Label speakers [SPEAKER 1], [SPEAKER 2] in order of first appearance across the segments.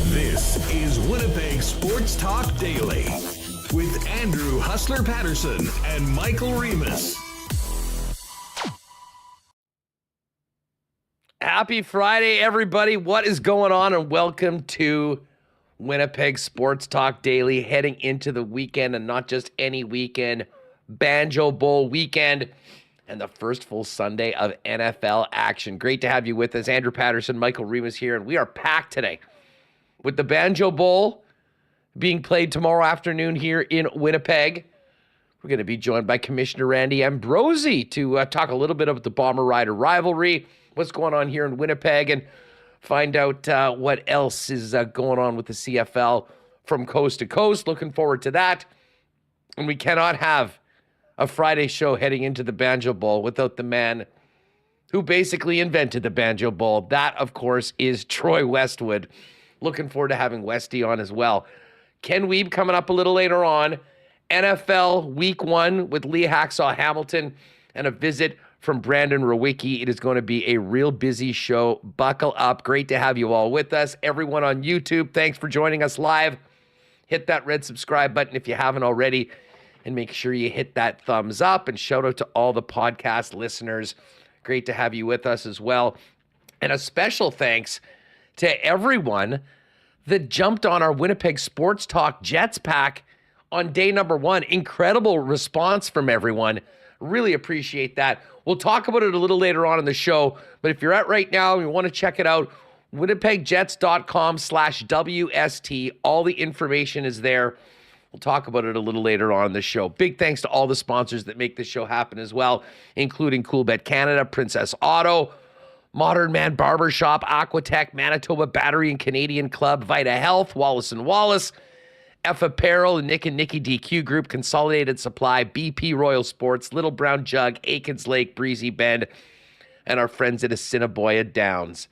[SPEAKER 1] This is Winnipeg Sports Talk Daily with Andrew Hustler Paterson and Michael Remis.
[SPEAKER 2] Happy Friday, everybody. What is going on? And welcome to Winnipeg Sports Talk Daily, heading into the weekend, and not just any weekend, Banjo Bowl weekend, and the first full Sunday of NFL action. Great to have you with us. Andrew Paterson, Michael Remis here, and we are packed today with the Banjo Bowl being played tomorrow afternoon here in Winnipeg. We're going to be joined by Commissioner Randy Ambrosie to talk a little bit about the Bomber-Rider rivalry, what's going on here in Winnipeg, and find out what else is going on with the CFL from coast to coast. Looking forward to that. And we cannot have a Friday show heading into the Banjo Bowl without the man who basically invented the Banjo Bowl. That, of course, is Troy Westwood. Looking forward to having Westy on as well. Ken Wiebe coming up a little later on. NFL Week 1 with Lee Hacksaw Hamilton and a visit from Brandon Rewucki. It is going to be a real busy show. Buckle up. Great to have you all with us. Everyone on YouTube, thanks for joining us live. Hit that red subscribe button if you haven't already, and make sure you hit that thumbs up. And shout out to all the podcast listeners. Great to have you with us as well. And a special thanks to everyone that jumped on our Winnipeg Sports Talk Jets pack on day number 1. Incredible response from everyone. Really appreciate that. We'll talk about it a little later on in the show, but if you're at right now and you want to check it out, winnipegjets.com/WST. All the information is there. We'll talk about it a little later on in the show. Big thanks to all the sponsors that make this show happen as well, including Coolbet Canada, Princess Auto, Modern Man Barbershop, Aquatech, Manitoba Battery and Canadian Club, Vita Health, Wallace & Wallace, F Apparel, Nick and Nicky DQ Group, Consolidated Supply, BP Royal Sports, Little Brown Jug, Aikens Lake, Breezy Bend, and our friends at Assiniboia Downs.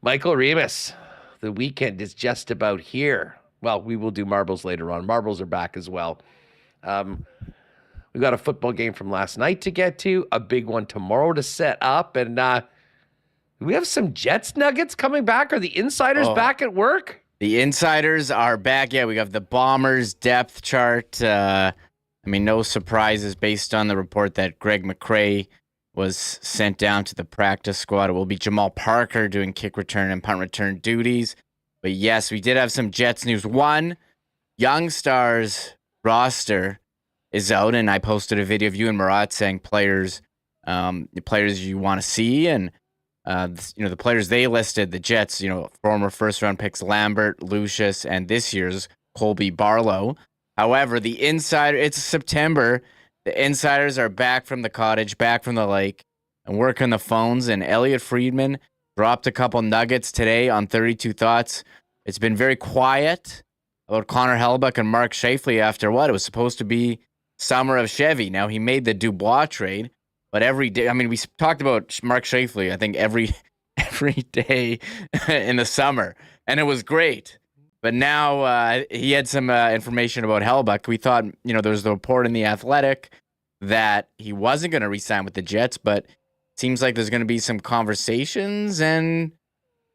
[SPEAKER 2] Michael Remis, the weekend is just about here. Well, we will do marbles later on. Marbles are back as well. We've got a football game from last night to get to, a big one tomorrow to set up, and we have some Jets nuggets coming back. Are the insiders back at work?
[SPEAKER 3] The insiders are back. Yeah, we have the Bombers depth chart. No surprises based on the report that Greg McCrae was sent down to the practice squad. It will be Jamal Parker doing kick return and punt return duties. But yes, we did have some Jets news. One, Young Stars roster is out, and I posted a video of you and Murat saying the players you want to see, and the players they listed, the Jets, former first-round picks Lambert, Lucius, and this year's Colby Barlow. However, it's September. The insiders are back from the cottage, back from the lake, and working the phones. And Elliotte Friedman dropped a couple nuggets today on 32 Thoughts. It's been very quiet about Connor Hellebuyck and Mark Scheifele after what? It was supposed to be summer of Chevy. Now, he made the Dubois trade. But every day, we talked about Mark Scheifele, I think, every day in the summer, and it was great. But now he had some information about Hellebuyck. We thought, there was the report in The Athletic that he wasn't going to re-sign with the Jets, but it seems like there's going to be some conversations, and,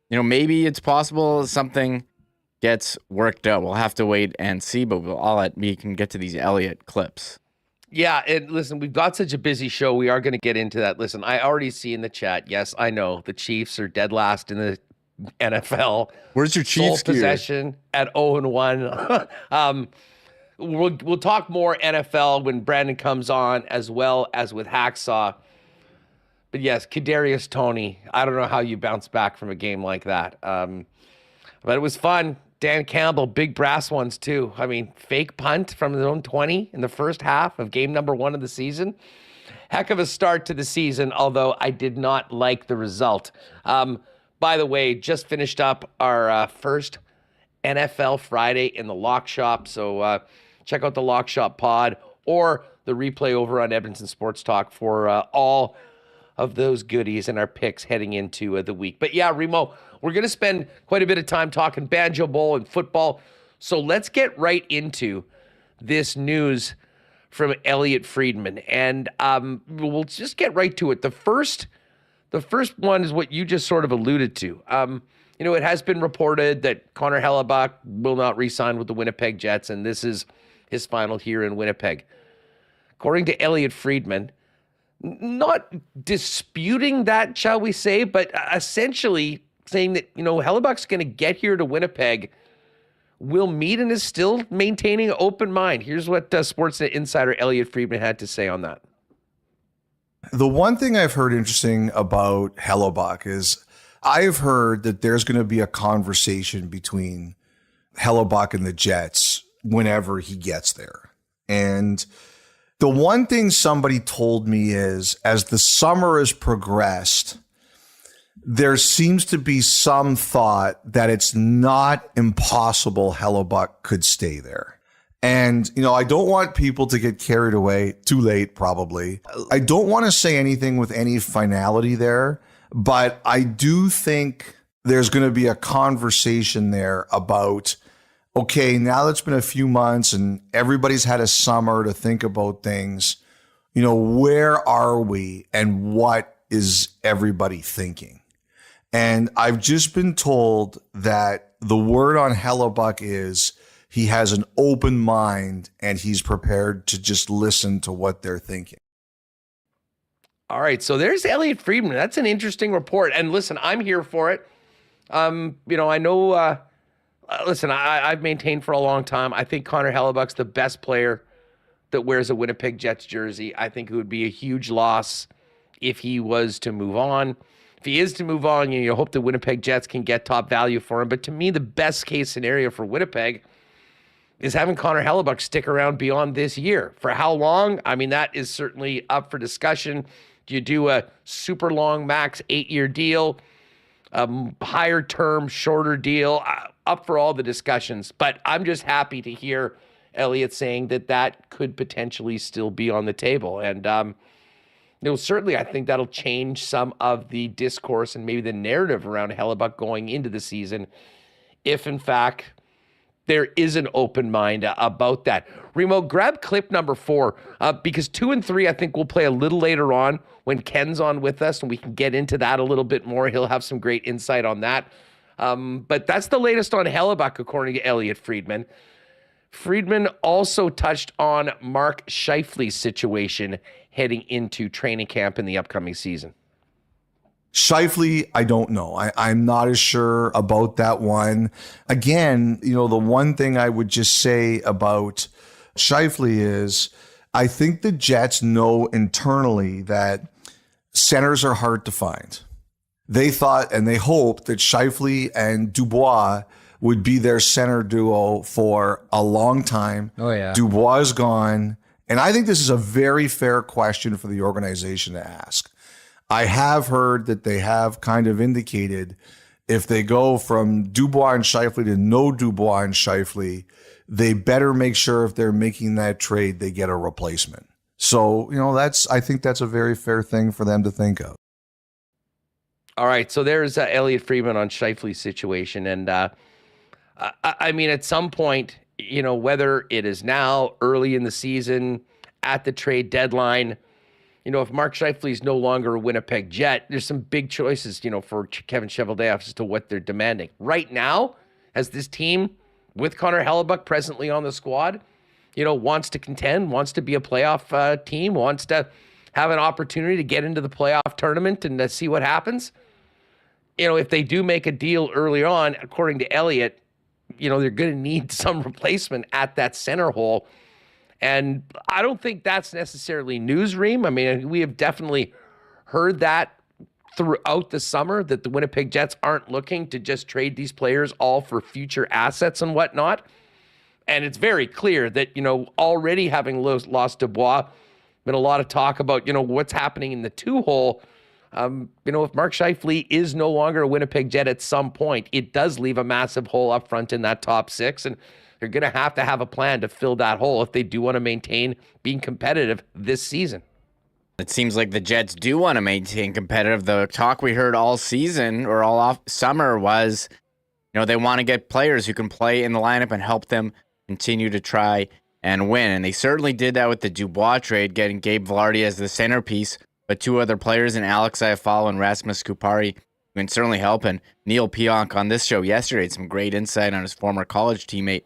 [SPEAKER 3] maybe it's possible something gets worked out. We'll have to wait and see, but we can get to these Elliotte clips.
[SPEAKER 2] Yeah, and listen, we've got such a busy show. We are going to get into that. Listen, I already see in the chat, yes, I know, the Chiefs are dead last in the NFL.
[SPEAKER 3] Where's your Chiefs
[SPEAKER 2] gear? Possession at 0-1. We'll talk more NFL when Brandon comes on, as well as with Hacksaw. But yes, Kadarius Toney, I don't know how you bounce back from a game like that. But it was fun. Dan Campbell, big brass ones too. Fake punt from his own 20 in the first half of game number 1 of the season. heck of a start to the season, although I did not like the result. By the way, just finished up our first NFL Friday in the Lock Shop, so check out the Lock Shop pod or the replay over on Edmonton Sports Talk for all of those goodies and our picks heading into the week. But yeah, Remo, we're going to spend quite a bit of time talking Banjo Bowl and football, so let's get right into this news from Elliotte Friedman, and we'll just get right to it. The first one is what you just sort of alluded to. It has been reported that Connor Hellebuyck will not re-sign with the Winnipeg Jets, and this is his final here in Winnipeg. According to Elliotte Friedman, not disputing that, shall we say, but essentially saying that, Hellebuyck's going to get here to Winnipeg, will meet, and is still maintaining an open mind. Here's what Sportsnet insider Elliotte Friedman had to say on that.
[SPEAKER 4] The one thing I've heard interesting about Hellebuyck is I've heard that there's going to be a conversation between Hellebuyck and the Jets whenever he gets there. And the one thing somebody told me is, as the summer has progressed, there seems to be some thought that it's not impossible Hellebuyck could stay there. And, I don't want people to get carried away. Too late, probably. I don't want to say anything with any finality there, but I do think there's going to be a conversation there about, okay, now that it's been a few months and everybody's had a summer to think about things, where are we and what is everybody thinking? And I've just been told that the word on Hellebuyck is he has an open mind and he's prepared to just listen to what they're thinking.
[SPEAKER 2] All right, so there's Elliotte Friedman. That's an interesting report. And listen, I'm here for it. I know, I've maintained for a long time, I think Connor Hellebuyck's the best player that wears a Winnipeg Jets jersey. I think it would be a huge loss if he was to move on. If he is to move on, you hope the Winnipeg Jets can get top value for him. But to me, the best case scenario for Winnipeg is having Connor Hellebuyck stick around beyond this year. For how long? I mean, that is certainly up for discussion. Do you do a super long max 8-year deal, higher term, shorter deal? Up for all the discussions. But I'm just happy to hear Elliotte saying that could potentially still be on the table. And, certainly I think that'll change some of the discourse and maybe the narrative around Hellebuyck going into the season, if in fact there is an open mind about that. Remo, grab clip number 4, because 2 and 3 I think we'll play a little later on when Ken's on with us, and we can get into that a little bit more. He'll have some great insight on that. But that's the latest on Hellebuyck, according to Elliotte Friedman. Friedman also touched on Mark Scheifele's situation heading into training camp in the upcoming season.
[SPEAKER 4] Scheifele, I don't know. I'm not as sure about that one. Again, the one thing I would just say about Scheifele is I think the Jets know internally that centers are hard to find. They thought and they hoped that Scheifele and Dubois would be their center duo for a long time.
[SPEAKER 3] Oh, yeah.
[SPEAKER 4] Dubois is gone. And I think this is a very fair question for the organization to ask. I have heard that they have kind of indicated if they go from Dubois and Scheifele to no Dubois and Scheifele, they better make sure if they're making that trade, they get a replacement. So, I think that's a very fair thing for them to think of.
[SPEAKER 2] All right, so there's Elliotte Friedman on Scheifele's situation. And I mean, at some point, whether it is now, early in the season, at the trade deadline, if Mark Scheifele is no longer a Winnipeg Jet, there's some big choices, for Kevin Cheveldayoff as to what they're demanding. Right now, as this team, with Connor Hellebuyck presently on the squad, wants to contend, wants to be a playoff team, wants to have an opportunity to get into the playoff tournament and see what happens. If they do make a deal early on, according to Elliotte, they're going to need some replacement at that center hole. And I don't think that's necessarily news, Reem. I mean, we have definitely heard that throughout the summer, that the Winnipeg Jets aren't looking to just trade these players all for future assets and whatnot. And it's very clear that, already having lost Dubois, Been a lot of talk about, what's happening in the 2-hole. If Mark Scheifele is no longer a Winnipeg Jet at some point, it does leave a massive hole up front in that top 6, and they're going to have a plan to fill that hole if they do want to maintain being competitive this season.
[SPEAKER 3] It seems like the Jets do want to maintain competitive. The talk we heard all season or all off summer was, they want to get players who can play in the lineup and help them continue to try and win. And they certainly did that with the Dubois trade, getting Gabe Vilardi as the centerpiece, but 2 other players in Alex Iafallo and Rasmus Kupari can certainly help. And Neil Pionk on this show yesterday had some great insight on his former college teammate,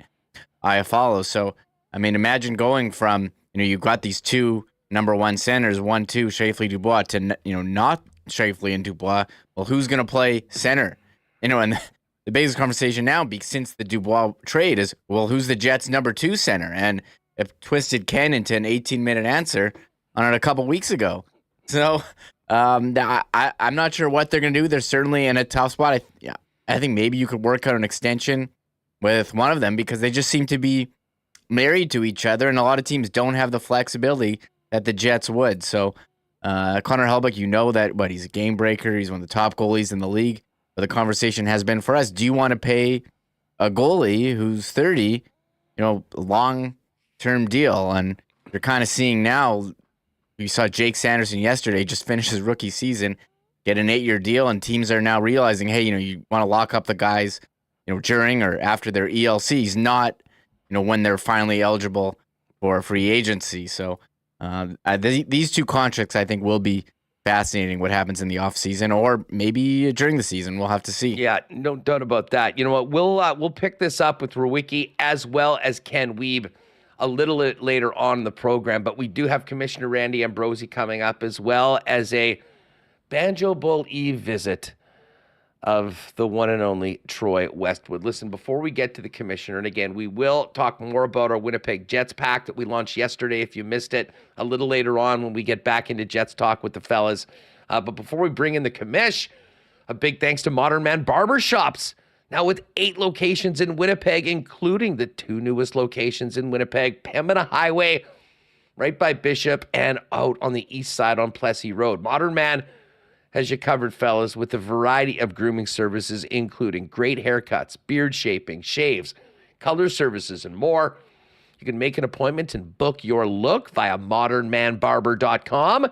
[SPEAKER 3] Iafallo. So, imagine going from, you've got these 2 number 1 centers, 1-2, Scheifele, Dubois, to, not Scheifele and Dubois. Well, who's going to play center? And the biggest conversation now, since the Dubois trade, is, well, who's the Jets' number 2 center? And it twisted Ken into an 18-minute answer on it a couple weeks ago. So I'm not sure what they're going to do. They're certainly in a tough spot. I think maybe you could work out an extension with one of them because they just seem to be married to each other, and a lot of teams don't have the flexibility that the Jets would. So Connor Hellebuyck, he's a game breaker. He's one of the top goalies in the league. But the conversation has been for us, do you want to pay a goalie who's 30, long-term deal? And you're kind of seeing now, you saw Jake Sanderson yesterday just finish his rookie season, get an 8-year deal, and teams are now realizing, hey, you want to lock up the guys, during or after their ELCs, not, when they're finally eligible for free agency. So these 2 contracts, I think, will be fascinating what happens in the offseason or maybe during the season. We'll have to see.
[SPEAKER 2] Yeah, no doubt about that. You know what? We'll pick this up with Rewucki as well as Ken Wiebe a little bit later on in the program, but we do have Commissioner Randy Ambrosie coming up as well as a Banjo Bowl Eve visit of the one and only Troy Westwood. Listen, before we get to the commissioner, and again, we will talk more about our Winnipeg Jets pack that we launched yesterday, if you missed it, a little later on when we get back into Jets talk with the fellas. But before we bring in the commish, a big thanks to Modern Man Barber Shops. Now with 8 locations in Winnipeg, including the 2 newest locations in Winnipeg, Pembina Highway, right by Bishop, and out on the east side on Plessy Road. Modern Man has you covered, fellas, with a variety of grooming services, including great haircuts, beard shaping, shaves, color services, and more. You can make an appointment and book your look via modernmanbarber.com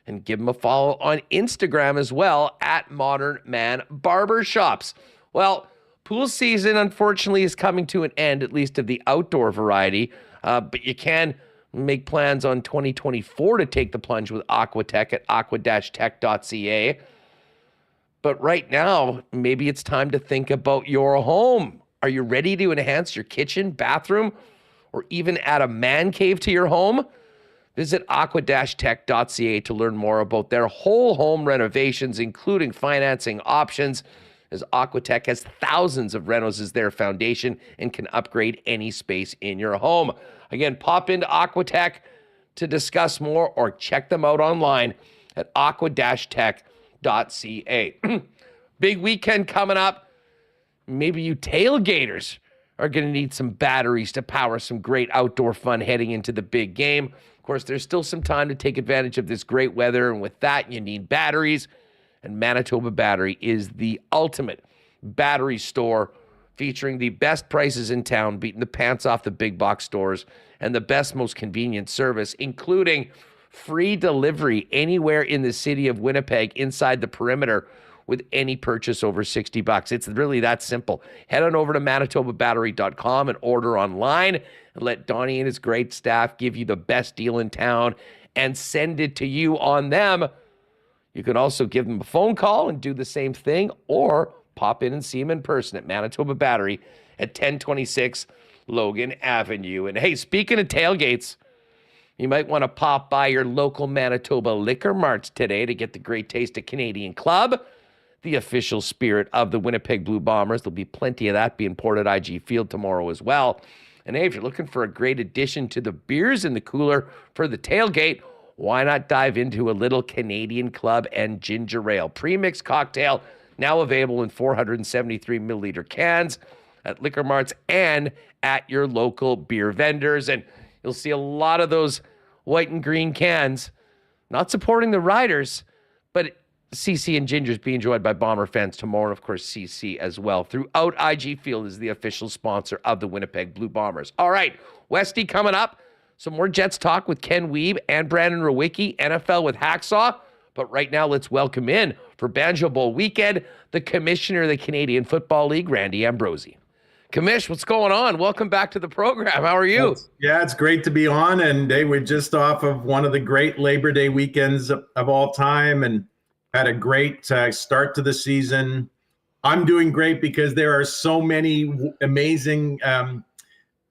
[SPEAKER 2] and give them a follow on Instagram as well at Modern Man Barber Shops. Well, pool season, unfortunately, is coming to an end, at least of the outdoor variety, but you can make plans on 2024 to take the plunge with Aquatech at aqua-tech.ca. But right now, maybe it's time to think about your home. Are you ready to enhance your kitchen, bathroom, or even add a man cave to your home? Visit aqua-tech.ca to learn more about their whole home renovations, including financing options, as Aquatech has thousands of renos as their foundation and can upgrade any space in your home. Again, pop into Aquatech to discuss more or check them out online at aqua-tech.ca. Big weekend coming up. Maybe you tailgaters are going to need some batteries to power some great outdoor fun heading into the big game. Of course, there's still some time to take advantage of this great weather, and with that, you need batteries. And Manitoba Battery is the ultimate battery store, featuring the best prices in town, beating the pants off the big box stores, and the best, most convenient service, including free delivery anywhere in the city of Winnipeg inside the perimeter with any purchase over $60. It's really that simple. Head on over to manitobabattery.com and order online, and let Donnie and his great staff give you the best deal in town and send it to you on them. You can also give them a phone call and do the same thing, or pop in and see them in person at Manitoba Battery at 1026 Logan Avenue. And hey, speaking of tailgates, you might want to pop by your local Manitoba liquor marts today to get the great taste of Canadian Club, the official spirit of the Winnipeg Blue Bombers. There'll be plenty of that being poured at IG Field tomorrow as well. And hey, if you're looking for a great addition to the beers in the cooler for the tailgate, why not dive into a little Canadian Club and ginger ale premix cocktail, now available in 473 milliliter cans at liquor marts and at your local beer vendors. And you'll see a lot of those white and green cans, not supporting the Riders, but CC and Ginger's being joined by Bomber fans tomorrow, and of course CC as well. Throughout IG Field is the official sponsor of the Winnipeg Blue Bombers. All right, Westy coming up. Some more Jets talk with Ken Wiebe and Brandon Rewucki, NFL with Hacksaw. But right now, let's welcome in for Banjo Bowl weekend, the Commissioner of the Canadian Football League, Randy Ambrosie. Commish, what's going on? Welcome back to the program. How are you?
[SPEAKER 5] Yeah, it's great to be on. And they were just off of one of the great Labor Day weekends of all time and had a great start to the season. I'm doing great because there are so many amazing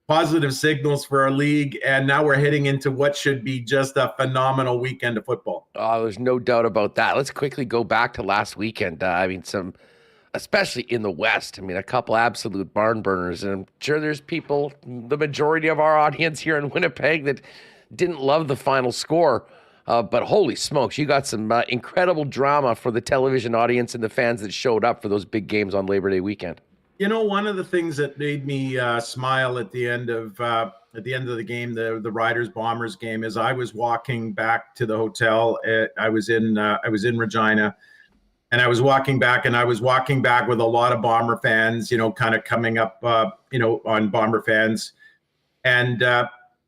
[SPEAKER 5] positive signals for our league, and now we're heading into what should be just a phenomenal weekend of football.
[SPEAKER 2] Oh, there's no doubt about that. Let's quickly go back to last weekend. Especially in the West, a couple absolute barn burners, and I'm sure there's people, the majority of our audience here in Winnipeg, that didn't love the final score. But holy smokes, you got some incredible drama for the television audience and the fans that showed up for those big games on Labor Day weekend.
[SPEAKER 5] You know, one of the things that made me smile at the end of the game, the Riders Bombers game, is I was walking back to the hotel. I was in Regina, and I was walking back, with a lot of Bomber fans. You know, kind of coming up, on Bomber fans, and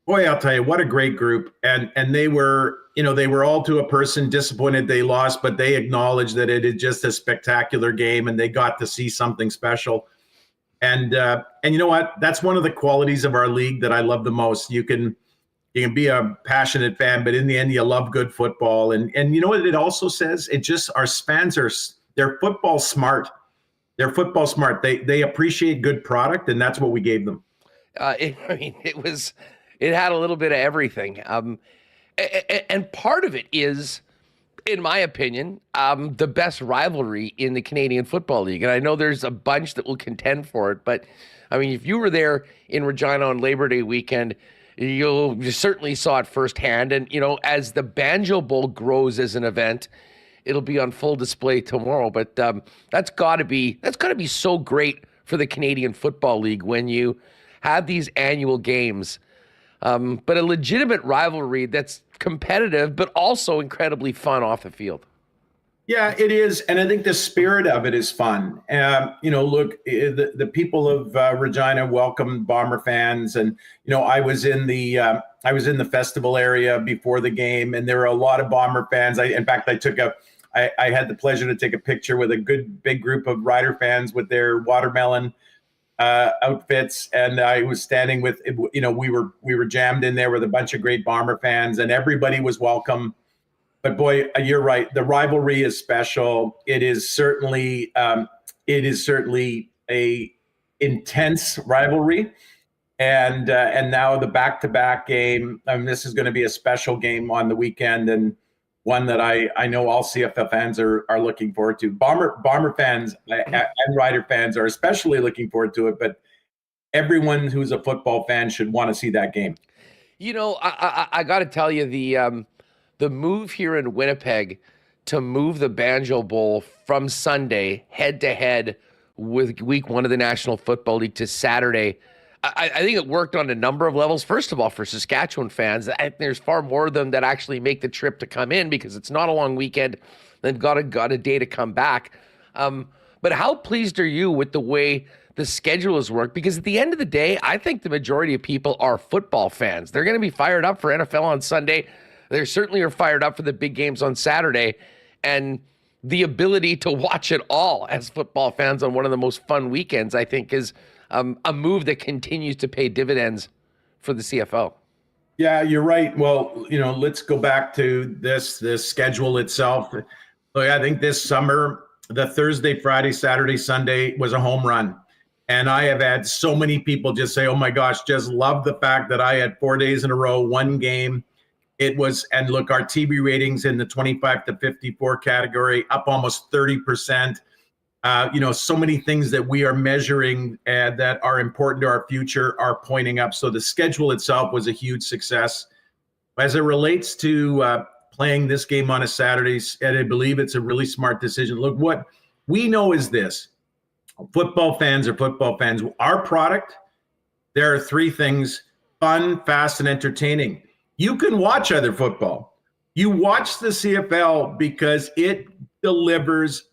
[SPEAKER 5] boy, I'll tell you, what a great group. And they were, they were all to a person disappointed they lost, but they acknowledged that it is just a spectacular game, and they got to see something special. And you know what? That's one of the qualities of our league that I love the most. You can be a passionate fan, but in the end, you love good football. And you know what it also says? It just, our fans they're football smart. They're football smart. They appreciate good product, and that's what we gave them.
[SPEAKER 2] It had a little bit of everything. And part of it is, in my opinion, the best rivalry in the Canadian Football League. And I know there's a bunch that will contend for it, but if you were there in Regina on Labor Day weekend, you certainly saw it firsthand. And, as the Banjo Bowl grows as an event, it'll be on full display tomorrow. But that's gotta be so great for the Canadian Football League when you have these annual games. But a legitimate rivalry that's competitive, but also incredibly fun off the field.
[SPEAKER 5] Yeah, it is. And I think the spirit of it is fun. Look, the people of Regina welcome Bomber fans. And, I was in the festival area before the game, and there were a lot of Bomber fans. I had the pleasure to take a picture with a good big group of Rider fans with their watermelon outfits, and I was standing with, we were jammed in there with a bunch of great Bomber fans, and everybody was welcome. But boy, you're right. The rivalry is special. It is certainly a intense rivalry, and now the back-to-back game. This is going to be a special game on the weekend, and one that I know all CFL fans are looking forward to. Bomber fans and Rider fans are especially looking forward to it, but everyone who's a football fan should want to see that game.
[SPEAKER 2] I got to tell you, the move here in Winnipeg to move the Banjo Bowl from Sunday head-to-head with week one of the National Football League to Saturday, I think it worked on a number of levels. First of all, for Saskatchewan fans, there's far more of them that actually make the trip to come in because it's not a long weekend. They've got a day to come back. But how pleased are you with the way the schedule has worked? Because at the end of the day, I think the majority of people are football fans. They're going to be fired up for NFL on Sunday. They certainly are fired up for the big games on Saturday. And the ability to watch it all as football fans on one of the most fun weekends, I think, is a move that continues to pay dividends for the CFL.
[SPEAKER 5] Yeah, you're right. Well, let's go back to the schedule itself. Look, I think this summer, the Thursday, Friday, Saturday, Sunday was a home run. And I have had so many people just say, oh my gosh, just love the fact that I had 4 days in a row, one game. It was, and look, our TV ratings in the 25 to 54 category up almost 30%. So many things that we are measuring that are important to our future are pointing up. So the schedule itself was a huge success. As it relates to playing this game on a Saturday, and I believe it's a really smart decision. Look, what we know is this. Football fans are football fans. Our product, there are three things: fun, fast, and entertaining. You can watch other football. You watch the CFL because it delivers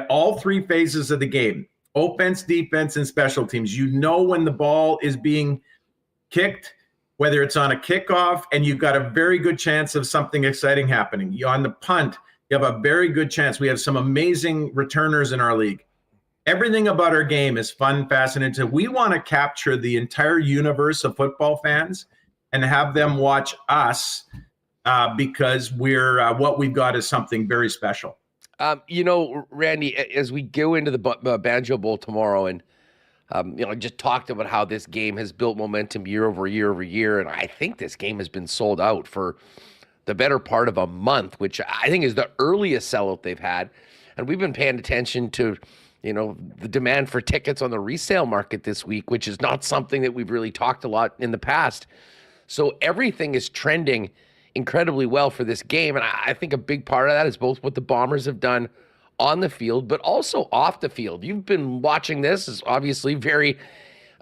[SPEAKER 5] all three phases of the game: offense, defense, and special teams. You know when the ball is being kicked, whether it's on a kickoff, and you've got a very good chance of something exciting happening. On the punt, you have a very good chance. We have some amazing returners in our league. Everything about our game is fun, fascinating. We want to capture the entire universe of football fans and have them watch us because what we've got is something very special.
[SPEAKER 2] Randy, as we go into the Banjo Bowl tomorrow, and I just talked about how this game has built momentum year over year over year, and I think this game has been sold out for the better part of a month, which I think is the earliest sellout they've had. And we've been paying attention to, the demand for tickets on the resale market this week, which is not something that we've really talked a lot in the past. So everything is trending incredibly well for this game. And I think a big part of that is both what the Bombers have done on the field, but also off the field. You've been watching this. It's obviously very,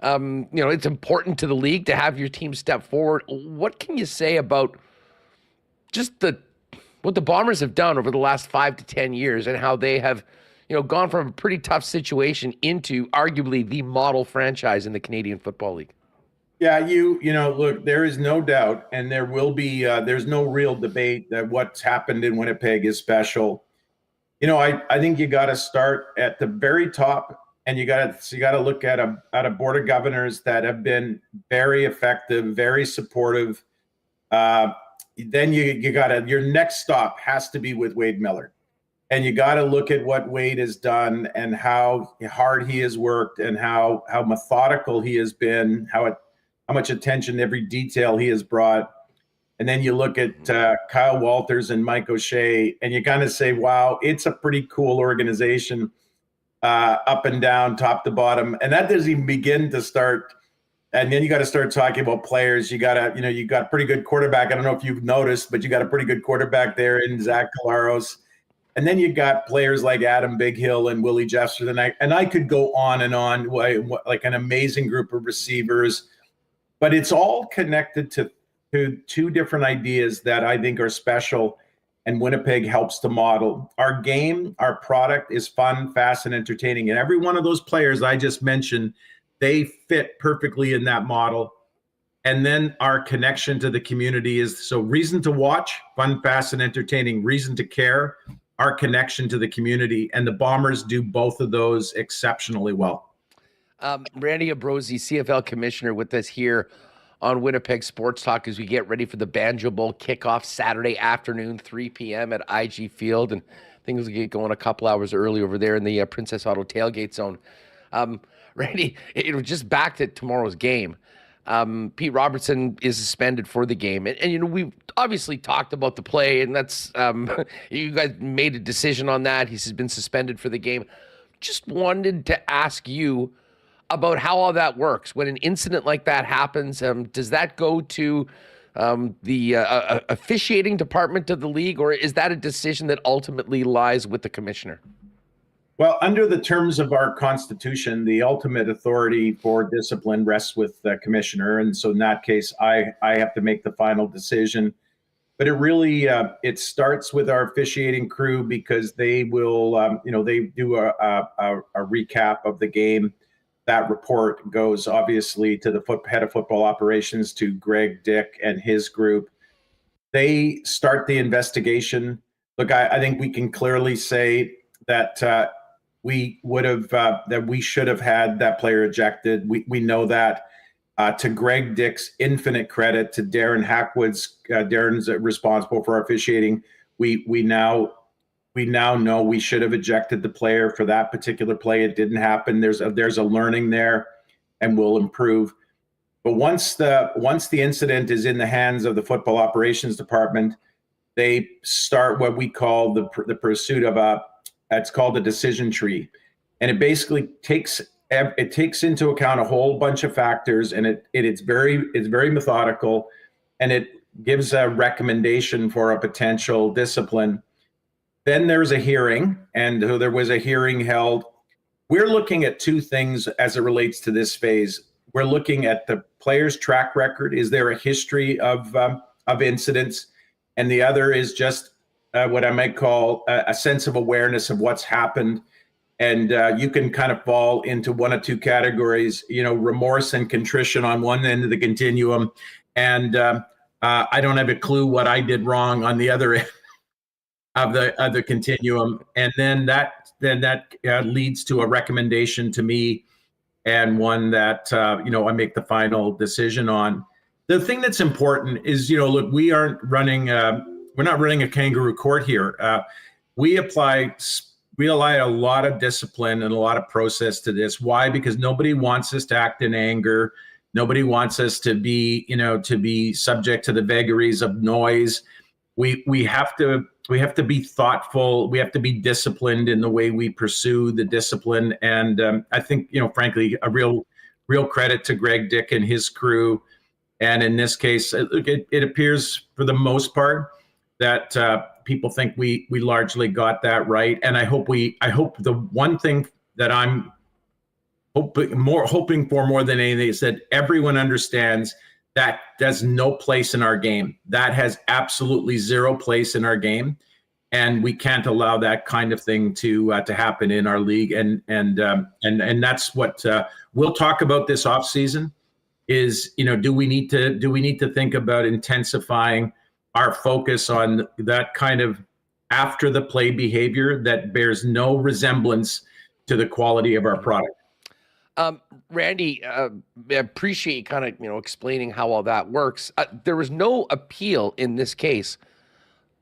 [SPEAKER 2] it's important to the league to have your team step forward. What can you say about just what the Bombers have done over the last 5 to 10 years and how they have, gone from a pretty tough situation into arguably the model franchise in the Canadian Football League?
[SPEAKER 5] Yeah, look, there is no doubt, and there will be, there's no real debate that what's happened in Winnipeg is special. I think you got to start at the very top, and you got to look at a board of governors that have been very effective, very supportive. Then you got to, your next stop has to be with Wade Miller. And you got to look at what Wade has done and how hard he has worked and how methodical he has been, how much attention, every detail he has brought. And then you look at Kyle Walters and Mike O'Shea, and you kind of say, wow, it's a pretty cool organization, up and down, top to bottom. And that doesn't even begin to start. And then you got to start talking about players. You got a pretty good quarterback. I don't know if you've noticed, but you got a pretty good quarterback there in Zach Colaros. And then you got players like Adam Bighill and Willie Jefferson. And I could go on and on, like an amazing group of receivers. But it's all connected to two different ideas that I think are special, and Winnipeg helps to model. Our game, our product is fun, fast, and entertaining. And every one of those players I just mentioned, they fit perfectly in that model. And then our connection to the community is, so reason to watch, fun, fast, and entertaining, reason to care, our connection to the community. And the Bombers do both of those exceptionally well.
[SPEAKER 2] Randy Ambrosie, CFL Commissioner, with us here on Winnipeg Sports Talk as we get ready for the Banjo Bowl kickoff Saturday afternoon, 3 p.m. at IG Field. And things will get going a couple hours early over there in the Princess Auto tailgate zone. Randy, just back to tomorrow's game. Pete Robertson is suspended for the game. And we've obviously talked about the play, and that's you guys made a decision on that. He's been suspended for the game. Just wanted to ask you about how all that works. When an incident like that happens, does that go to the officiating department of the league, or is that a decision that ultimately lies with the commissioner?
[SPEAKER 5] Well, under the terms of our Constitution, the ultimate authority for discipline rests with the commissioner. And so in that case, I have to make the final decision. But it really, it starts with our officiating crew, because they will, they do a recap of the game. That report goes obviously to the head of football operations, to Greg Dick and his group. They start the investigation. Look, I think we can clearly say that we should have had that player ejected. We know that. To Greg Dick's infinite credit, to Darren Hackwood's, Darren's responsible for our officiating. We now know we should have ejected the player for that particular play. It didn't happen. There's a learning there, and we'll improve. But once the incident is in the hands of the football operations department, they start what we call the pursuit of it's called a decision tree, and it basically takes into account a whole bunch of factors, and it's very methodical, and it gives a recommendation for a potential discipline. Then there's a hearing, and there was a hearing held. We're looking at two things as it relates to this phase. We're looking at the player's track record. Is there a history of incidents, and the other is just what I might call a sense of awareness of what's happened. And you can kind of fall into one of two categories, remorse and contrition on one end of the continuum, and I don't have a clue what I did wrong on the other end of the continuum, and then that leads to a recommendation to me, and one that I make the final decision on. The thing that's important is, look, we're not running a kangaroo court here. We apply a lot of discipline and a lot of process to this. Why? Because nobody wants us to act in anger. Nobody wants us to be subject to the vagaries of noise. We have to be thoughtful. We have to be disciplined in the way we pursue the discipline. And I think, frankly, a real credit to Greg Dick and his crew. And in this case, it appears for the most part that people think we largely got that right. And I hope the one thing that I'm hoping for more than anything is that everyone understands that there's no place in our game. That has absolutely zero place in our game, and we can't allow that kind of thing to happen in our league. And that's what we'll talk about this offseason. Is do we need to think about intensifying our focus on that kind of after the play behavior that bears no resemblance to the quality of our product?
[SPEAKER 2] Randy, I appreciate you kind of, explaining how all that works. There was no appeal in this case,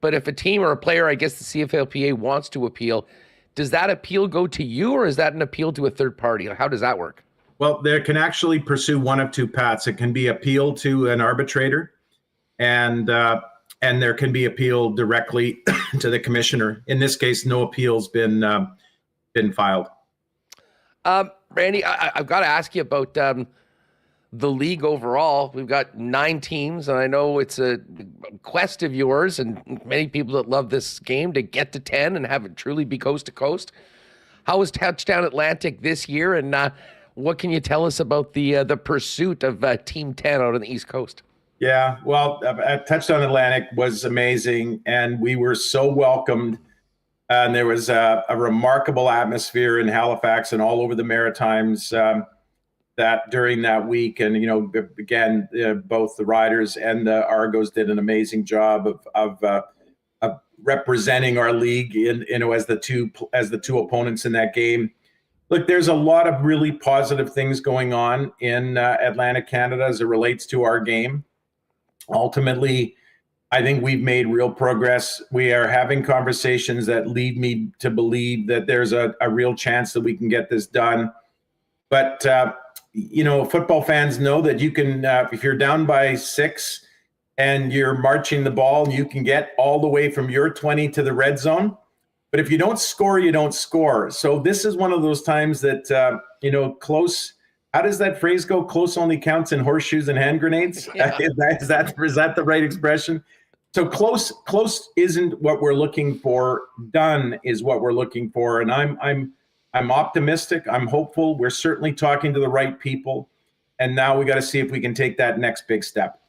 [SPEAKER 2] but if a team or a player, I guess the CFLPA wants to appeal, does that appeal go to you, or is that an appeal to a third party? How does that work?
[SPEAKER 5] Well, they can actually pursue one of two paths. It can be appealed to an arbitrator, and there can be appeal directly to the commissioner. In this case, no appeal's been filed.
[SPEAKER 2] Randy, I've got to ask you about the league overall. We've got 9 teams, and I know it's a quest of yours and many people that love this game to get to 10 and have it truly be coast to coast. How was Touchdown Atlantic this year, and what can you tell us about the pursuit of Team 10 out on the East Coast?
[SPEAKER 5] Yeah, well, Touchdown Atlantic was amazing, and we were so welcomed. And there was a remarkable atmosphere in Halifax and all over the Maritimes that during that week. And, again, both the Riders and the Argos did an amazing job of representing our league as the two opponents in that game. Look, there's a lot of really positive things going on in Atlantic Canada as it relates to our game. Ultimately, I think we've made real progress. We are having conversations that lead me to believe that there's a real chance that we can get this done. But, football fans know that you can, if you're down by 6 and you're marching the ball, you can get all the way from your 20 to the red zone. But if you don't score, you don't score. So this is one of those times that, close. How does that phrase go? Close only counts in horseshoes and hand grenades. Yeah. Is that the right expression? So close isn't what we're looking for. Done is what we're looking for. And I'm optimistic. I'm hopeful. We're certainly talking to the right people. And now we got to see if we can take that next big step.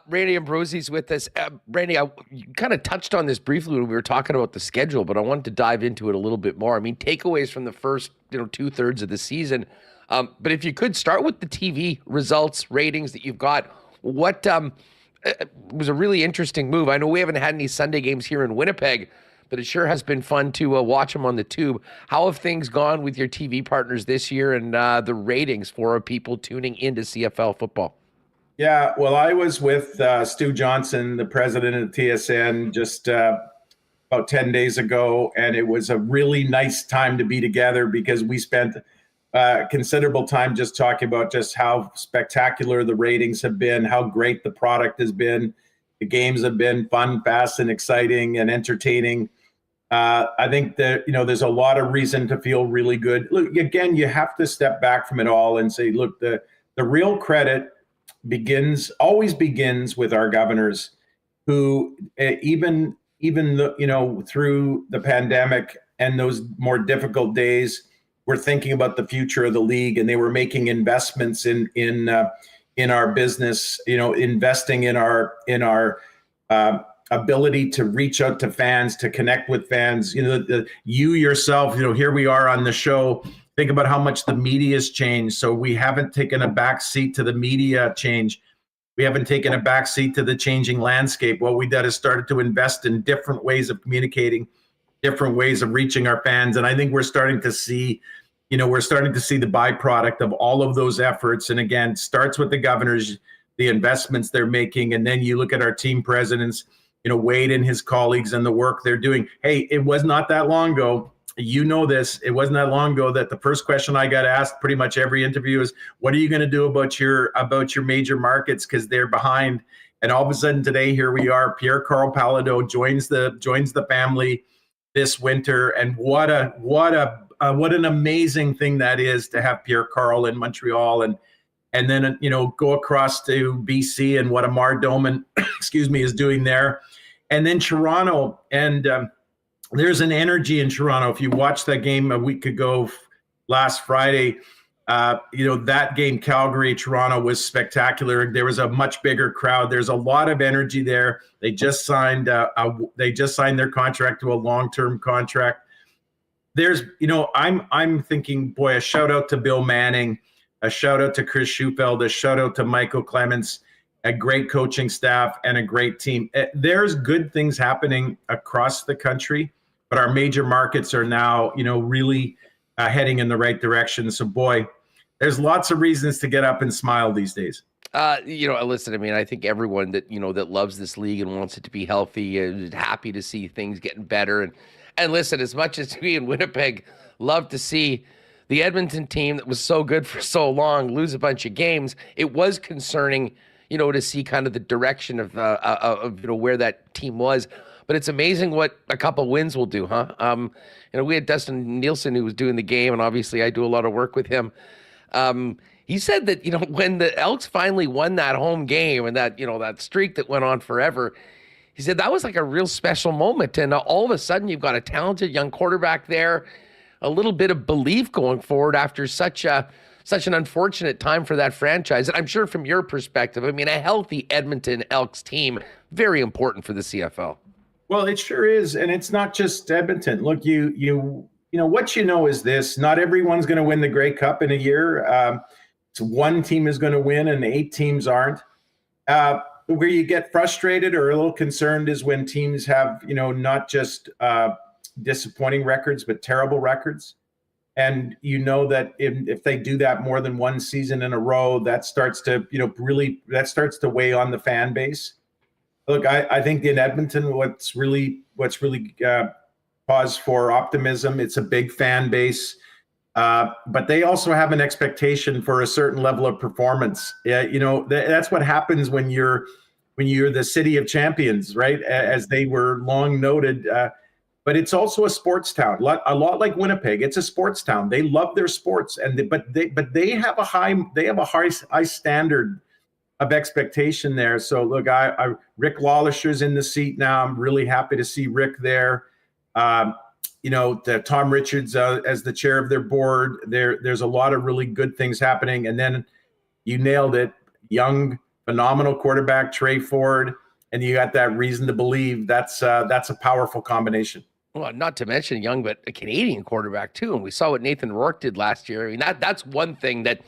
[SPEAKER 2] Randy Ambrosie's with us. Randy, you kind of touched on this briefly when we were talking about the schedule, but I wanted to dive into it a little bit more. I mean, takeaways from the first, 2/3 of the season. But if you could start with the TV results, ratings that you've got, what was a really interesting move. I know we haven't had any Sunday games here in Winnipeg, but it sure has been fun to watch them on the tube. How have things gone with your TV partners this year and the ratings for people tuning into CFL football?
[SPEAKER 5] Yeah, well, I was with Stu Johnson, the president of TSN, just about 10 days ago, and it was a really nice time to be together because we spent considerable time just talking about just how spectacular the ratings have been, how great the product has been. The games have been fun, fast, and exciting and entertaining. I think that, there's a lot of reason to feel really good. Look, again, you have to step back from it all and say, look, the real credit always begins with our governors who even through the pandemic and those more difficult days, were thinking about the future of the league, and they were making investments in in our business, investing in our ability to reach out to fans, to connect with fans. You yourself, here we are on the show. Think about how much the media has changed. So we haven't taken a back seat to the media change. We haven't taken a back seat to the changing landscape. What we did is started to invest in different ways of communicating, different ways of reaching our fans. And I think we're starting to see the byproduct of all of those efforts. And again, starts with the governors, the investments they're making. And then you look at our team presidents, Wade and his colleagues and the work they're doing. Hey, it was not that long ago. This. It wasn't that long ago that the first question I got asked pretty much every interview is, what are you going to do about your major markets? Because they're behind. And all of a sudden today, here we are. Pierre-Karl Paladot joins the family this winter. And what an amazing thing that is to have Pierre-Karl in Montreal and then, go across to BC and what Amar Doman, is doing there. And then Toronto. And there's an energy in Toronto. If you watched that game a week ago, last Friday, that game, Calgary-Toronto, was spectacular. There was a much bigger crowd. There's a lot of energy there. They just signed their contract to a long-term contract. I'm thinking, boy, a shout out to Bill Manning, a shout out to Chris Schufeld, a shout out to Michael Clements, a great coaching staff, and a great team. There's good things happening across the country, but our major markets are now, really heading in the right direction. So, boy, there's lots of reasons to get up and smile these days.
[SPEAKER 2] Listen, I think everyone that, that loves this league and wants it to be healthy is happy to see things getting better. And listen, as much as we in Winnipeg love to see the Edmonton team that was so good for so long lose a bunch of games, it was concerning, to see kind of the direction of where that team was. But it's amazing what a couple wins will do, huh? We had Dustin Nielsen who was doing the game, and obviously I do a lot of work with him. He said that, when the Elks finally won that home game and that, that streak that went on forever, he said that was like a real special moment. And all of a sudden you've got a talented young quarterback there, a little bit of belief going forward after such an unfortunate time for that franchise. And I'm sure from your perspective, a healthy Edmonton Elks team, very important for the CFL.
[SPEAKER 5] Well, it sure is. And it's not just Edmonton. Look, what is this: not everyone's going to win the Grey Cup in a year. It's one team is going to win and 8 teams aren't. Where you get frustrated or a little concerned is when teams have, not just disappointing records, but terrible records. And that if they do that more than one season in a row, that starts to, weigh on the fan base. Look, I think in Edmonton, what's really cause for optimism. It's a big fan base, but they also have an expectation for a certain level of performance. That's what happens when you're the city of champions, right? As they were long noted. But it's also a sports town, a lot like Winnipeg. It's a sports town. They love their sports, but they have a high standard of expectation there. So look, Rick Lawlisher's in the seat now. I'm really happy to see Rick there. Tom Richards as the chair of their board. There's a lot of really good things happening. And then you nailed it, young, phenomenal quarterback Trey Ford, and you got that reason to believe. That's a powerful combination.
[SPEAKER 2] Well, not to mention young, but a Canadian quarterback too. And we saw what Nathan Rourke did last year. That's one thing that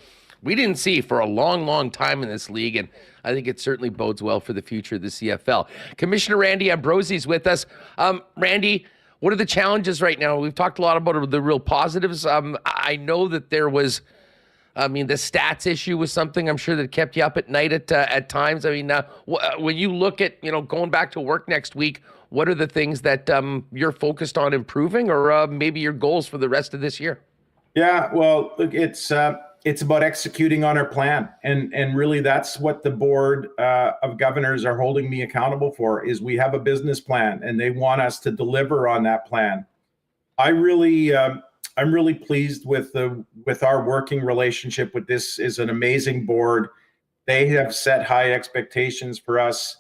[SPEAKER 2] we didn't see for a long, long time in this league. And I think it certainly bodes well for the future of the CFL. Commissioner Randy Ambrosie is with us. Randy, what are the challenges right now? We've talked a lot about the real positives. I know that there was, the stats issue was something I'm sure that kept you up at night at times. When you look at, going back to work next week, what are the things that you're focused on improving, or maybe your goals for the rest of this year?
[SPEAKER 5] Yeah, well, look, it's about executing on our plan, and really that's what the board of governors are holding me accountable for. Is we have a business plan, and they want us to deliver on that plan. I'm really pleased with our working relationship with this. Is an amazing board. They have set high expectations for us.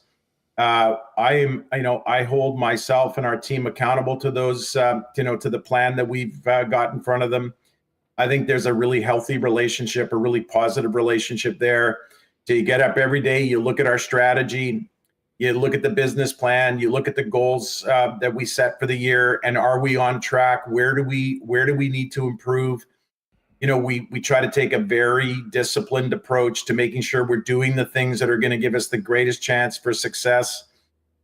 [SPEAKER 5] I hold myself and our team accountable to those, to the plan that we've got in front of them. I think there's a really healthy relationship, a really positive relationship there. So you get up every day, you look at our strategy, you look at the business plan, you look at the goals that we set for the year, and are we on track? Where do we need to improve? We try to take a very disciplined approach to making sure we're doing the things that are going to give us the greatest chance for success.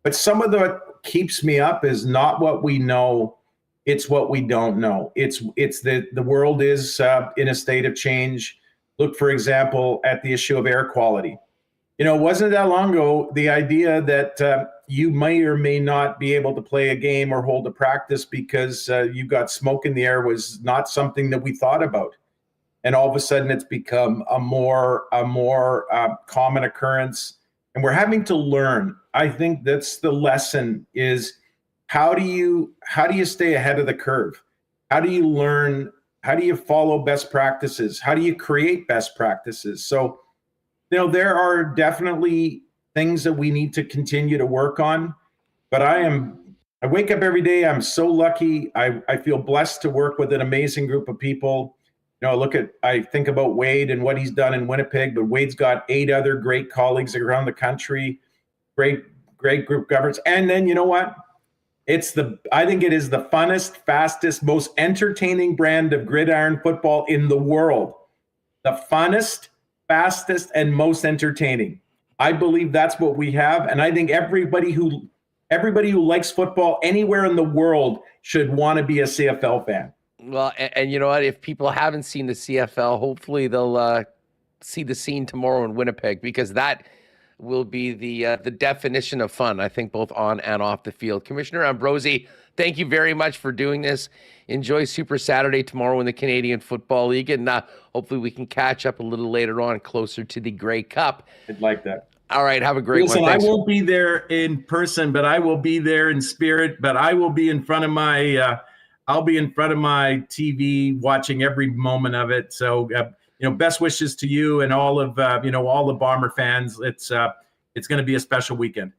[SPEAKER 5] But some of what keeps me up is not what we know, it's what we don't know. It's the world is in a state of change. Look, for example, at the issue of air quality. Wasn't that long ago, the idea that you may or may not be able to play a game or hold a practice because you got smoke in the air was not something that we thought about. And all of a sudden it's become a more common occurrence. And we're having to learn. I think that's the lesson is how do you stay ahead of the curve? How do you learn? How do you follow best practices? How do you create best practices? So, there are definitely things that we need to continue to work on, but I wake up every day. I'm so lucky. I feel blessed to work with an amazing group of people. I think about Wade and what he's done in Winnipeg, but Wade's got 8 other great colleagues around the country, great group governance. And then you know what? I think it is the funnest, fastest, most entertaining brand of gridiron football in the world. The funnest, fastest, and most entertaining. I believe that's what we have, and I think everybody who likes football anywhere in the world should want to be a CFL fan.
[SPEAKER 2] Well, and you know what? If people haven't seen the CFL, hopefully they'll see the scene tomorrow in Winnipeg, because that will be the definition of fun, I think, both on and off the field. Commissioner Ambrosie, thank you very much for doing this. Enjoy Super Saturday tomorrow in the Canadian Football League, and hopefully we can catch up a little later on closer to the Grey Cup.
[SPEAKER 5] I'd like that.
[SPEAKER 2] All right, have a great one.
[SPEAKER 5] Thanks. I won't be there in person, but I will be there in spirit. But I will be in front of my TV watching every moment of it. So, best wishes to you and all of all the Bomber fans. It's going to be a special weekend.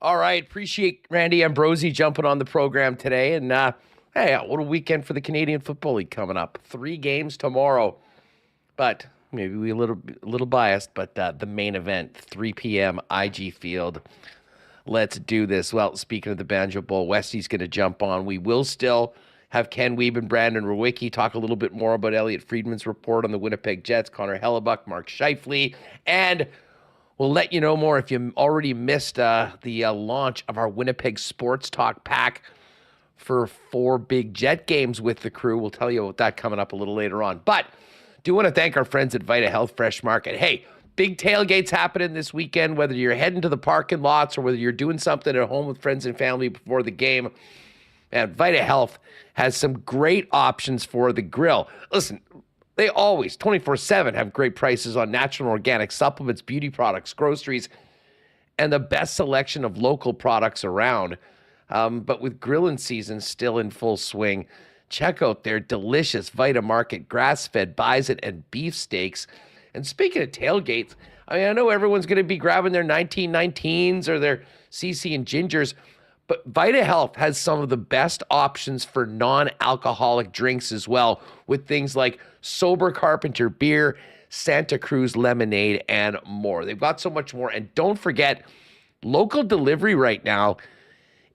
[SPEAKER 2] All right, appreciate Randy Ambrosie jumping on the program today. And hey, what a weekend for the Canadian Football League coming up. 3 games tomorrow, but maybe we're a little biased, but the main event, 3 p.m. IG Field. Let's do this. Well, speaking of the Banjo Bowl, Westy's going to jump on. We will still have Ken Wiebe and Brandon Rewucki talk a little bit more about Elliotte Friedman's report on the Winnipeg Jets, Connor Hellebuyck, Mark Scheifele, and we'll let you know more if you already missed the launch of our Winnipeg Sports Talk pack for 4 big Jet games with the crew. We'll tell you about that coming up a little later on. But do want to thank our friends at Vita Health Fresh Market. Hey, big tailgates happening this weekend, whether you're heading to the parking lots or whether you're doing something at home with friends and family before the game. And Vita Health has some great options for the grill. Listen, they always, 24/7, have great prices on natural and organic supplements, beauty products, groceries, and the best selection of local products around. But with grilling season still in full swing, check out their delicious Vita Market grass-fed bison and beef steaks. And speaking of tailgates, I know everyone's going to be grabbing their 1919s or their CC and Gingers, but Vita Health has some of the best options for non-alcoholic drinks as well, with things like Sober Carpenter beer, Santa Cruz lemonade, and more. They've got so much more. And don't forget, local delivery right now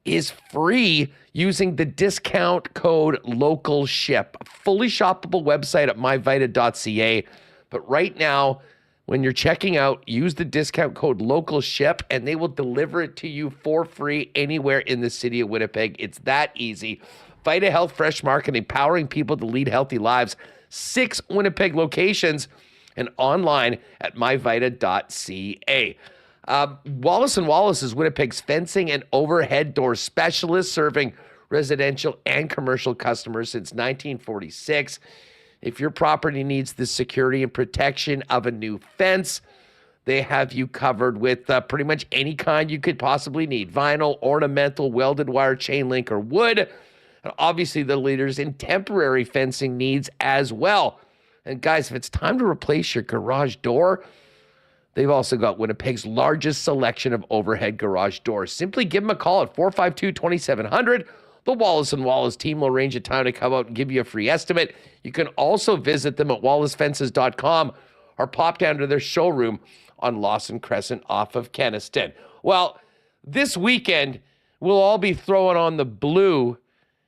[SPEAKER 2] is free using the discount code LOCALSHIP. A fully shoppable website at myvita.ca. But right now, when you're checking out, use the discount code LOCALSHIP and they will deliver it to you for free anywhere in the city of Winnipeg. It's that easy. Vita Health Fresh Market, empowering people to lead healthy lives. 6 Winnipeg locations and online at myvita.ca. Wallace & Wallace is Winnipeg's fencing and overhead door specialist, serving residential and commercial customers since 1946. If your property needs the security and protection of a new fence, they have you covered with pretty much any kind you could possibly need. Vinyl, ornamental, welded wire, chain link, or wood. And obviously the leaders in temporary fencing needs as well. And guys, if it's time to replace your garage door, they've also got Winnipeg's largest selection of overhead garage doors. Simply give them a call at 452-2700. The Wallace & Wallace team will arrange a time to come out and give you a free estimate. You can also visit them at wallacefences.com or pop down to their showroom on Lawson Crescent off of Kenniston. Well, this weekend, we'll all be throwing on the blue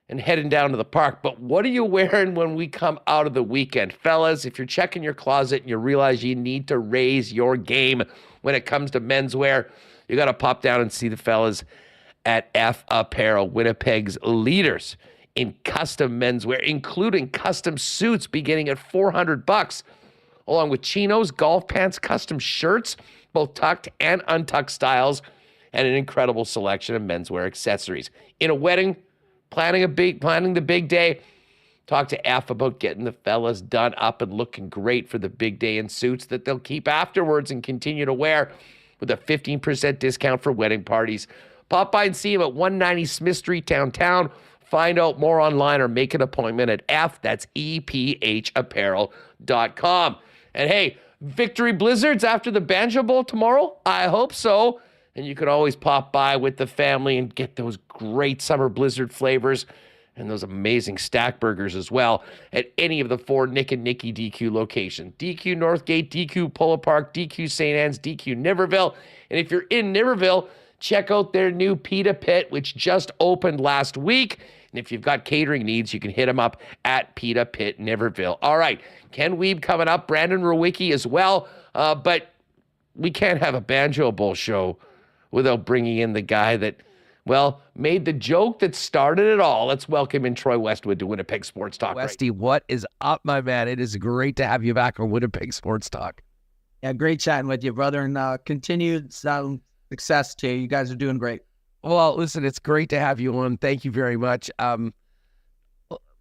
[SPEAKER 2] and heading down to the park. But what are you wearing when we come out of the weekend? Fellas, if you're checking your closet and you realize you need to raise your game when it comes to menswear, you got to pop down and see the fellas at F Apparel, Winnipeg's leaders in custom menswear, including custom suits beginning at $400, along with chinos, golf pants, custom shirts, both tucked and untucked styles, and an incredible selection of menswear accessories. In a wedding, planning the big day, talk to F about getting the fellas done up and looking great for the big day in suits that they'll keep afterwards and continue to wear with a 15% discount for wedding parties. Pop by and see him at 190 Smith Street downtown. Find out more online or make an appointment at EPHapparel.com. And hey, victory blizzards after the Banjo Bowl tomorrow? I hope so. And you can always pop by with the family and get those great summer blizzard flavors and those amazing stack burgers as well at any of the 4 Nick and Nicky DQ locations. DQ Northgate, DQ Polo Park, DQ St. Anne's, DQ Niverville. And if you're in Niverville, check out their new Pita Pit, which just opened last week. And if you've got catering needs, you can hit them up at Pita Pit Niverville. All right, Ken Wiebe coming up, Brandon Rewucki as well. But we can't have a Banjo Bowl show without bringing in the guy that, well, made the joke that started it all. Let's welcome in Troy Westwood to Winnipeg Sports Talk.
[SPEAKER 6] Westy, what is up, my man? It is great to have you back on Winnipeg Sports Talk.
[SPEAKER 7] Yeah, great chatting with you, brother, and continued success to you. You guys are doing great.
[SPEAKER 6] Well, listen, it's great to have you on. Thank you very much.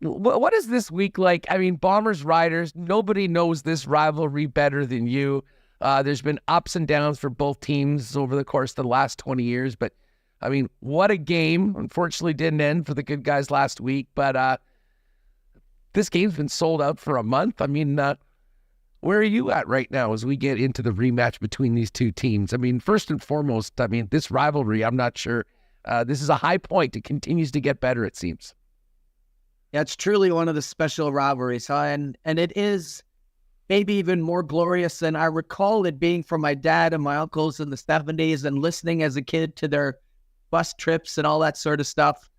[SPEAKER 6] What is this week like? I mean, Bombers, Riders, nobody knows this rivalry better than you. There's been ups and downs for both teams over the course of the last 20 years, but I mean, what a game. Unfortunately, didn't end for the good guys last week, but this game's been sold out for a month. I mean, where are you at right now as we get into the rematch between these two teams? I mean, first and foremost, I mean, this rivalry, I'm not sure. This is a high point. It continues to get better, it seems.
[SPEAKER 7] Yeah, it's truly one of the special rivalries, huh? And it is maybe even more glorious than I recall it being for my dad and my uncles in the 70s and listening as a kid to their bus trips and all that sort of stuff.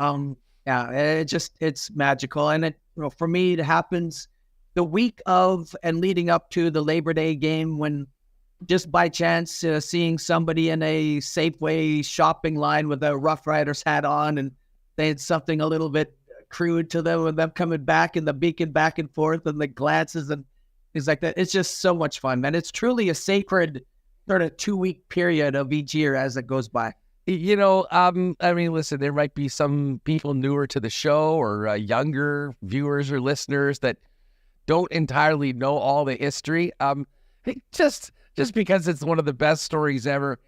[SPEAKER 7] Yeah, it's magical. And for me, it happens the week of and leading up to the Labor Day game when just by chance seeing somebody in a Safeway shopping line with a Roughriders hat on and they had something a little bit crude to them and them coming back and the beacon back and forth and the glances and things like that. It's just so much fun, man. It's truly a sacred sort of 2-week period of each year as it goes by.
[SPEAKER 6] You know, I mean, listen, there might be some people newer to the show or younger viewers or listeners that don't entirely know all the history. Just because it's one of the best stories ever,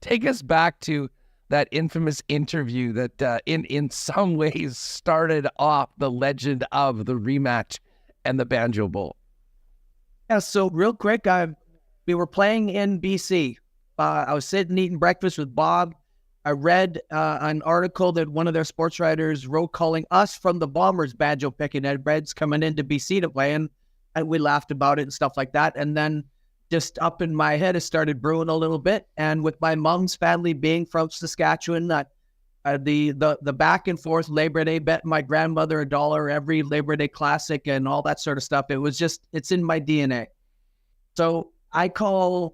[SPEAKER 6] take us back to that infamous interview that in some ways started off the legend of the rematch and the Banjo Bowl.
[SPEAKER 7] Yeah, so real quick, we were playing in BC. I was sitting eating breakfast with Bob. I read an article that one of their sports writers wrote calling us from the Bombers banjo picking and Reds coming into BC to play, and we laughed about it and stuff like that. And then just up in my head, it started brewing a little bit. And with my mom's family being from Saskatchewan, the back and forth Labor Day, bet my grandmother $1 every Labor Day Classic and all that sort of stuff. It's in my DNA. So I borrow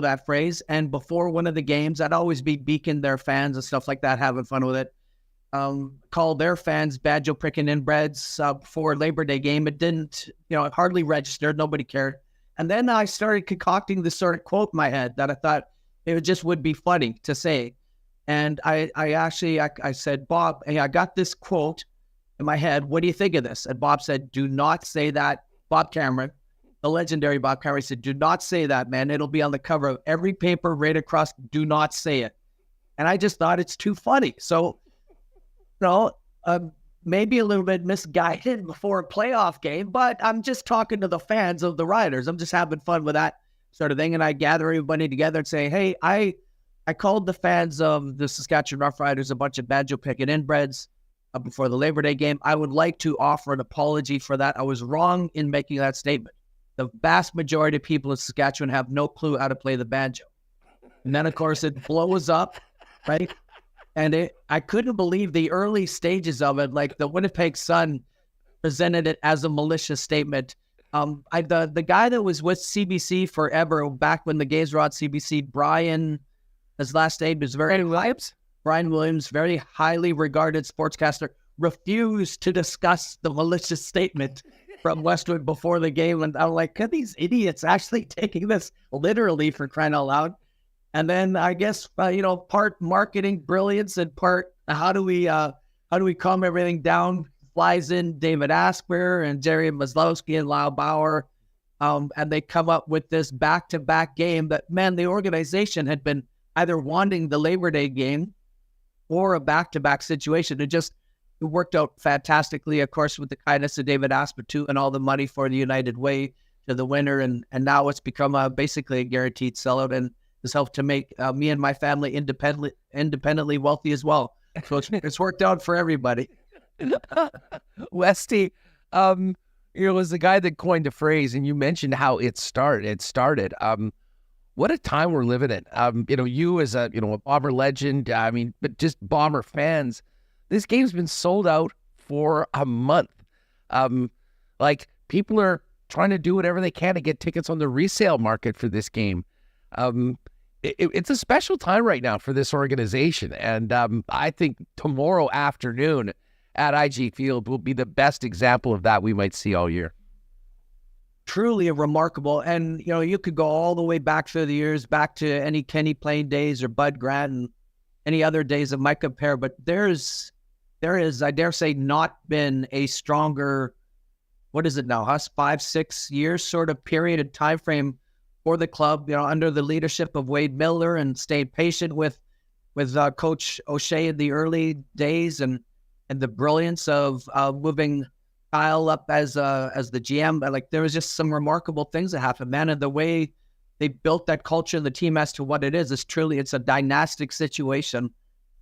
[SPEAKER 7] that phrase. And before one of the games, I'd always be beaking their fans and stuff like that, having fun with it. Call their fans banjo picking inbreds before Labor Day game. It didn't, it hardly registered. Nobody cared. And then I started concocting this sort of quote in my head that I thought it just would be funny to say. And I said, Bob, hey, I got this quote in my head. What do you think of this? And Bob said, do not say that. Bob Cameron, the legendary Bob Cameron, said, do not say that, man. It'll be on the cover of every paper right across. Do not say it. And I just thought it's too funny. So, maybe a little bit misguided before a playoff game, but I'm just talking to the fans of the Riders. I'm just having fun with that sort of thing. And I gather everybody together and say, hey, I I called the fans of the Saskatchewan Roughriders a bunch of banjo picking inbreds before the Labor Day game. I would like to offer an apology for that. I was wrong in making that statement. The vast majority of people in Saskatchewan have no clue how to play the banjo. And then, of course, it blows up, right? And I couldn't believe the early stages of it. Like the Winnipeg Sun presented it as a malicious statement. The guy that was with CBC forever, back when the games were on CBC, Brian, his last name is Brian Williams, very highly regarded sportscaster, refused to discuss the malicious statement from Westwood before the game. And I'm like, could these idiots actually taking this literally, for crying out loud? And then I guess, part marketing brilliance and part how do we calm everything down? Flies in David Asper and Jerry Maslowski and Lyle Bauer. And they come up with this back-to-back game that, man, the organization had been either wanting the Labor Day game or a back-to-back situation. It worked out fantastically, of course, with the kindness of David Asper too, and all the money for the United Way to the winner. And now it's become basically a guaranteed sellout, and has helped to make me and my family independently wealthy as well. So it's worked out for everybody.
[SPEAKER 6] Westy, was the guy that coined the phrase, and you mentioned how it started. What a time we're living in. You as a Bomber legend, but just Bomber fans, this game's been sold out for a month. People are trying to do whatever they can to get tickets on the resale market for this game. It's a special time right now for this organization. And I think tomorrow afternoon at IG Field will be the best example of that we might see all year.
[SPEAKER 7] Truly a remarkable, and you could go all the way back through the years, back to any Kenny Payne days or Bud Grant and any other days that might compare. But there is, I dare say, not been a stronger, what is it now, 5-6 years sort of period and time frame for the club, under the leadership of Wade Miller, and stayed patient with Coach O'Shea in the early days, and the brilliance of moving Kyle up as the GM. Like, there was just some remarkable things that happened, man. And the way they built that culture and the team as to what it is it's a dynastic situation,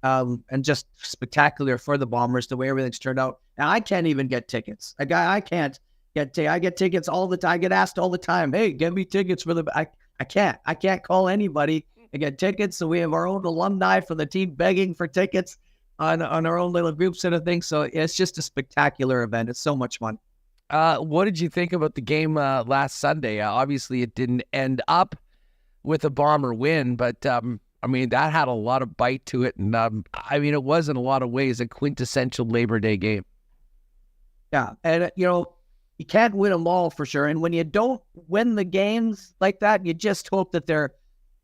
[SPEAKER 7] and just spectacular for the Bombers, the way everything's turned out. And I can't even get tickets. I can't get I get tickets all the time. I get asked all the time, hey, get me tickets for the... I can't call anybody and get tickets. So we have our own alumni for the team begging for tickets on our own little group sort of thing. So it's just a spectacular event. It's so much fun.
[SPEAKER 6] What did you think about the game last Sunday? Obviously, it didn't end up with a Bomber win, but that had a lot of bite to it. And it was in a lot of ways a quintessential Labor Day game.
[SPEAKER 7] Yeah. And, you can't win them all for sure. And when you don't win the games like that, you just hope that they're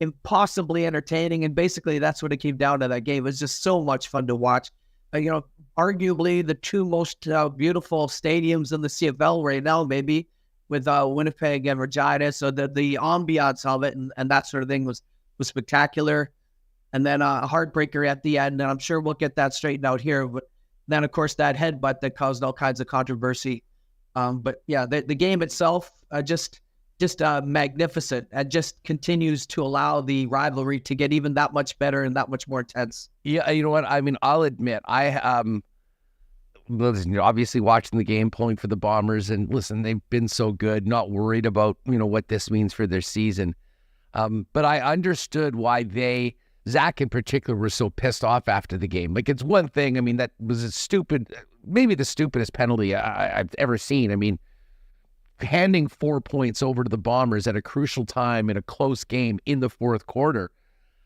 [SPEAKER 7] impossibly entertaining. And basically that's what it came down to. That game. It was just so much fun to watch. Arguably the two most beautiful stadiums in the CFL right now, maybe, with Winnipeg and Regina. So the ambiance of it and that sort of thing was spectacular. And then a heartbreaker at the end. And I'm sure we'll get that straightened out here. But then, of course, that headbutt that caused all kinds of controversy. But yeah, the game itself, just magnificent, and just continues to allow the rivalry to get even that much better and that much more intense.
[SPEAKER 6] Yeah, you know what? I'll admit, obviously watching the game, pulling for the Bombers, and listen, they've been so good, not worried about, what this means for their season. But I understood why Zach in particular, was so pissed off after the game. Like, it's one thing, that was maybe the stupidest penalty I've ever seen. Handing 4 points over to the Bombers at a crucial time in a close game in the fourth quarter.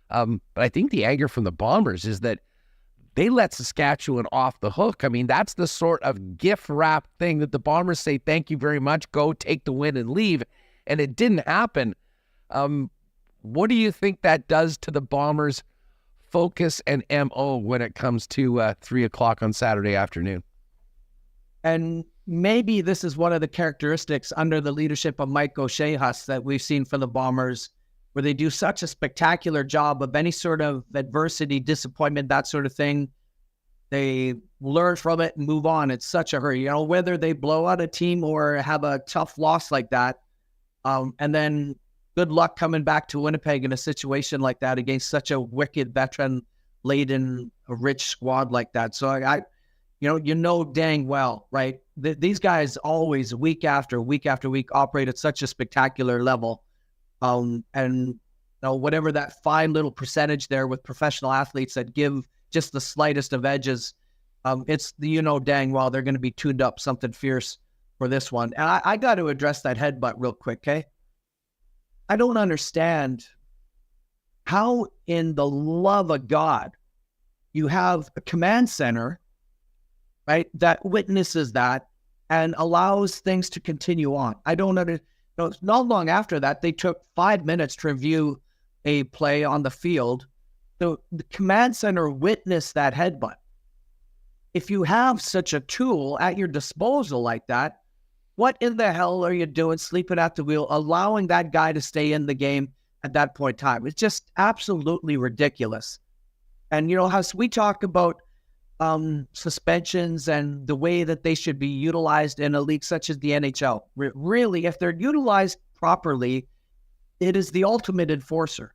[SPEAKER 6] But I think the anger from the Bombers is that they let Saskatchewan off the hook. That's the sort of gift wrap thing that the Bombers say, thank you very much, go take the win and leave. And it didn't happen. What do you think that does to the Bombers' focus and MO when it comes to 3 o'clock on Saturday afternoon?
[SPEAKER 7] And maybe this is one of the characteristics under the leadership of Mike O'Shea that we've seen for the Bombers, where they do such a spectacular job of any sort of adversity, disappointment, that sort of thing. They learn from it and move on. It's such a hurry, whether they blow out a team or have a tough loss like that. And then good luck coming back to Winnipeg in a situation like that against such a wicked veteran-laden, rich squad like that. So you know dang well, right? These guys always, week after week, operate at such a spectacular level. And whatever that fine little percentage there with professional athletes that give just the slightest of edges, it's dang well they're going to be tuned up something fierce for this one. And I got to address that headbutt real quick, okay? I don't understand how, in the love of God, you have a command center, right, that witnesses that and allows things to continue on. I don't understand. Not long after that, they took 5 minutes to review a play on the field. The command center witnessed that headbutt. If you have such a tool at your disposal like that, what in the hell are you doing sleeping at the wheel, allowing that guy to stay in the game at that point in time? It's just absolutely ridiculous. And, as we talk about suspensions and the way that they should be utilized in a league such as the NHL, really, if they're utilized properly, it is the ultimate enforcer,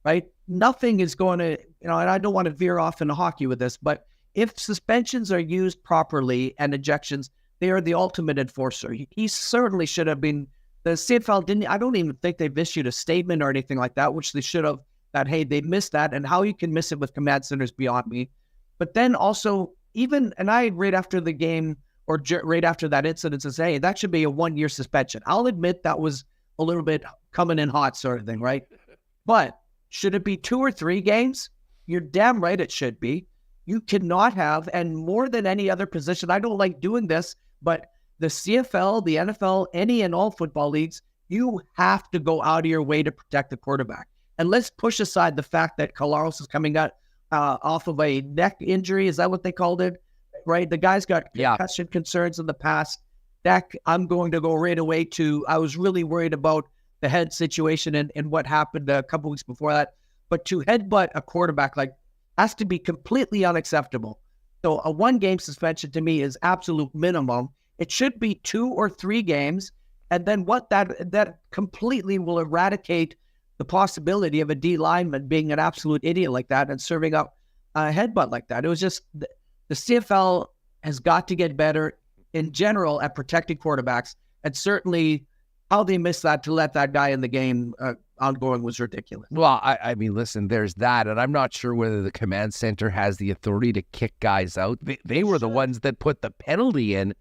[SPEAKER 7] right? Nothing is going to, and I don't want to veer off into hockey with this, but if suspensions are used properly and ejections, they are the ultimate enforcer. He certainly should have been. The CFL I don't even think they've issued a statement or anything like that, which they should have, that, hey, they missed that, and how you can miss it with command centers beyond me. But then also, I right after the game, or right after that incident, says, hey, that should be a 1-year suspension. I'll admit that was a little bit coming in hot sort of thing, right? But should it be 2 or 3 games? You're damn right it should be. You cannot have, and more than any other position, I don't like doing this, but the CFL, the NFL, any and all football leagues, you have to go out of your way to protect the quarterback. And let's push aside the fact that Collaros is coming out off of a neck injury. Is that what they called it? Right? The guy's got concussion concerns in the past. That I'm going to go right away to, I was really worried about the head situation and what happened a couple weeks before that. But to headbutt a quarterback has to be completely unacceptable. So a 1-game suspension to me is absolute minimum. It should be 2 or 3 games. And then that completely will eradicate the possibility of a D lineman being an absolute idiot like that and serving up a headbutt like that. It was just, the CFL has got to get better in general at protecting quarterbacks. And certainly how they missed that to let that guy in the game ongoing was ridiculous.
[SPEAKER 6] Well, I mean, listen, there's that. And I'm not sure whether the command center has the authority to kick guys out. They were the ones that put the penalty in.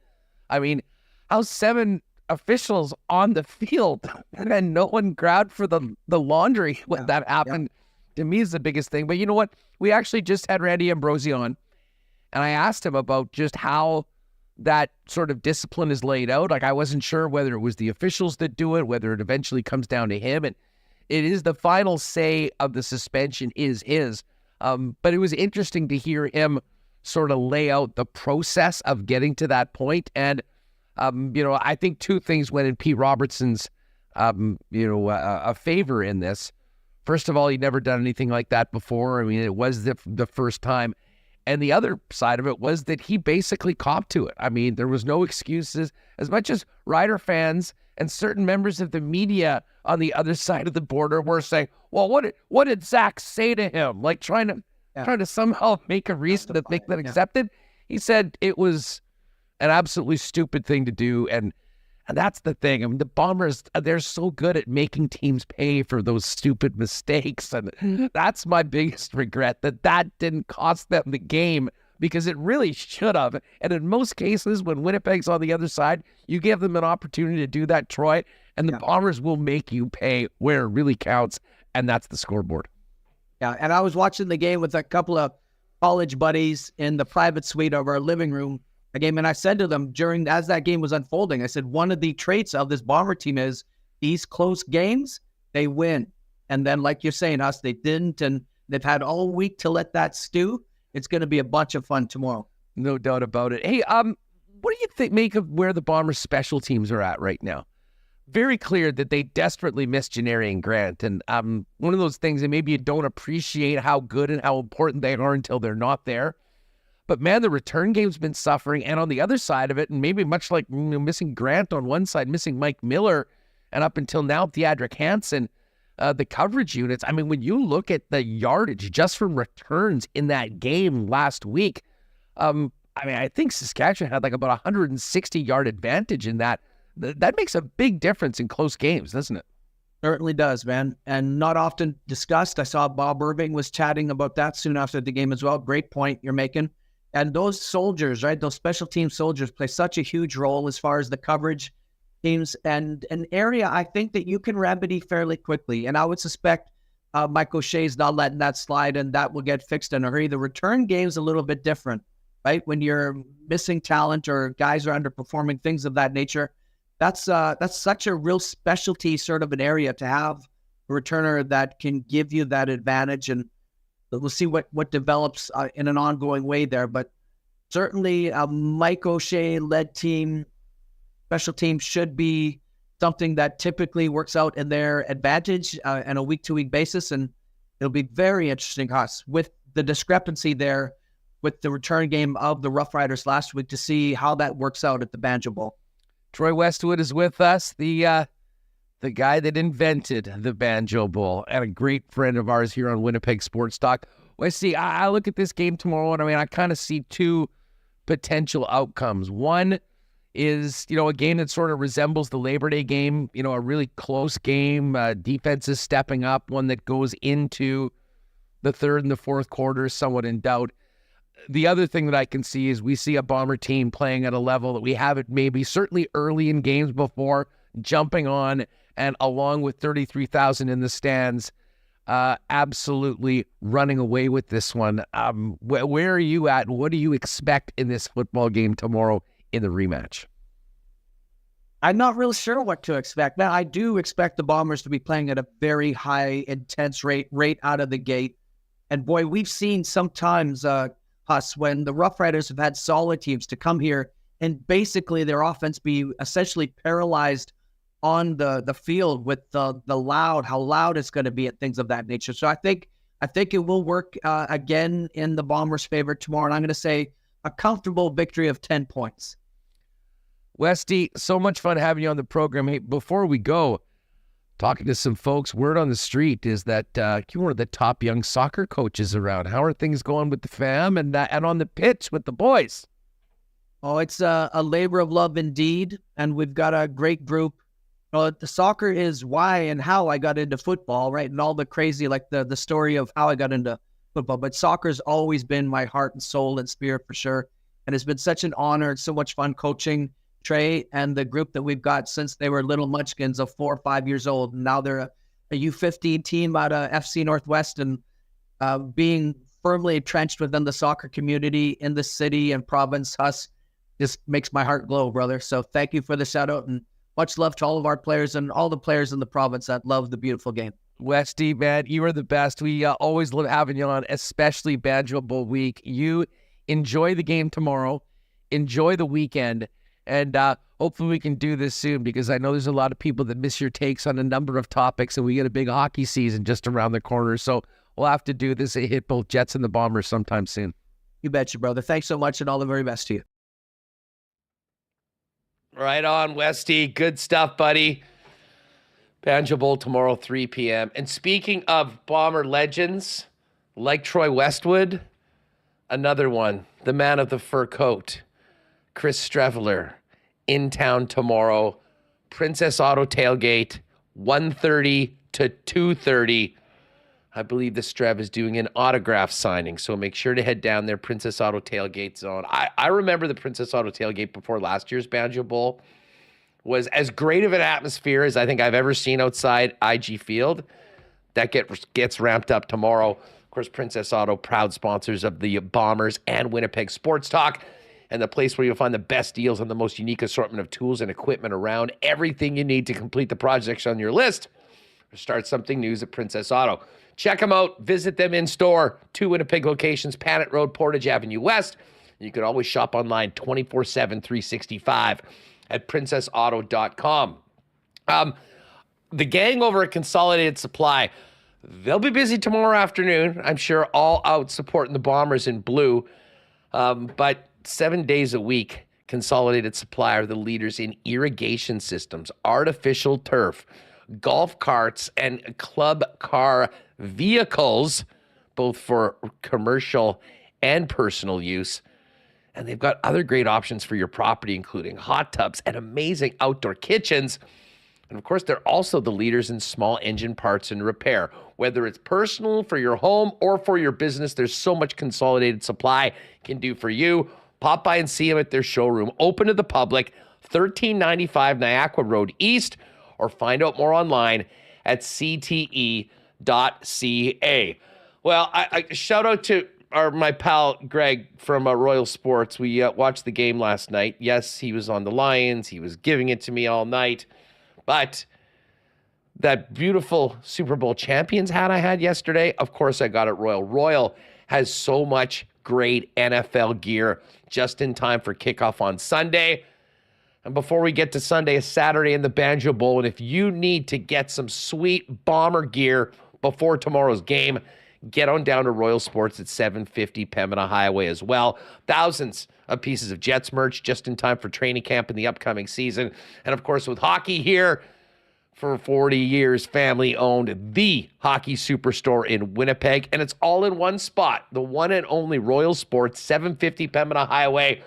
[SPEAKER 6] I mean, how's 7 officials on the field and no one grabbed for the laundry when that happened? To me is the biggest thing. But you know what? We actually just had Randy Ambrosie on, and I asked him about just how that sort of discipline is laid out. Like, I wasn't sure whether it was the officials that do it, whether it eventually comes down to him. And it is the final say of the suspension is his. But it was interesting to hear him sort of lay out the process of getting to that point. And, I think 2 things went in Pete Robertson's, a favor in this. First of all, he'd never done anything like that before. I mean, it was the first time. And the other side of it was that he basically copped to it. I mean, there was no excuses. As much as Rider fans and certain members of the media on the other side of the border were saying, well, what did Zach say to him? Like trying to somehow make a reason to think that accepted. He said it was an absolutely stupid thing to do. And that's the thing. I mean, the Bombers, they're so good at making teams pay for those stupid mistakes. And that's my biggest regret, that didn't cost them the game, because it really should have. And in most cases, when Winnipeg's on the other side, you give them an opportunity to do that, Troy, and the Bombers will make you pay where it really counts, and that's the scoreboard.
[SPEAKER 7] Yeah, and I was watching the game with a couple of college buddies in the private suite of our living room. And I said to them as that game was unfolding, I said, one of the traits of this Bomber team is these close games, they win. And then, like you're saying, they didn't, and they've had all week to let that stew. It's going to be a bunch of fun tomorrow.
[SPEAKER 6] No doubt about it. Hey, what do you make of where the Bombers special teams are at right now? Very clear that they desperately miss Janneri and Grant. And one of those things that maybe you don't appreciate how good and how important they are until they're not there. But man, the return game's been suffering. And on the other side of it, and maybe much like missing Grant on one side, missing Mike Miller, and up until now, Theodric Hansen, the coverage units. I mean, when you look at the yardage just from returns in that game last week, I mean, I think Saskatchewan had like about 160-yard advantage in that. That makes a big difference in close games, doesn't it?
[SPEAKER 7] Certainly does, man. And not often discussed. I saw Bob Irving was chatting about that soon after the game as well. Great point you're making. And those soldiers, right, those special team soldiers play such a huge role as far as the coverage teams, and an area I think that you can remedy fairly quickly. And I would suspect Mike O'Shea's not letting that slide, and that will get fixed in a hurry. The return game's a little bit different, right? When you're missing talent or guys are underperforming, things of that nature, that's such a real specialty sort of an area to have a returner that can give you that advantage. And we'll see what develops in an ongoing way there. But certainly a Mike O'Shea-led team, special team, should be something that typically works out in their advantage on a week-to-week basis. And it'll be very interesting, Huss, with the discrepancy there with the return game of the Roughriders last week to see how that works out at the Banjo Bowl.
[SPEAKER 6] Troy Westwood is with us, the guy that invented the Banjo Bowl and a great friend of ours here on Winnipeg Sports Talk. Well, see, I look at this game tomorrow, and I mean, I kind of see two potential outcomes. One is, a game that sort of resembles the Labor Day game, a really close game, defense is stepping up, one that goes into the third and the fourth quarters somewhat in doubt. The other thing that I can see is we see a Bomber team playing at a level that we haven't maybe certainly early in games before, jumping on, and along with 33,000 in the stands, absolutely running away with this one. Where are you at? What do you expect in this football game tomorrow in the rematch?
[SPEAKER 7] I'm not really sure what to expect. Now, I do expect the Bombers to be playing at a very high, intense rate out of the gate. And boy, we've seen sometimes, Huss, when the Roughriders have had solid teams to come here and basically their offense be essentially paralyzed on the field with the loud, how loud it's going to be and things of that nature. So I think it will work again in the Bombers' favor tomorrow. And I'm going to say a comfortable victory of 10 points.
[SPEAKER 6] Westy, so much fun having you on the program. Hey, before we go, talking to some folks, word on the street is that you're one of the top young soccer coaches around. How are things going with the fam and on the pitch with the boys?
[SPEAKER 7] Oh, it's a labor of love indeed, and we've got a great group. The soccer is why and how I got into football, right? And all the crazy, like the story of how I got into football. But soccer's always been my heart and soul and spirit for sure. And it's been such an honor and so much fun coaching Trey and the group that we've got since they were little munchkins of 4 or 5 years old. And now they're a U15 team out of FC Northwest, and being firmly entrenched within the soccer community in the city and province. Huss, just makes my heart glow, brother. So thank you for the shout out, and much love to all of our players and all the players in the province that love the beautiful game.
[SPEAKER 6] Westy, man, you are the best. We always love having you on, especially Banjo Bowl week. You enjoy the game tomorrow, enjoy the weekend, and hopefully we can do this soon, because I know there's a lot of people that miss your takes on a number of topics, and we get a big hockey season just around the corner. So we'll have to do this and hit both Jets and the Bombers sometime soon.
[SPEAKER 7] You betcha, brother. Thanks so much, and all the very best to you.
[SPEAKER 2] Right on, Westy. Good stuff, buddy. Banjo Bowl tomorrow, 3 p.m. And speaking of Bomber legends, like Troy Westwood, another one, the man of the fur coat, Chris Streveler, in town tomorrow. Princess Auto Tailgate, 1:30 to 2:30. I believe the Strev is doing an autograph signing, so make sure to head down there. Princess Auto Tailgate zone. I remember the Princess Auto Tailgate before last year's Banjo Bowl was as great of an atmosphere as I think I've ever seen outside IG Field. That gets ramped up tomorrow. Of course, Princess Auto, proud sponsors of the Bombers and Winnipeg Sports Talk, and the place where you'll find the best deals on the most unique assortment of tools and equipment around. Everything you need to complete the projects on your list or start something new at Princess Auto. Check them out. Visit them in store. 2 Winnipeg locations, Panet Road, Portage Avenue West. You can always shop online 24/7, 365 at princessauto.com. The gang over at Consolidated Supply, they'll be busy tomorrow afternoon. I'm sure all out supporting the Bombers in blue. But 7 days a week, Consolidated Supply are the leaders in irrigation systems, artificial turf, golf carts, and club car vehicles, both for commercial and personal use. And they've got other great options for your property, including hot tubs and amazing outdoor kitchens. And of course, they're also the leaders in small engine parts and repair. Whether it's personal for your home or for your business, there's so much consolidated supply can do for you. Pop by and see them at their showroom, open to the public, 1395 Niagara Road East, or find out more online at cte.ca. Well, I shout out to my pal Greg from Royal Sports. We watched the game last night. Yes, he was on the Lions. He was giving it to me all night. But that beautiful Super Bowl champions hat I had yesterday, of course I got it Royal. Royal has so much great NFL gear just in time for kickoff on Sunday. And before we get to Sunday, it's Saturday in the Banjo Bowl. And if you need to get some sweet Bomber gear before tomorrow's game, get on down to Royal Sports at 750 Pembina Highway as well. Thousands of pieces of Jets merch just in time for training camp in the upcoming season. And of course, with hockey here for 40 years, family owned, the hockey superstore in Winnipeg. And it's all in one spot, the one and only Royal Sports, 750 Pembina Highway.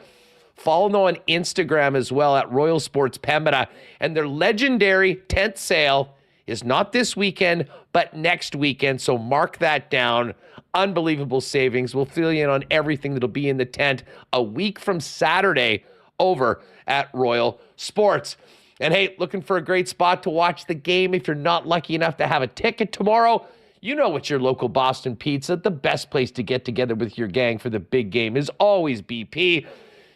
[SPEAKER 2] Follow them on Instagram as well at Royal Sports Pembina. And their legendary tent sale is not this weekend, but next weekend. So mark that down. Unbelievable savings. We'll fill you in on everything that'll be in the tent a week from Saturday over at Royal Sports. And hey, looking for a great spot to watch the game if you're not lucky enough to have a ticket tomorrow? You know it's your local Boston Pizza. The best place to get together with your gang for the big game is always BP.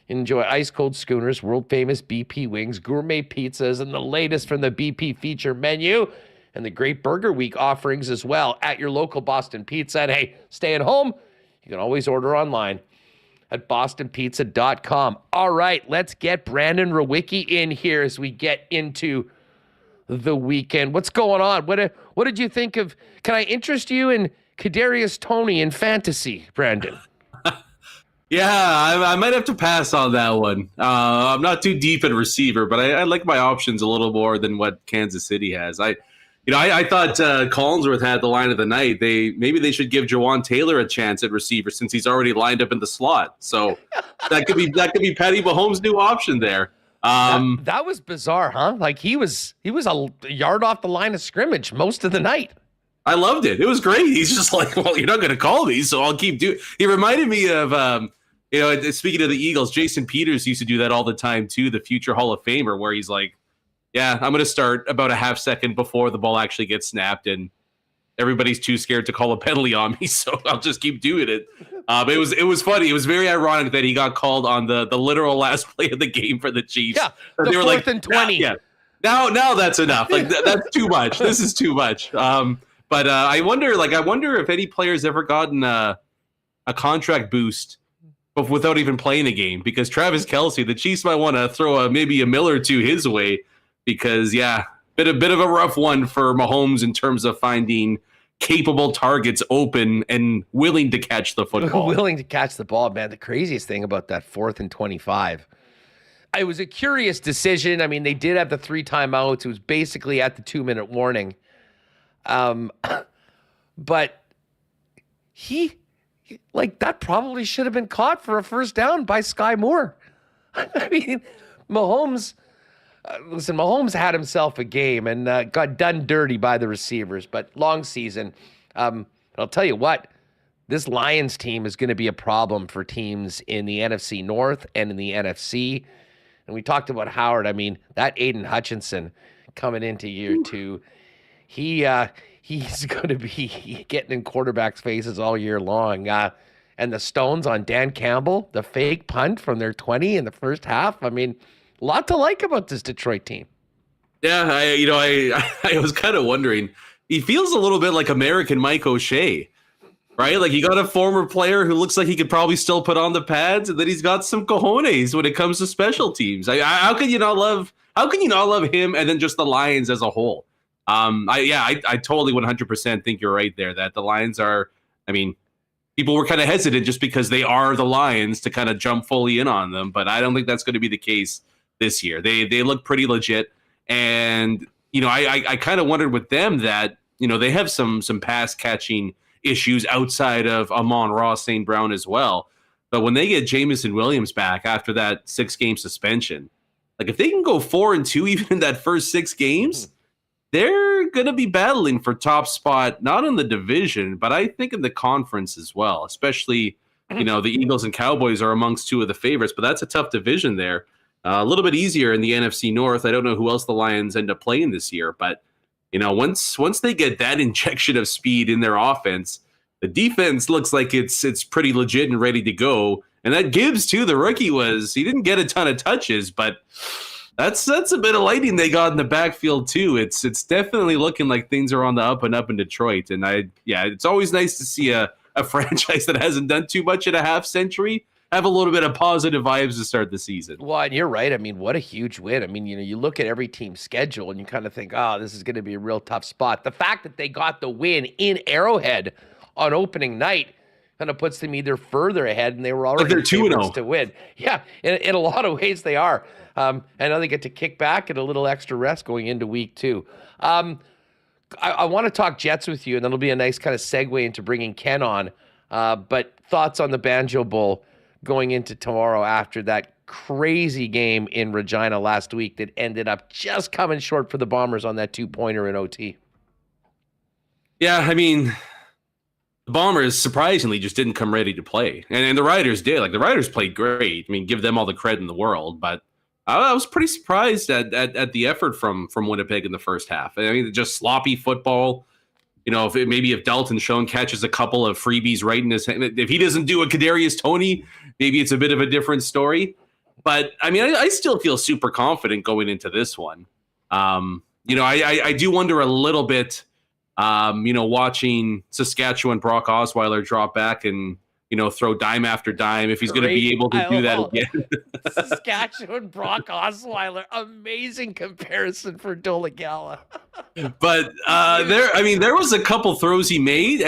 [SPEAKER 2] Enjoy ice-cold schooners, world-famous BP wings, gourmet pizzas, and the latest from the BP feature menu, and the great Burger Week offerings as well at your local Boston Pizza. And hey, stay at home. You can always order online at bostonpizza.com. All right, let's get Brandon Rewucki in here as we get into the weekend. What's going on? What did you think of? Can I interest you in Kadarius Toney in fantasy, Brandon?
[SPEAKER 8] Yeah, I might have to pass on that one. I'm not too deep in receiver, but I like my options a little more than what Kansas City has. I thought Collinsworth had the line of the night. Maybe they should give Jawan Taylor a chance at receiver since he's already lined up in the slot. So that could be Patty Mahomes' new option there.
[SPEAKER 2] That was bizarre, huh? Like he was a yard off the line of scrimmage most of the night.
[SPEAKER 8] I loved it. It was great. He's just like, well, you're not going to call me, so I'll keep doing. He reminded me of. Speaking of the Eagles, Jason Peters used to do that all the time too, the future Hall of Famer, where he's like, yeah, I'm going to start about a half second before the ball actually gets snapped, and everybody's too scared to call a penalty on me, so I'll just keep doing it. It was funny. It was very ironic that he got called on the literal last play of the game for the Chiefs.
[SPEAKER 2] Yeah, the
[SPEAKER 8] they were
[SPEAKER 2] 4th and 20.
[SPEAKER 8] Yeah, now that's enough. Like that's too much. This is too much. But I wonder if any player's ever gotten a contract boost without even playing a game, because Travis Kelce, the Chiefs might want to throw maybe a mill or two his way, because bit of a rough one for Mahomes in terms of finding capable targets open and willing to catch the football.
[SPEAKER 2] Willing to catch the ball, man. The craziest thing about that 4th and 25, it was a curious decision. I mean, they did have the 3 timeouts. It was basically at the 2-minute warning. But that probably should have been caught for a first down by Sky Moore. I mean, Mahomes had himself a game and got done dirty by the receivers, but long season. I'll tell you what, this Lions team is going to be a problem for teams in the NFC North and in the NFC. And we talked about Howard. I mean, that Aiden Hutchinson coming into year 2, he's going to be getting in quarterbacks' faces all year long. And the stones on Dan Campbell, the fake punt from their 20 in the first half. I mean, a lot to like about this Detroit team.
[SPEAKER 8] Yeah, I was kind of wondering. He feels a little bit like American Mike O'Shea, right? Like you got a former player who looks like he could probably still put on the pads, and then he's got some cojones when it comes to special teams. How can you not love him and then just the Lions as a whole? I totally 100% think you're right there, that the Lions are, I mean, people were kind of hesitant just because they are the Lions to kind of jump fully in on them, but I don't think that's going to be the case this year. They look pretty legit, and I kind of wondered with them that, they have some pass catching issues outside of Amon-Ra St. Brown as well. But when they get Jamison Williams back after that 6-game suspension, like if they can go 4-2 even in that first 6 games, they're going to be battling for top spot, not in the division, but I think in the conference as well, especially, the Eagles and Cowboys are amongst 2 of the favorites, but that's a tough division there. A little bit easier in the NFC North. I don't know who else the Lions end up playing this year, but once they get that injection of speed in their offense, the defense looks like it's pretty legit and ready to go. And that Gibbs too, the rookie he didn't get a ton of touches, but that's a bit of lighting they got in the backfield too. It's definitely looking like things are on the up and up in Detroit. And it's always nice to see a franchise that hasn't done too much in a half century have a little bit of positive vibes to start the season.
[SPEAKER 2] Well, and you're right. I mean, what a huge win. I mean, you look at every team's schedule and you kind of think, this is going to be a real tough spot. The fact that they got the win in Arrowhead on opening night kind of puts them either further ahead, and they were already
[SPEAKER 8] they're 2-0
[SPEAKER 2] to win. Yeah, in a lot of ways they are. And now they get to kick back and a little extra rest going into week 2. I want to talk Jets with you, and that'll be a nice kind of segue into bringing Ken on. But thoughts on the Banjo Bowl going into tomorrow after that crazy game in Regina last week that ended up just coming short for the Bombers on that 2-pointer in OT.
[SPEAKER 8] Yeah, I mean, the Bombers surprisingly just didn't come ready to play. And the Riders did. Like, the Riders played great. I mean, give them all the credit in the world. But I was pretty surprised at the effort from Winnipeg in the first half. I mean, just sloppy football. If Dalton Schoen catches a couple of freebies right in his hand, if he doesn't do a Kadarius Toney, maybe it's a bit of a different story. But I mean, I still feel super confident going into this one. I do wonder a little bit, watching Saskatchewan Brock Osweiler drop back and, throw dime after dime, if he's going to be able to do that again.
[SPEAKER 2] Saskatchewan Brock Osweiler, amazing comparison for Dolegala.
[SPEAKER 8] But there was a couple throws he made.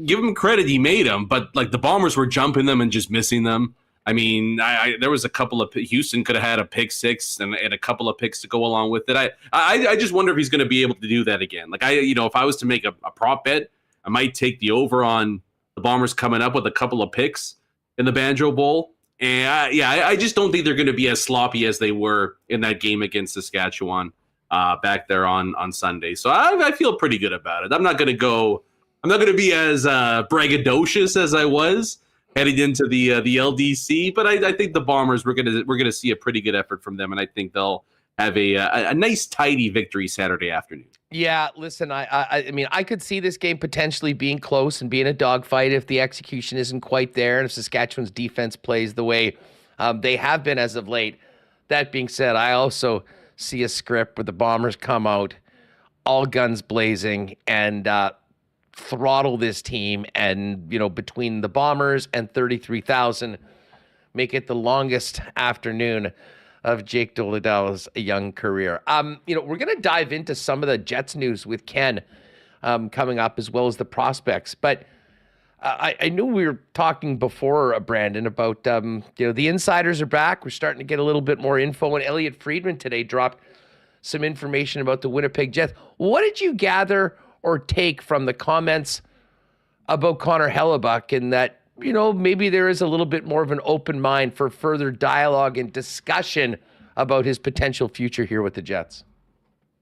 [SPEAKER 8] Give him credit, he made them, but like the Bombers were jumping them and just missing them. I mean, there was a couple of Houston could have had a pick 6 and a couple of picks to go along with it. I just wonder if he's going to be able to do that again. Like if I was to make a prop bet, I might take the over on the Bombers coming up with a couple of picks in the Banjo Bowl. And I just don't think they're going to be as sloppy as they were in that game against Saskatchewan back there on Sunday. So I feel pretty good about it. I'm not going to be as braggadocious as I was heading into the LDC, but I think the Bombers, we're gonna see a pretty good effort from them, and I think they'll have a nice tidy victory Saturday afternoon.
[SPEAKER 2] Yeah, listen, I mean, I could see this game potentially being close and being a dogfight if the execution isn't quite there, and if Saskatchewan's defense plays the way they have been as of late. That being said, I also see a script where the Bombers come out all guns blazing and throttle this team, and between the Bombers and 33,000 make it the longest afternoon of Jake Doledal's young career. We're going to dive into some of the Jets news with Ken coming up, as well as the prospects, but I knew we were talking before, Brandon, about the insiders are back. We're starting to get a little bit more info, and Elliotte Friedman today dropped some information about the Winnipeg Jets. What did you gather or take from the comments about Connor Hellebuyck, and that, maybe there is a little bit more of an open mind for further dialogue and discussion about his potential future here with the Jets?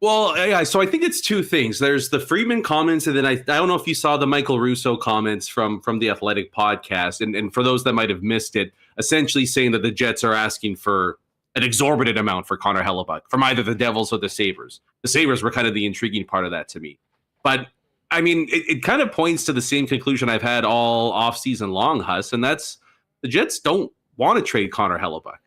[SPEAKER 8] Well, yeah, so I think it's two things. There's the Friedman comments, and then I don't know if you saw the Michael Russo comments from the Athletic podcast. And for those that might have missed it, essentially saying that the Jets are asking for an exorbitant amount for Connor Hellebuyck from either the Devils or the Sabres. The Sabres were kind of the intriguing part of that to me. But I mean, it kind of points to the same conclusion I've had all offseason long, Huss, and that's the Jets don't want to trade Connor Hellebuyck.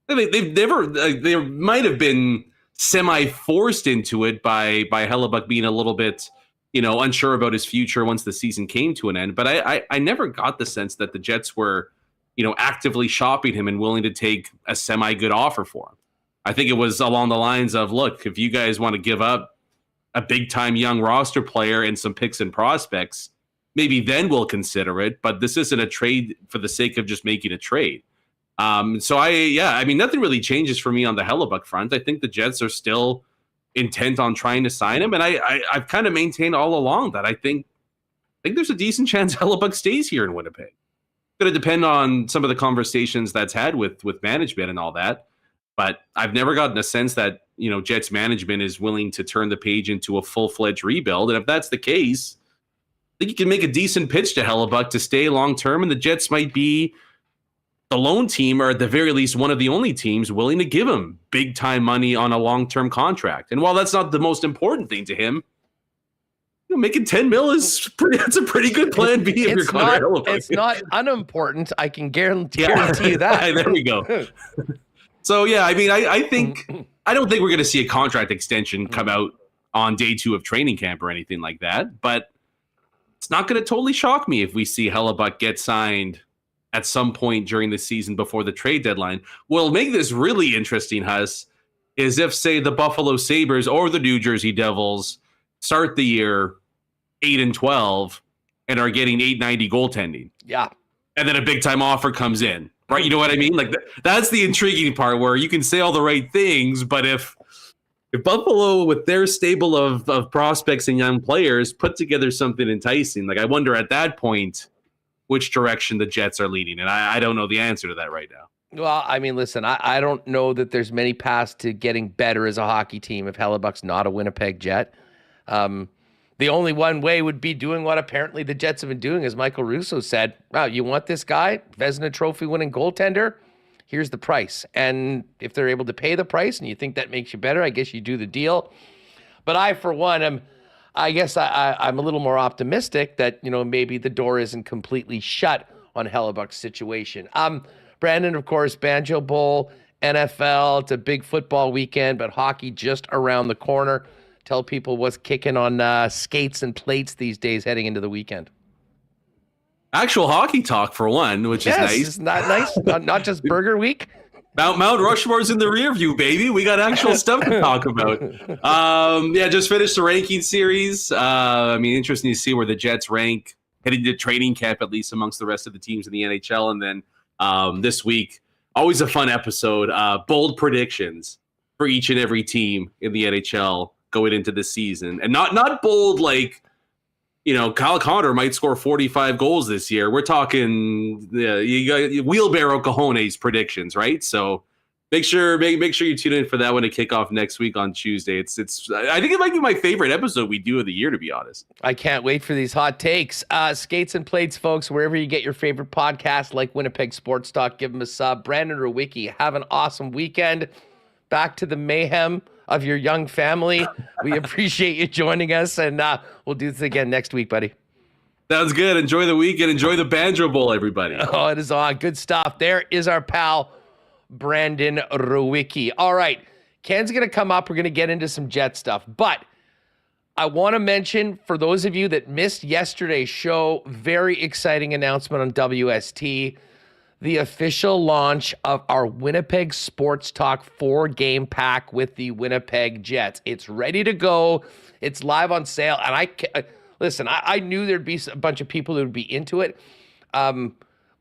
[SPEAKER 8] I mean, they might have been semi-forced into it by Hellebuyck being a little bit, unsure about his future once the season came to an end. But I never got the sense that the Jets were, actively shopping him and willing to take a semi-good offer for him. I think it was along the lines of, look, if you guys want to give up a big-time young roster player and some picks and prospects, maybe then we'll consider it. But this isn't a trade for the sake of just making a trade. So nothing really changes for me on the Hellebuyck front. I think the Jets are still intent on trying to sign him. And I've kind of maintained all along that I think there's a decent chance Hellebuyck stays here in Winnipeg. It's going to depend on some of the conversations that's had with management and all that. But I've never gotten a sense that, Jets management is willing to turn the page into a full-fledged rebuild. And if that's the case, I think you can make a decent pitch to Hellebuyck to stay long-term, and the Jets might be the lone team, or at the very least one of the only teams willing to give him big-time money on a long-term contract. And while that's not the most important thing to him, making $10 million that's a pretty good plan B if you're Connor Hellebuyck.
[SPEAKER 2] It's not unimportant. I can guarantee you that.
[SPEAKER 8] There we go. So, yeah, I mean, I don't think we're going to see a contract extension come out on day 2 of training camp or anything like that. But it's not going to totally shock me if we see Hellebuyck get signed at some point during the season before the trade deadline. What'll make this really interesting, Huss, is if, say, the Buffalo Sabres or the New Jersey Devils start the year 8-12 and are getting $890 goaltending.
[SPEAKER 2] Yeah.
[SPEAKER 8] And then a big-time offer comes in. Right, you know what I mean? Like that's the intriguing part, where you can say all the right things, but if Buffalo, with their stable of prospects and young players, put together something enticing, like I wonder at that point which direction the Jets are leading, and I don't know the answer to that right now.
[SPEAKER 2] Well, I mean, listen, I don't know that there's many paths to getting better as a hockey team if Hellebuyck's not a Winnipeg Jet. The only one way would be doing what apparently the Jets have been doing, as Michael Russo said. Wow, you want this guy, Vezina Trophy winning goaltender? Here's the price. And if they're able to pay the price and you think that makes you better, I guess you do the deal. But I, for one, I'm a little more optimistic that, maybe the door isn't completely shut on Hellebuyck's situation. Brandon, of course, Banjo Bowl, NFL, it's a big football weekend, but hockey just around the corner. Tell people what's kicking on skates and plates these days heading into the weekend.
[SPEAKER 8] Actual hockey talk for one, which is nice.
[SPEAKER 2] It's not nice. not just Burger Week.
[SPEAKER 8] Mount Rushmore's in the rear view, baby. We got actual stuff to talk about. Just finished the ranking series. Interesting to see where the Jets rank heading to training camp, at least amongst the rest of the teams in the NHL. And then this week, always a fun episode. Bold predictions for each and every team in the NHL going into the season, and not bold like, Kyle Connor might score 45 goals this year. We're talking you got wheelbarrow cojones predictions, right? So make sure you tune in for that one to kick off next week on Tuesday. It's I think it might be my favorite episode we do of the year, to be honest.
[SPEAKER 2] I can't wait for these hot takes. Skates and Plates, folks, wherever you get your favorite podcast like Winnipeg Sports Talk, give them a sub. Brandon Rewucki, have an awesome weekend. Back to the mayhem of your young family. We appreciate you joining us, and we'll do this again next week, buddy.
[SPEAKER 8] Sounds good. Enjoy the week and enjoy the Banjo Bowl, everybody.
[SPEAKER 2] Oh, it is on. Good stuff. There is our pal, Brandon Rewucki. All right, Ken's going to come up. We're going to get into some Jet stuff, but I want to mention, for those of you that missed yesterday's show, very exciting announcement on WST. The official launch of our Winnipeg Sports Talk 4-game pack with the Winnipeg Jets. It's ready to go. It's live on sale. And I knew there'd be a bunch of people who would be into it.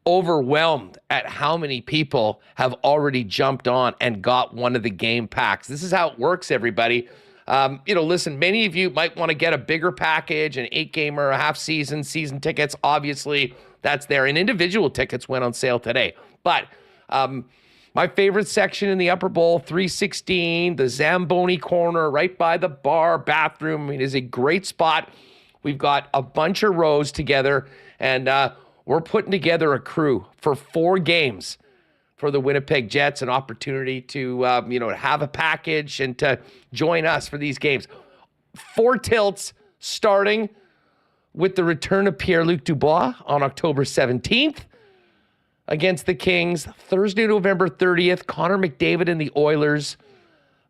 [SPEAKER 2] Overwhelmed at how many people have already jumped on and got one of the game packs. This is how it works, everybody. Listen, many of you might want to get a bigger package, an 8-gamer, a half season tickets. Obviously, that's there. And individual tickets went on sale today. But my favorite section in the upper bowl, 316, the Zamboni corner, right by the bar, bathroom. It is a great spot. We've got a bunch of rows together, and we're putting together a crew for 4 games for the Winnipeg Jets, an opportunity to have a package and to join us for these games. 4 tilts starting with the return of Pierre-Luc Dubois on October 17th against the Kings. Thursday, November 30th, Connor McDavid and the Oilers.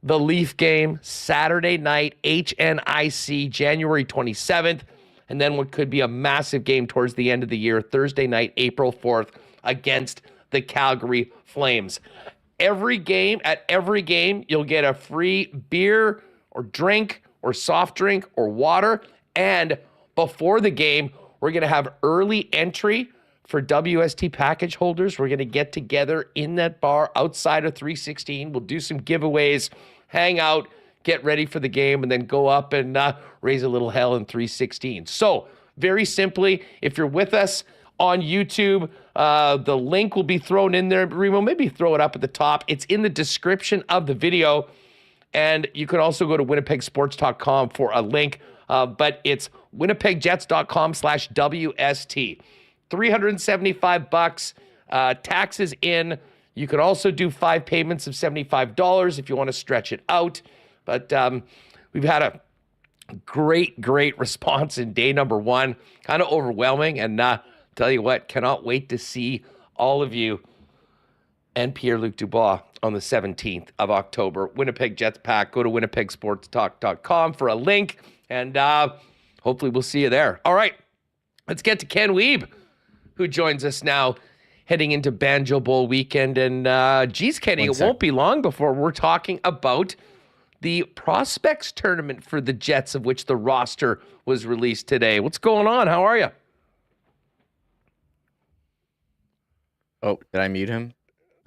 [SPEAKER 2] The Leaf game, Saturday night, HNIC, January 27th. And then what could be a massive game towards the end of the year, Thursday night, April 4th, against the Calgary Flames. Every game, you'll get a free beer or drink or soft drink or water. And before the game, we're going to have early entry for WST package holders. We're going to get together in that bar outside of 316. We'll do some giveaways, hang out, get ready for the game, and then go up and raise a little hell in 316. So very simply, if you're with us on YouTube, the link will be thrown in there. Remo, maybe throw it up at the top. It's in the description of the video. And you can also go to winnipegsports.com for a link. But it's winnipegjets.com/WST. $375, taxes in. You can also do 5 payments of $75 if you want to stretch it out. But we've had a great response in day number 1. Kind of overwhelming. And tell you what, cannot wait to see all of you and Pierre-Luc Dubois on the 17th of October. Winnipeg Jets Pack. Go to winnipegsportstalk.com for a link. And hopefully we'll see you there. All right, let's get to Ken Wiebe, who joins us now heading into Banjo Bowl weekend. And geez, Kenny, it won't be long before we're talking about the prospects tournament for the Jets, of which the roster was released today. What's going on? How are you?
[SPEAKER 3] Oh, did I mute him?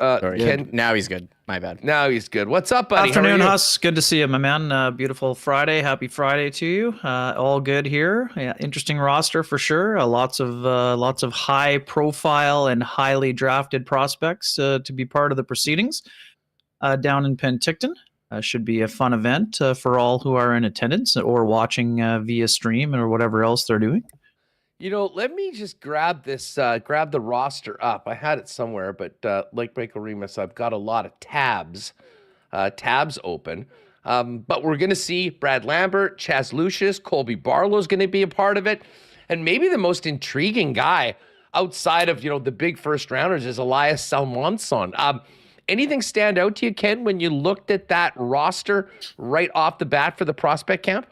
[SPEAKER 3] Sorry.
[SPEAKER 2] Ken,
[SPEAKER 3] Now he's good. My bad.
[SPEAKER 2] now he's good. What's up, buddy?
[SPEAKER 9] Afternoon,
[SPEAKER 2] How are you?
[SPEAKER 9] Huss. Good to see you, my man. Beautiful Friday. Happy Friday to you. All good here. Yeah, interesting roster for sure. Lots of high profile and highly drafted prospects to be part of the proceedings down in Penticton. Should be a fun event for all who are in attendance or watching via stream or whatever else they're doing.
[SPEAKER 2] You know, let me just grab this, grab the roster up. I had it somewhere, but like Michael Remis, I've got a lot of tabs open. But we're going to see Brad Lambert, Chaz Lucius, Colby Barlow's going to be a part of it. And maybe the most intriguing guy outside of, the big first rounders is Elias Salmonson. Anything stand out to you, Ken, when you looked at that roster right off the bat for the prospect camp?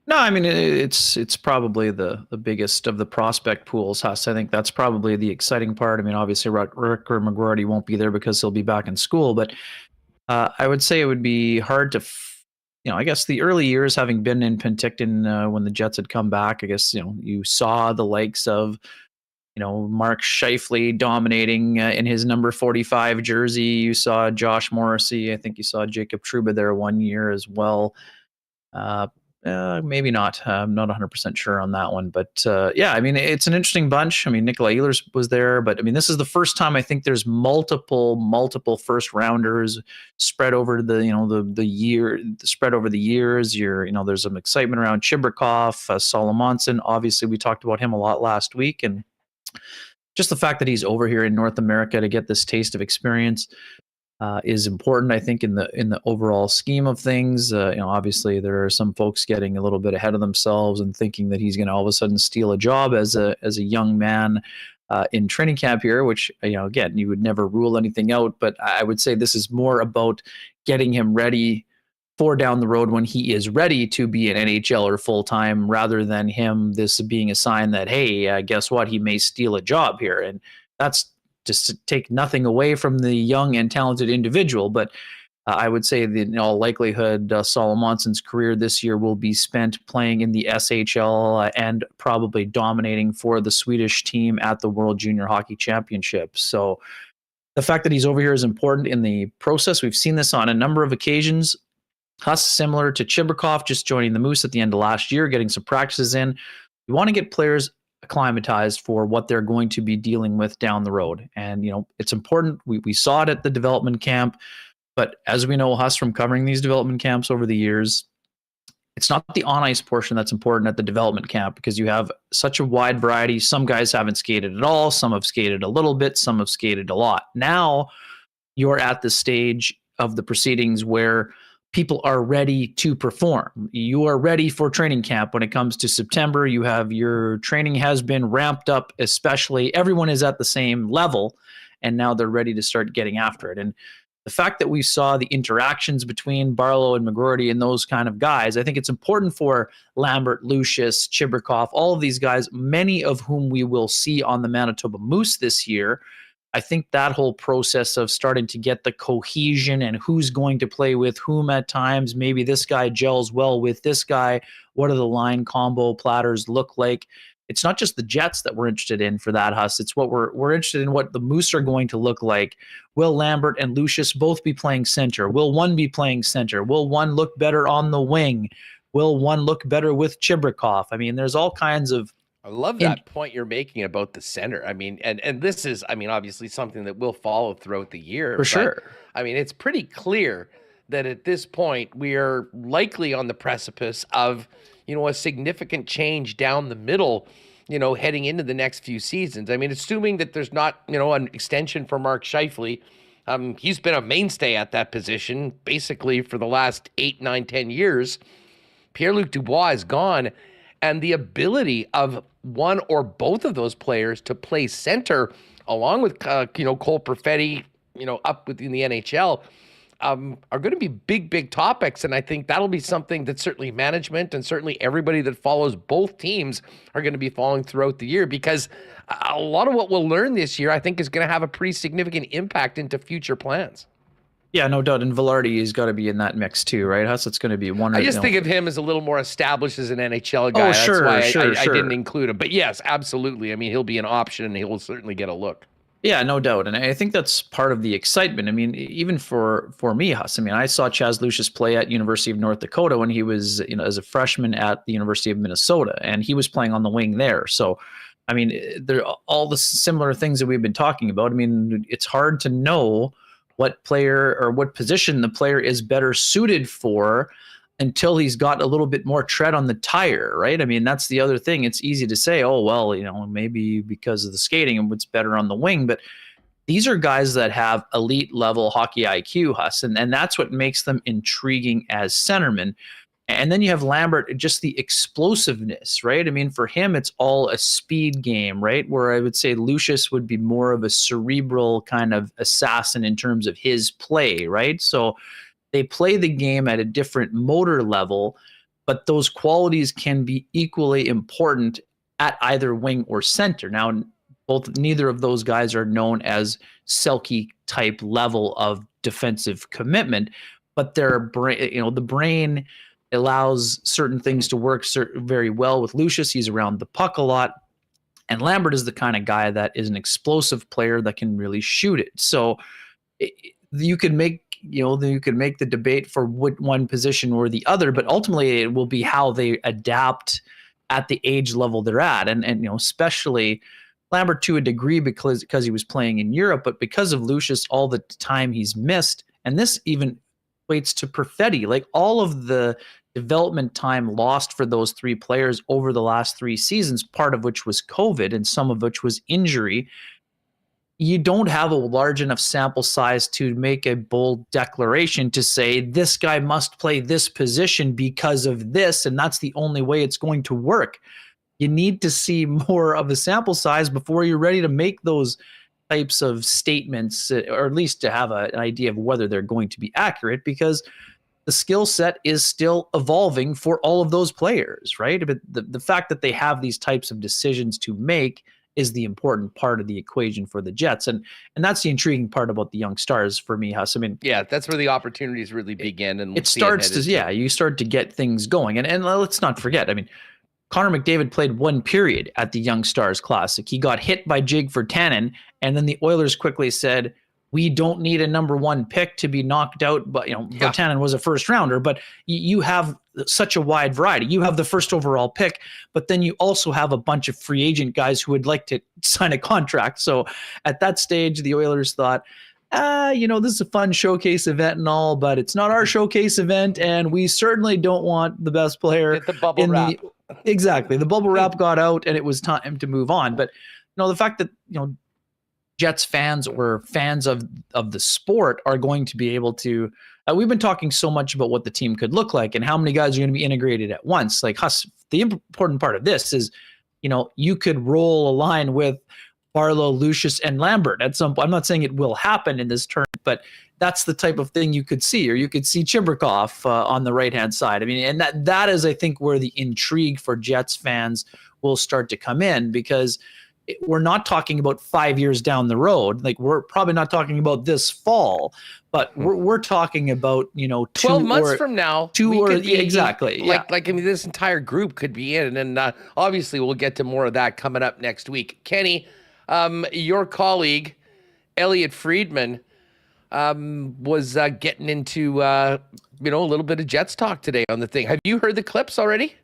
[SPEAKER 9] No, I mean, it's probably the biggest of the prospect pools, Huss. I think that's probably the exciting part. I mean, obviously, Rick McGroarty won't be there because he'll be back in school, but I would say it would be hard to, I guess the early years having been in Penticton when the Jets had come back, I guess, you saw the likes of, Mark Scheifele dominating in his number 45 jersey. You saw Josh Morrissey. I think you saw Jacob Trouba there one year as well. Maybe not. I'm not 100% sure on that one. But yeah, I mean, it's an interesting bunch. I mean, Nikolai Ehlers was there. But I mean, this is the first time I think there's multiple first rounders spread over the year, spread over the years. There's some excitement around Chibrikov, Solomonson. Obviously, we talked about him a lot last week. And just the fact that he's over here in North America to get this taste of experience is important, I think, in the overall scheme of things. Obviously there are some folks getting a little bit ahead of themselves and thinking that he's going to all of a sudden steal a job as a young man in training camp here, which, again, you would never rule anything out. But I would say this is more about getting him ready for down the road when he is ready to be an NHLer full time, rather than him this being a sign that, hey, guess what, he may steal a job here. And that's just to take nothing away from the young and talented individual. But I would say that in all likelihood, Solomonson's career this year will be spent playing in the SHL and probably dominating for the Swedish team at the World Junior Hockey Championship. So the fact that he's over here is important in the process. We've seen this on a number of occasions. Huss, similar to Chibrikov, just joining the Moose at the end of last year, getting some practices in. You want to get players acclimatized for what they're going to be dealing with down the road. And, it's important. We saw it at the development camp, but as we know, Huss, from covering these development camps over the years, it's not the on-ice portion that's important at the development camp, because you have such a wide variety. Some guys haven't skated at all. Some have skated a little bit. Some have skated a lot. Now you're at the stage of the proceedings where people are ready to perform. You are ready for training camp when it comes to September. You have your training has been ramped up, especially everyone is at the same level, and now they're ready to start getting after it. And the fact that we saw the interactions between Barlow and McGroarty and those kind of guys, I think it's important for Lambert, Lucius, Chibrikov, all of these guys, many of whom we will see on the Manitoba Moose this year. I think that whole process of starting to get the cohesion and who's going to play with whom at times, maybe this guy gels well with this guy, what do the line combo platters look like? it's not just the Jets that we're interested in for that, Huss. It's what we're interested in, what the Moose are going to look like. Will Lambert and Lucius both be playing center? Will one be playing center? Will one look better on the wing? Will one look better with Chibrikov? I mean, there's all kinds of.
[SPEAKER 2] I love that point you're making about the center. I mean, and this is, I mean, obviously something that will follow throughout the year.
[SPEAKER 9] For sure.
[SPEAKER 2] I mean, it's pretty clear that at this point we are likely on the precipice of, a significant change down the middle, heading into the next few seasons. I mean, assuming that there's not, an extension for Mark Scheifele. He's been a mainstay at that position basically for the last 8, 9, 10 years. Pierre-Luc Dubois is gone. And the ability of one or both of those players to play center, along with Cole Perfetti, up within the NHL, are going to be big topics. And I think that'll be something that certainly management and certainly everybody that follows both teams are going to be following throughout the year, because a lot of what we'll learn this year, I think, is going to have a pretty significant impact into future plans.
[SPEAKER 9] Yeah, no doubt. And Velarde has got to be in that mix too, right? Huss, it's going to be one.
[SPEAKER 2] I just think of him as a little more established as an NHL guy. That's why I didn't include him. But yes, absolutely. I mean, he'll be an option and he will certainly get a look.
[SPEAKER 9] Yeah, no doubt. And I think that's part of the excitement. I mean, even for me, Huss, I mean, I saw Chaz Lucius play at University of North Dakota when he was, as a freshman at the University of Minnesota, and he was playing on the wing there. So, I mean, there are all the similar things that we've been talking about. I mean, it's hard to know what player or what position the player is better suited for until he's got a little bit more tread on the tire, right? I mean, that's the other thing. It's easy to say, oh, well, maybe because of the skating and what's better on the wing, but these are guys that have elite level hockey IQ, Huss, and that's what makes them intriguing as centermen. And then you have Lambert, just the explosiveness, right? I mean, for him, it's all a speed game, right? Where I would say Lucius would be more of a cerebral kind of assassin in terms of his play, right? So they play the game at a different motor level, but those qualities can be equally important at either wing or center. Now, neither of those guys are known as Selke type level of defensive commitment, but their brain, the brain allows certain things to work very well with Lucius. He's around the puck a lot. And Lambert is the kind of guy that is an explosive player that can really shoot it. So you could make the debate for one position or the other, but ultimately it will be how they adapt at the age level they're at. And especially Lambert to a degree because he was playing in Europe, but because of Lucius, all the time he's missed. And this even equates to Perfetti, like all of the development time lost for those three players over the last 3 seasons, part of which was COVID and some of which was injury. You don't have a large enough sample size to make a bold declaration to say this guy must play this position because of this, and that's the only way it's going to work. You need to see more of a sample size before you're ready to make those types of statements, or at least to have an idea of whether they're going to be accurate, because the skill set is still evolving for all of those players, right? But the fact that they have these types of decisions to make is the important part of the equation for the Jets. And that's the intriguing part about the young stars for me, Huss. I mean,
[SPEAKER 2] yeah, that's where the opportunities really begin. And
[SPEAKER 9] it starts to, you start to get things going. And let's not forget, I mean, Connor McDavid played 1 period at the Young Stars Classic. He got hit by Jake Virtanen, and then the Oilers quickly said, we don't need a number 1 pick to be knocked out. But, Virtanen was a first rounder, but you have such a wide variety. You have the first overall pick, but then you also have a bunch of free agent guys who would like to sign a contract. So at that stage, the Oilers thought, this is a fun showcase event and all, but it's not our showcase event, and we certainly don't want the best player.
[SPEAKER 2] Get the bubble wrap.
[SPEAKER 9] Exactly. The bubble wrap got out, and it was time to move on. But the fact that Jets fans or fans of the sport are going to be able to. We've been talking so much about what the team could look like and how many guys are going to be integrated at once. Like Huss, the important part of this is, you could roll a line with Barlow, Lucius, and Lambert at some point. I'm not saying it will happen in this turn, but that's the type of thing you could see, or you could see Chibrikov on the right-hand side. I mean, and that is, I think, where the intrigue for Jets fans will start to come in, because we're not talking about 5 years down the road. Like, we're probably not talking about this fall, but we're talking about,
[SPEAKER 2] 12 months from now,
[SPEAKER 9] exactly.
[SPEAKER 2] Like I mean, this entire group could be in, and obviously we'll get to more of that coming up next week. Kenny, your colleague Elliotte Friedman was getting into a little bit of Jets talk today on the thing. Have you heard the clips already?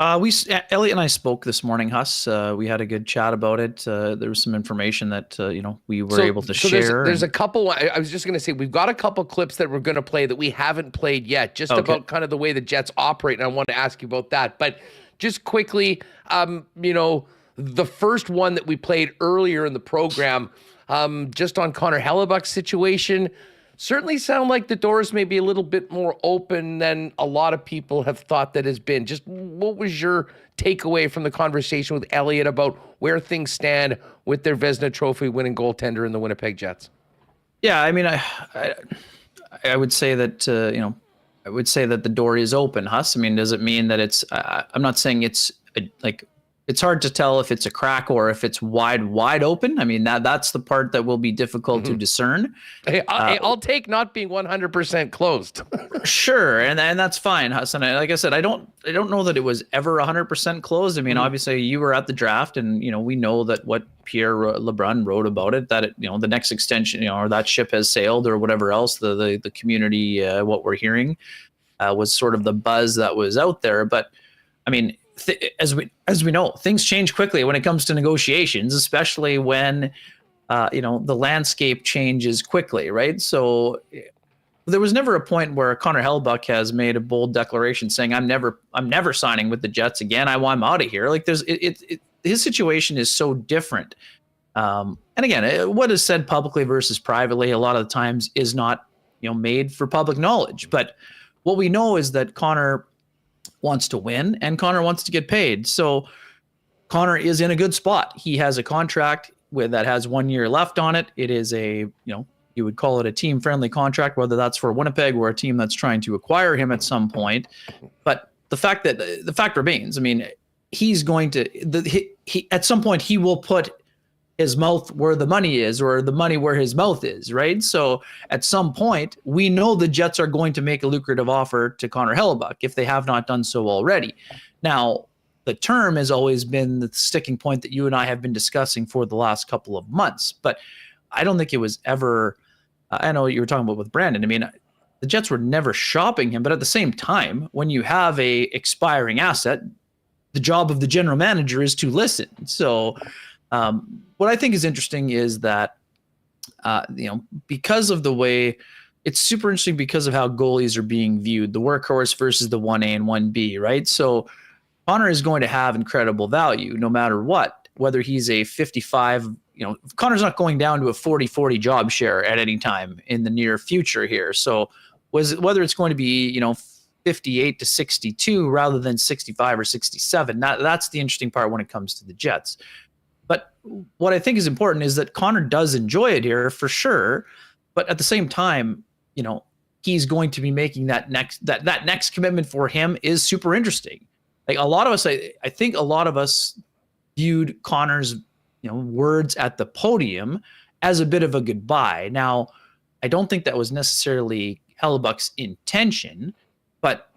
[SPEAKER 9] Elliotte and I spoke this morning, Huss. We had a good chat about it. There was some information that we were able to share.
[SPEAKER 2] There's a couple. I was just going to say, we've got a couple clips that we're going to play that we haven't played yet, just about kind of the way the Jets operate, and I wanted to ask you about that. But just quickly, the first one that we played earlier in the program, just on Connor Hellebuyck's situation, certainly sound like the doors may be a little bit more open than a lot of people have thought that has been. Just what was your takeaway from the conversation with Elliotte about where things stand with their Vezina Trophy winning goaltender in the Winnipeg Jets?
[SPEAKER 9] Yeah, I mean, I would say that, I would say that the door is open, Huss. I mean, does it mean that it's, I'm not saying it's it's hard to tell if it's a crack or if it's wide open. I mean, that's the part that will be difficult to discern.
[SPEAKER 2] Hey, I'll take not being 100% closed.
[SPEAKER 9] Sure, and that's fine, Hassan. Like I said, I don't know that it was ever 100% closed. I mean, obviously you were at the draft, and we know that what Pierre LeBrun wrote about it, that the next extension, or that ship has sailed, or whatever else the community what we're hearing was sort of the buzz that was out there. But I mean, as we know, things change quickly when it comes to negotiations, especially when the landscape changes quickly, right? So there was never a point where Connor Hellebuyck has made a bold declaration saying, I'm never signing with the Jets again. I'm out of here. Like, his situation is so different. And again, what is said publicly versus privately a lot of the times is not made for public knowledge. But what we know is that Connor wants to win, and Connor wants to get paid. So Connor is in a good spot. He has a contract that has 1 year left on it. It is you would call it a team-friendly contract, whether that's for Winnipeg or a team that's trying to acquire him at some point. But the fact remains, I mean, he's going to he at some point he will put his mouth where the money is, or the money where his mouth is, right? So at some point, we know the Jets are going to make a lucrative offer to Connor Hellebuyck if they have not done so already. Now, the term has always been the sticking point that you and I have been discussing for the last couple of months, but I don't think it was ever, I know what you were talking about with Brandon. I mean, the Jets were never shopping him, but at the same time, when you have a expiring asset, the job of the general manager is to listen. So what I think is interesting is that, because of the way, it's super interesting because of how goalies are being viewed, the workhorse versus the 1A and 1B, right? So Connor is going to have incredible value no matter what, whether he's a 55, Connor's not going down to a 40-40 job share at any time in the near future here. So whether it's going to be, 58 to 62 rather than 65 or 67, that's the interesting part when it comes to the Jets. But what I think is important is that Connor does enjoy it here for sure. But at the same time, he's going to be making that next commitment for him is super interesting. Like a lot of us, I think a lot of us viewed Connor's, words at the podium as a bit of a goodbye. Now, I don't think that was necessarily Hellebuyck's intention, but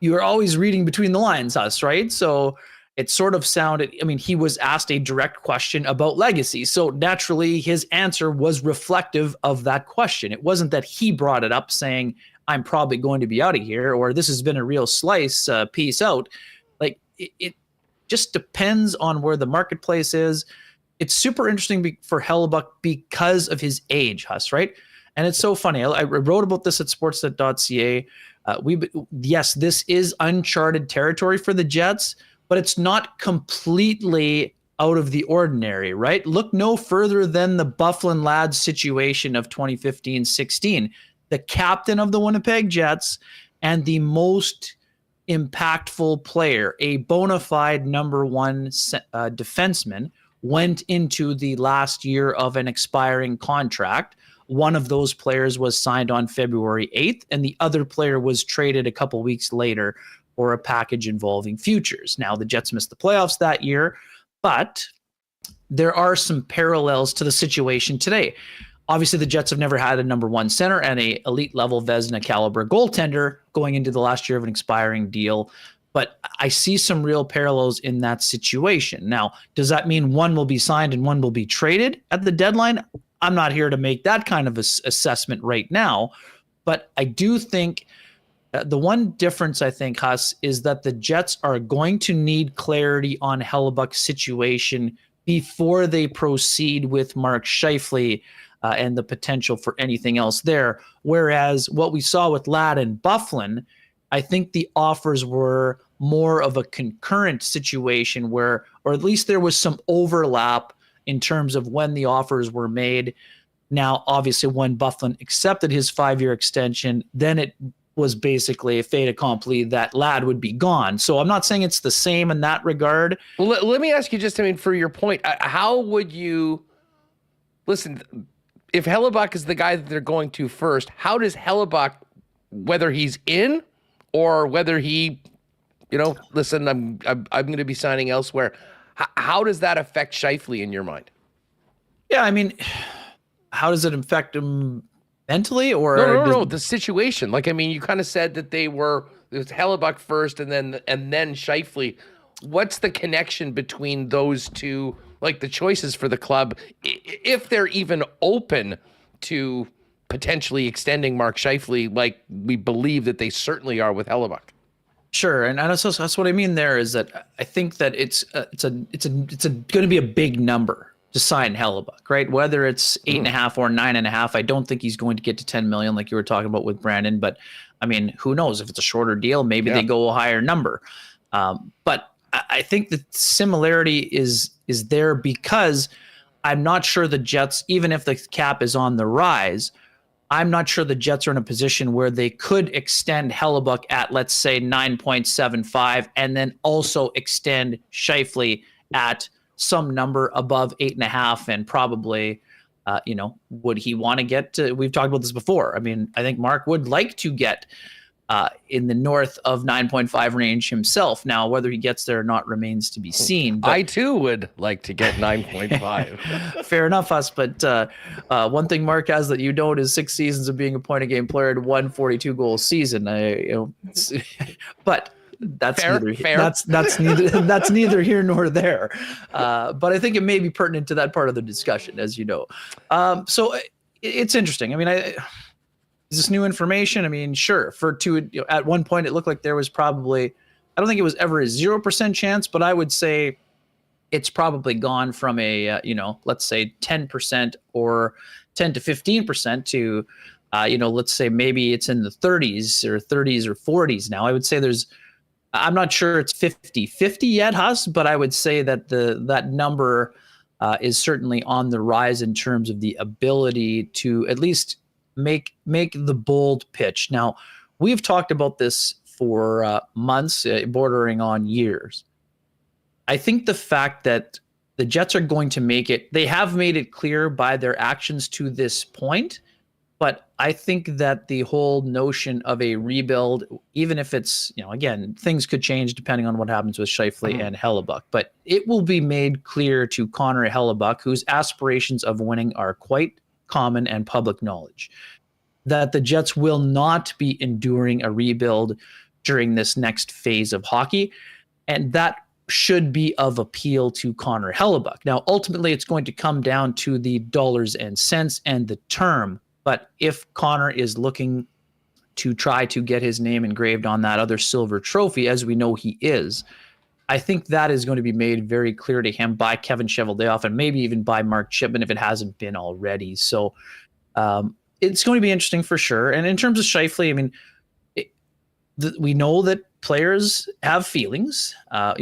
[SPEAKER 9] you're always reading between the lines, us, right? So it sort of sounded, he was asked a direct question about legacy. So naturally, his answer was reflective of that question. It wasn't that he brought it up saying, I'm probably going to be out of here, or this has been a real slice, peace out. Like, it just depends on where the marketplace is. It's super interesting for Hellebuyck because of his age, Huss, right? And it's so funny. I wrote about this at sportsnet.ca. Yes, this is uncharted territory for the Jets, but it's not completely out of the ordinary, right? Look no further than the Bufflin Lads situation of 2015-16. The captain of the Winnipeg Jets and the most impactful player, a bona fide number one defenseman, went into the last year of an expiring contract. One of those players was signed on February 8th, and the other player was traded a couple weeks later for a package involving futures. Now, the Jets missed the playoffs that year, but there are some parallels to the situation today. Obviously, the Jets have never had a number one center and a elite level Vezina caliber goaltender going into the last year of an expiring deal. But I see some real parallels in that situation. Now, does that mean one will be signed and one will be traded at the deadline? I'm not here to make that kind of assessment right now. But I do think the one difference, I think, Huss, is that the Jets are going to need clarity on Hellebuyck's situation before they proceed with Mark Scheifele and the potential for anything else there. Whereas what we saw with Ladd and Byfuglien, I think the offers were more of a concurrent situation where, or at least there was some overlap in terms of when the offers were made. Now, obviously, when Byfuglien accepted his 5-year extension, then it was basically a fait accompli that Ladd would be gone. So I'm not saying it's the same in that regard.
[SPEAKER 2] Well, let me ask you just, I mean, for your point, how would you, listen, if Hellebuyck is the guy that they're going to first, how does Hellebuyck, whether he's in or whether he, you know, listen, I'm going to be signing elsewhere, how does that affect Scheifele in your mind?
[SPEAKER 9] Yeah, I mean, how does it affect him mentally, or
[SPEAKER 2] no, the situation? Like, I mean, you kind of said that it was Hellebuyck first and then Scheifele. What's the connection between those two, like the choices for the club, if they're even open to potentially extending Mark Scheifele, like we believe that they certainly are with Hellebuyck?
[SPEAKER 9] Sure, and that's what I mean. There is that I think that it's going to be a big number to sign Hellebuyck, right? Whether it's 8.5 or 9.5, I don't think he's going to get to 10 million like you were talking about with Brandon. But I mean, who knows? If it's a shorter deal, maybe they go a higher number. But I think the similarity is there because I'm not sure the Jets, even if the cap is on the rise, I'm not sure the Jets are in a position where they could extend Hellebuyck at, let's say, 9.75 and then also extend Scheifele at some number above 8.5 and probably, would he want to get to, we've talked about this before. I mean, I think Mark would like to get in the north of 9.5 range himself. Now, whether he gets there or not remains to be seen. But
[SPEAKER 2] I too would like to get 9.5.
[SPEAKER 9] Fair enough, Us. But one thing Mark has that you don't is 6 seasons of being a point a game player and 142 goal season. But that's fair. That's neither here nor there. But I think it may be pertinent to that part of the discussion, as you know. So it's interesting. I mean, is this new information? I mean, sure. At one point, it looked like there was probably, I don't think it was ever a 0% chance, but I would say it's probably gone from a, let's say 10% or 10 to 15% to, let's say maybe it's in the 30s or 40s now. I would say I'm not sure it's 50-50 yet, Huss, but I would say that that number is certainly on the rise in terms of the ability to at least make the bold pitch. Now, we've talked about this for months, bordering on years. I think the fact that the Jets are going to make it, they have made it clear by their actions to this point, but I think that the whole notion of a rebuild, even if it's, again, things could change depending on what happens with Scheifele and Hellebuyck, but it will be made clear to Connor Hellebuyck, whose aspirations of winning are quite common and public knowledge, that the Jets will not be enduring a rebuild during this next phase of hockey. And that should be of appeal to Connor Hellebuyck. Now, ultimately, it's going to come down to the dollars and cents and the term. But if Connor is looking to try to get his name engraved on that other silver trophy, as we know he is, I think that is going to be made very clear to him by Kevin Cheveldayoff and maybe even by Mark Chipman if it hasn't been already. So it's going to be interesting for sure. And in terms of Scheifele, I mean, we know that players have feelings. How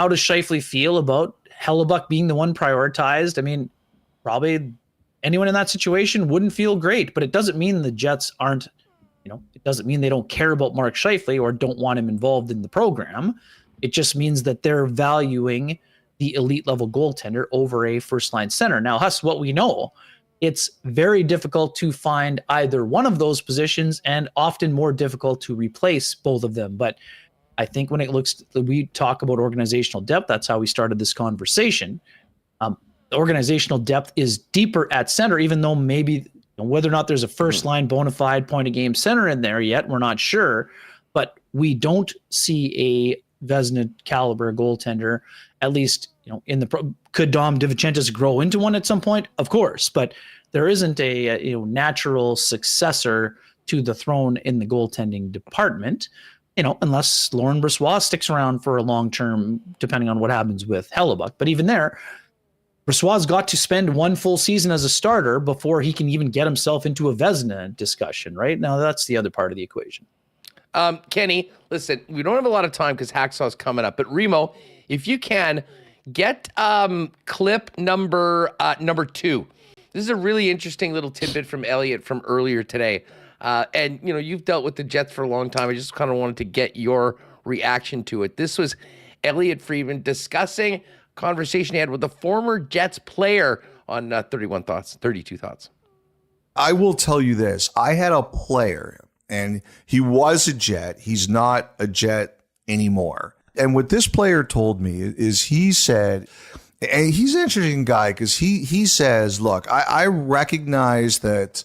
[SPEAKER 9] does Scheifele feel about Hellebuyck being the one prioritized? I mean, probably anyone in that situation wouldn't feel great, but it doesn't mean the Jets aren't, it doesn't mean they don't care about Mark Scheifele or don't want him involved in the program. It just means that they're valuing the elite level goaltender over a first line center. Now, Huss, what we know, it's very difficult to find either one of those positions and often more difficult to replace both of them. But I think when we talk about organizational depth, that's how we started this conversation. organizational depth is deeper at center, even though maybe whether or not there's a first line bona fide point of game center in there yet, we're not sure. But we don't see a Vezina caliber goaltender, at least, in the could Dom DiVincentis grow into one at some point? Of course, but there isn't a natural successor to the throne in the goaltending department, unless Laurent Brossoit sticks around for a long term, depending on what happens with Hellebuyck. But even there, Brossoit's got to spend one full season as a starter before he can even get himself into a Vezina discussion, right? Now, that's the other part of the equation.
[SPEAKER 2] Kenny, listen, we don't have a lot of time because Hacksaw's coming up, but Remo, if you can, get clip number 2. This is a really interesting little tidbit from Elliotte from earlier today. And, you've dealt with the Jets for a long time. I just kind of wanted to get your reaction to it. This was Elliotte Friedman discussing conversation he had with a former Jets player on 32 Thoughts.
[SPEAKER 4] I will tell you this. I had a player, and he was a Jet. He's not a Jet anymore. And what this player told me is he said, and he's an interesting guy because he says, look, I recognize that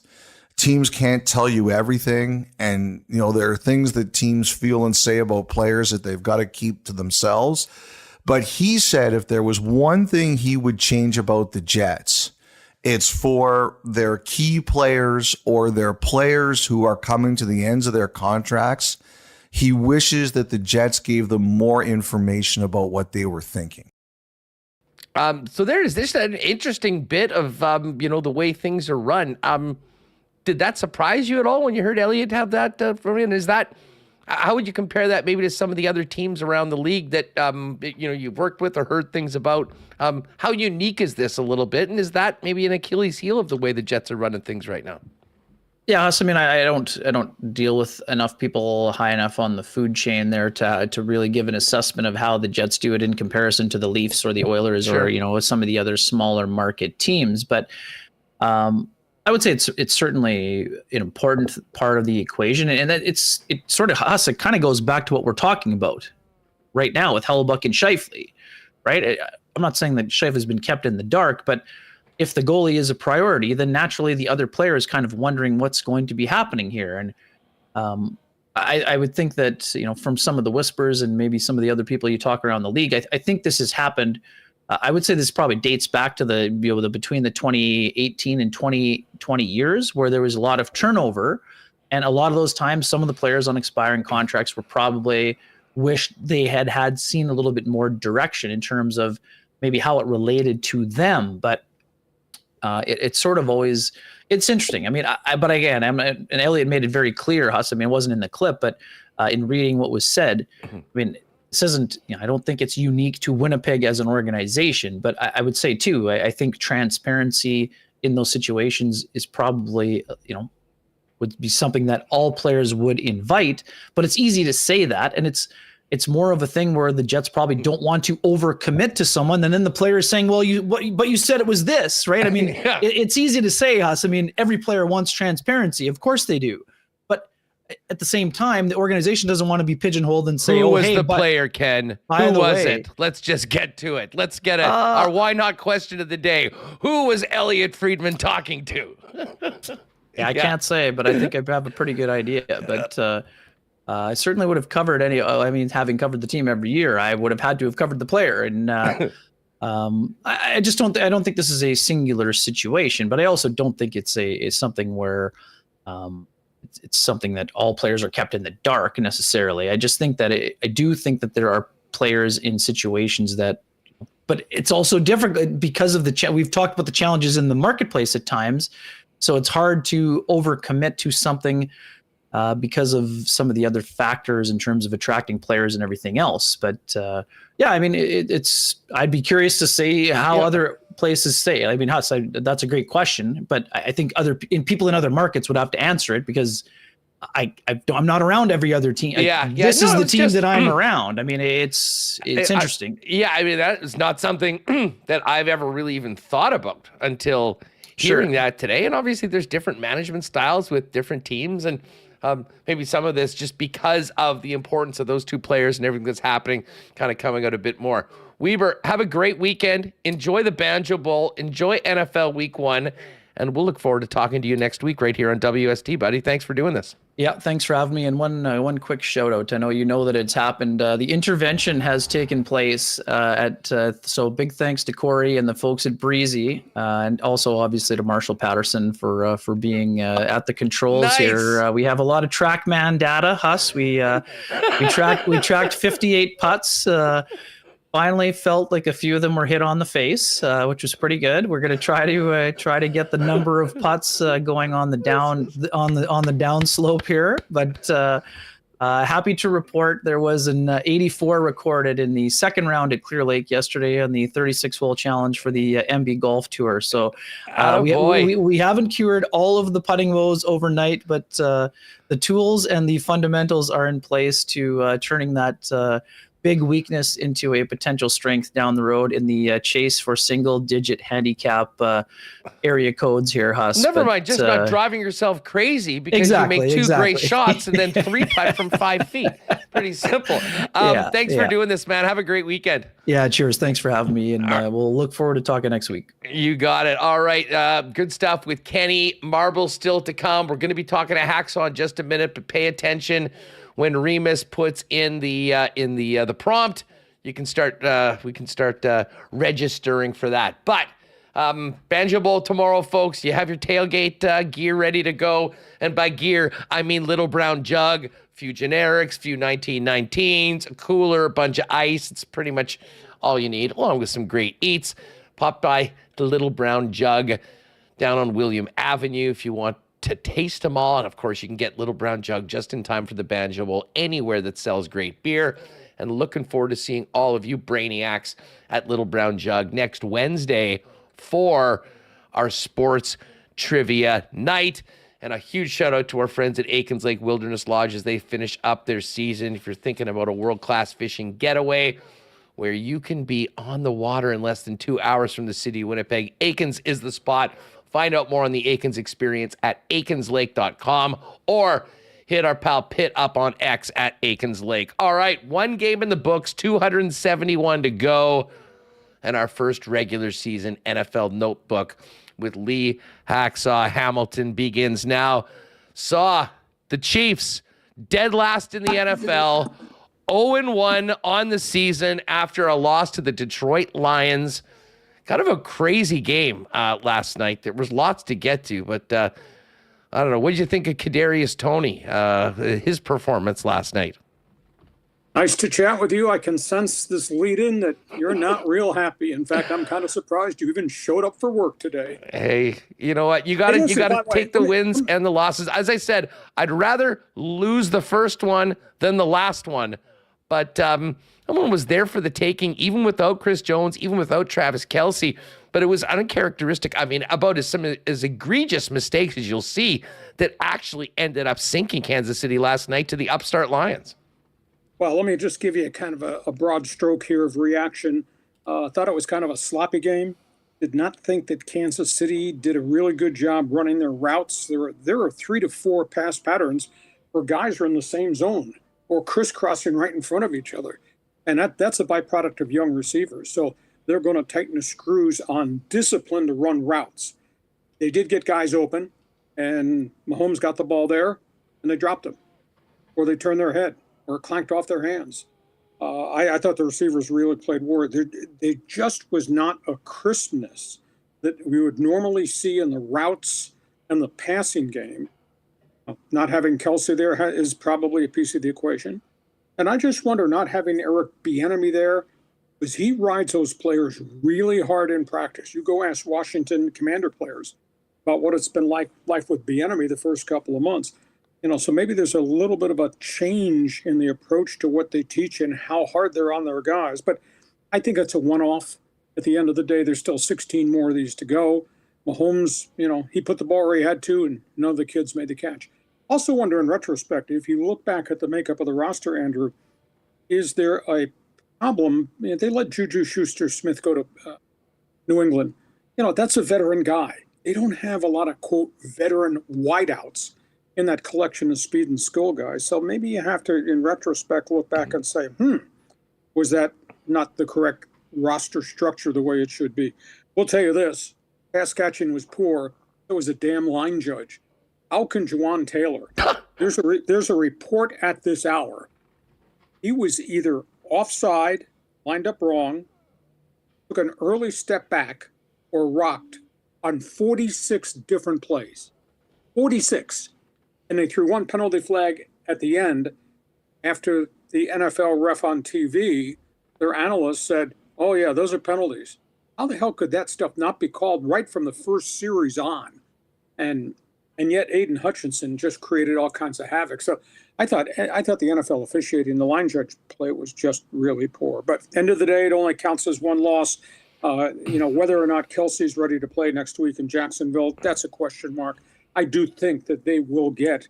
[SPEAKER 4] teams can't tell you everything. And, there are things that teams feel and say about players that they've got to keep to themselves. But he said if there was one thing he would change about the Jets, it's for their key players or their players who are coming to the ends of their contracts. He wishes that the Jets gave them more information about what they were thinking.
[SPEAKER 2] So there's this an interesting bit of, the way things are run. Did that surprise you at all when you heard Elliotte have that from him? How would you compare that maybe to some of the other teams around the league that, you've worked with or heard things about? How unique is this a little bit? And is that maybe an Achilles heel of the way the Jets are running things right now?
[SPEAKER 9] Yeah, so, I don't deal with enough people high enough on the food chain there to really give an assessment of how the Jets do it in comparison to the Leafs or the Oilers or with some of the other smaller market teams. But I would say it's certainly an important part of the equation, and that it kind of goes back to what we're talking about right now with Hellebuyck and Scheifele, right? I'm not saying that Scheifele has been kept in the dark, but if the goalie is a priority, then naturally the other player is kind of wondering what's going to be happening here. And I would think that, from some of the whispers and maybe some of the other people you talk around the league, I think this has happened. I would say this probably dates back to the between the 2018 and 2020 years where there was a lot of turnover. And a lot of those times, some of the players on expiring contracts were probably wished they had seen a little bit more direction in terms of maybe how it related to them. But it's sort of always, it's interesting. But again, and Elliotte made it very clear, Huss. It wasn't in the clip, but in reading what was said, this isn't, I don't think it's unique to Winnipeg as an organization, but I would say too, I think transparency in those situations is probably, would be something that all players would invite, but it's easy to say that. And it's more of a thing where the Jets probably don't want to overcommit to someone. And then the player is saying, well, but you said it was this, right?
[SPEAKER 2] Yeah.
[SPEAKER 9] It's easy to say, Huss. Every player wants transparency. Of course they do. But at the same time, the organization doesn't want to be pigeonholed and say,
[SPEAKER 2] who was the player, Ken? Who was it? Let's just get to it. Let's get our why not question of the day. Who was Elliotte Friedman talking to?
[SPEAKER 9] I can't say, but I think I have a pretty good idea. But I certainly would have covered having covered the team every year, I would have had to have covered the player. And I just don't think this is a singular situation, but I also don't think it's something where it's something that all players are kept in the dark necessarily. I just think that I do think that there are players in situations that, but it's also different because of we've talked about the challenges in the marketplace at times. So it's hard to overcommit to something because of some of the other factors in terms of attracting players and everything else. But I'd be curious to see how other places say. Huss, that's a great question, but I think people in other markets would have to answer it because I'm not around every other team. This is the team that I'm around. It's interesting.
[SPEAKER 2] That is not something that I've ever really even thought about until hearing that today. And obviously there's different management styles with different teams, and maybe some of this just because of the importance of those two players and everything that's happening kind of coming out a bit more. Weber, have a great weekend. Enjoy the Banjo Bowl. Enjoy NFL Week 1. And we'll look forward to talking to you next week right here on WST, buddy. Thanks for doing this.
[SPEAKER 9] Yeah, thanks for having me. And one quick shout out. I know you know that it's happened. The intervention has taken place so big thanks to Corey and the folks at Breezy, and also obviously to Marshall Paterson for being at the controls here. We have a lot of TrackMan data. We tracked 58 putts. Finally felt like a few of them were hit on the face, which was pretty good. We're going to try to get the number of putts going on the down slope here, but happy to report there was an 84 recorded in the second round at Clear Lake yesterday on the 36-hole challenge for the MB Golf Tour. So we haven't cured all of the putting woes overnight, but the tools and the fundamentals are in place to turning that big weakness into a potential strength down the road in the chase for single-digit handicap area codes here, Huss.
[SPEAKER 2] Never mind, just not driving yourself crazy because you make two great shots and then 3-putt from 5 feet. Pretty simple. Thanks for doing this, man. Have a great weekend.
[SPEAKER 9] Yeah, cheers. Thanks for having me, and we'll look forward to talking next week.
[SPEAKER 2] You got it. All right, good stuff with Kenny. Marbles still to come. We're going to be talking to Hacksaw in just a minute, but pay attention. When Remis puts in the prompt, we can start registering for that. But Banjo Bowl tomorrow, folks. You have your tailgate gear ready to go, and by gear I mean little brown jug, few generics, few 1919s, a cooler, a bunch of ice. It's pretty much all you need, along with some great eats. Pop by the Little Brown Jug down on William Avenue if you want to taste them all. And of course, you can get Little Brown Jug just in time for the Banjo Bowl anywhere that sells great beer. And looking forward to seeing all of you brainiacs at Little Brown Jug next Wednesday for our sports trivia night. And a huge shout out to our friends at Aikens Lake Wilderness Lodge as they finish up their season. If you're thinking about a world-class fishing getaway where you can be on the water in less than 2 hours from the city of Winnipeg, Aikens is the spot. Find out more on the Aikens experience at aikenslake.com or hit our pal Pitt up on X at Aikens Lake. All right, one game in the books, 271 to go, and our first regular season NFL notebook with Lee Hacksaw Hamilton begins now. Saw the Chiefs dead last in the NFL, 0-1 on the season after a loss to the Detroit Lions. Kind of a crazy game last night. There was lots to get to, but I don't know. What did you think of Kadarius Toney, his performance last night?
[SPEAKER 10] Nice to chat with you. I can sense this lead-in that you're not real happy. In fact, I'm kind of surprised you even showed up for work today.
[SPEAKER 2] Hey, you know what? You got to take the wins and the losses. As I said, I'd rather lose the first one than the last one, but someone was there for the taking, even without Chris Jones, even without Travis Kelce. But it was uncharacteristic. I mean, about some as egregious mistakes as you'll see that actually ended up sinking Kansas City last night to the upstart Lions.
[SPEAKER 10] Well, let me just give you a kind of a broad stroke here of reaction. Thought it was kind of a sloppy game. Did not think that Kansas City did a really good job running their routes. There are 3 to 4 pass patterns where guys are in the same zone or crisscrossing right in front of each other. And that's a byproduct of young receivers. So they're going to tighten the screws on discipline to run routes. They did get guys open, and Mahomes got the ball there, and they dropped them. Or they turned their head, or clanked off their hands. I thought the receivers really played war. They just was not a crispness that we would normally see in the routes and the passing game. Not having Kelce there is probably a piece of the equation. And I just wonder, not having Eric Bieniemy there, because he rides those players really hard in practice. You go ask Washington Commander players about what it's been like life with Bieniemy the first couple of months. So maybe there's a little bit of a change in the approach to what they teach and how hard they're on their guys. But I think it's a one-off. At the end of the day, there's still 16 more of these to go. Mahomes, he put the ball where he had to, and none of the kids made the catch. Also wonder, in retrospect, if you look back at the makeup of the roster, Andrew, is there a problem? They let Juju Schuster-Smith go to New England. That's a veteran guy. They don't have a lot of, quote, veteran wideouts in that collection of speed and skill guys. So maybe you have to, in retrospect, look back and say, was that not the correct roster structure the way it should be. We'll tell you this, Saskatchewan was poor. So was a damn line judge. How can Juwan Taylor? There's a report at this hour. He was either offside, lined up wrong, took an early step back, or rocked on 46 different plays. 46. And they threw one penalty flag at the end after the NFL ref on TV, their analyst said, oh, yeah, those are penalties. How the hell could that stuff not be called right from the first series on? And yet Aiden Hutchinson just created all kinds of havoc. So I thought the NFL officiating, the line judge play was just really poor. But end of the day, it only counts as one loss. Whether or not Kelsey's ready to play next week in Jacksonville, that's a question mark. I do think that they will get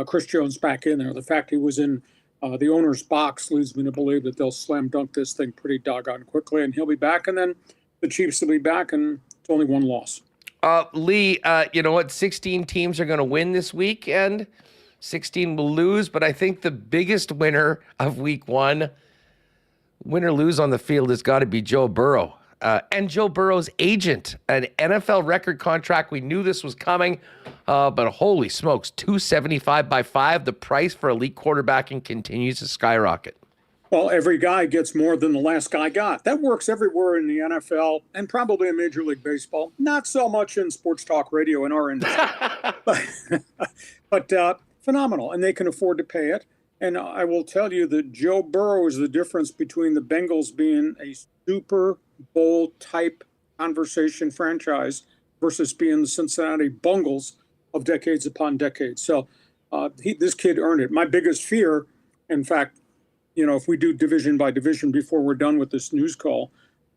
[SPEAKER 10] Chris Jones back in there. The fact he was in the owner's box leads me to believe that they'll slam dunk this thing pretty doggone quickly, and he'll be back. And then the Chiefs will be back, and it's only one loss.
[SPEAKER 2] Lee, you know what? 16 teams are going to win this weekend. 16 will lose, but I think the biggest winner of week one, win or lose on the field, has got to be Joe Burrow. And Joe Burrow's agent, an NFL record contract. We knew this was coming, but holy smokes, $275 by 5. The price for elite quarterbacking continues to skyrocket.
[SPEAKER 10] Well, every guy gets more than the last guy got. That works everywhere in the NFL and probably in Major League Baseball. Not so much in sports talk radio in our industry, but phenomenal, and they can afford to pay it. And I will tell you that Joe Burrow is the difference between the Bengals being a Super Bowl type conversation franchise versus being the Cincinnati Bungles of decades upon decades. So this kid earned it. My biggest fear, in fact, if we do division by division before we're done with this news call,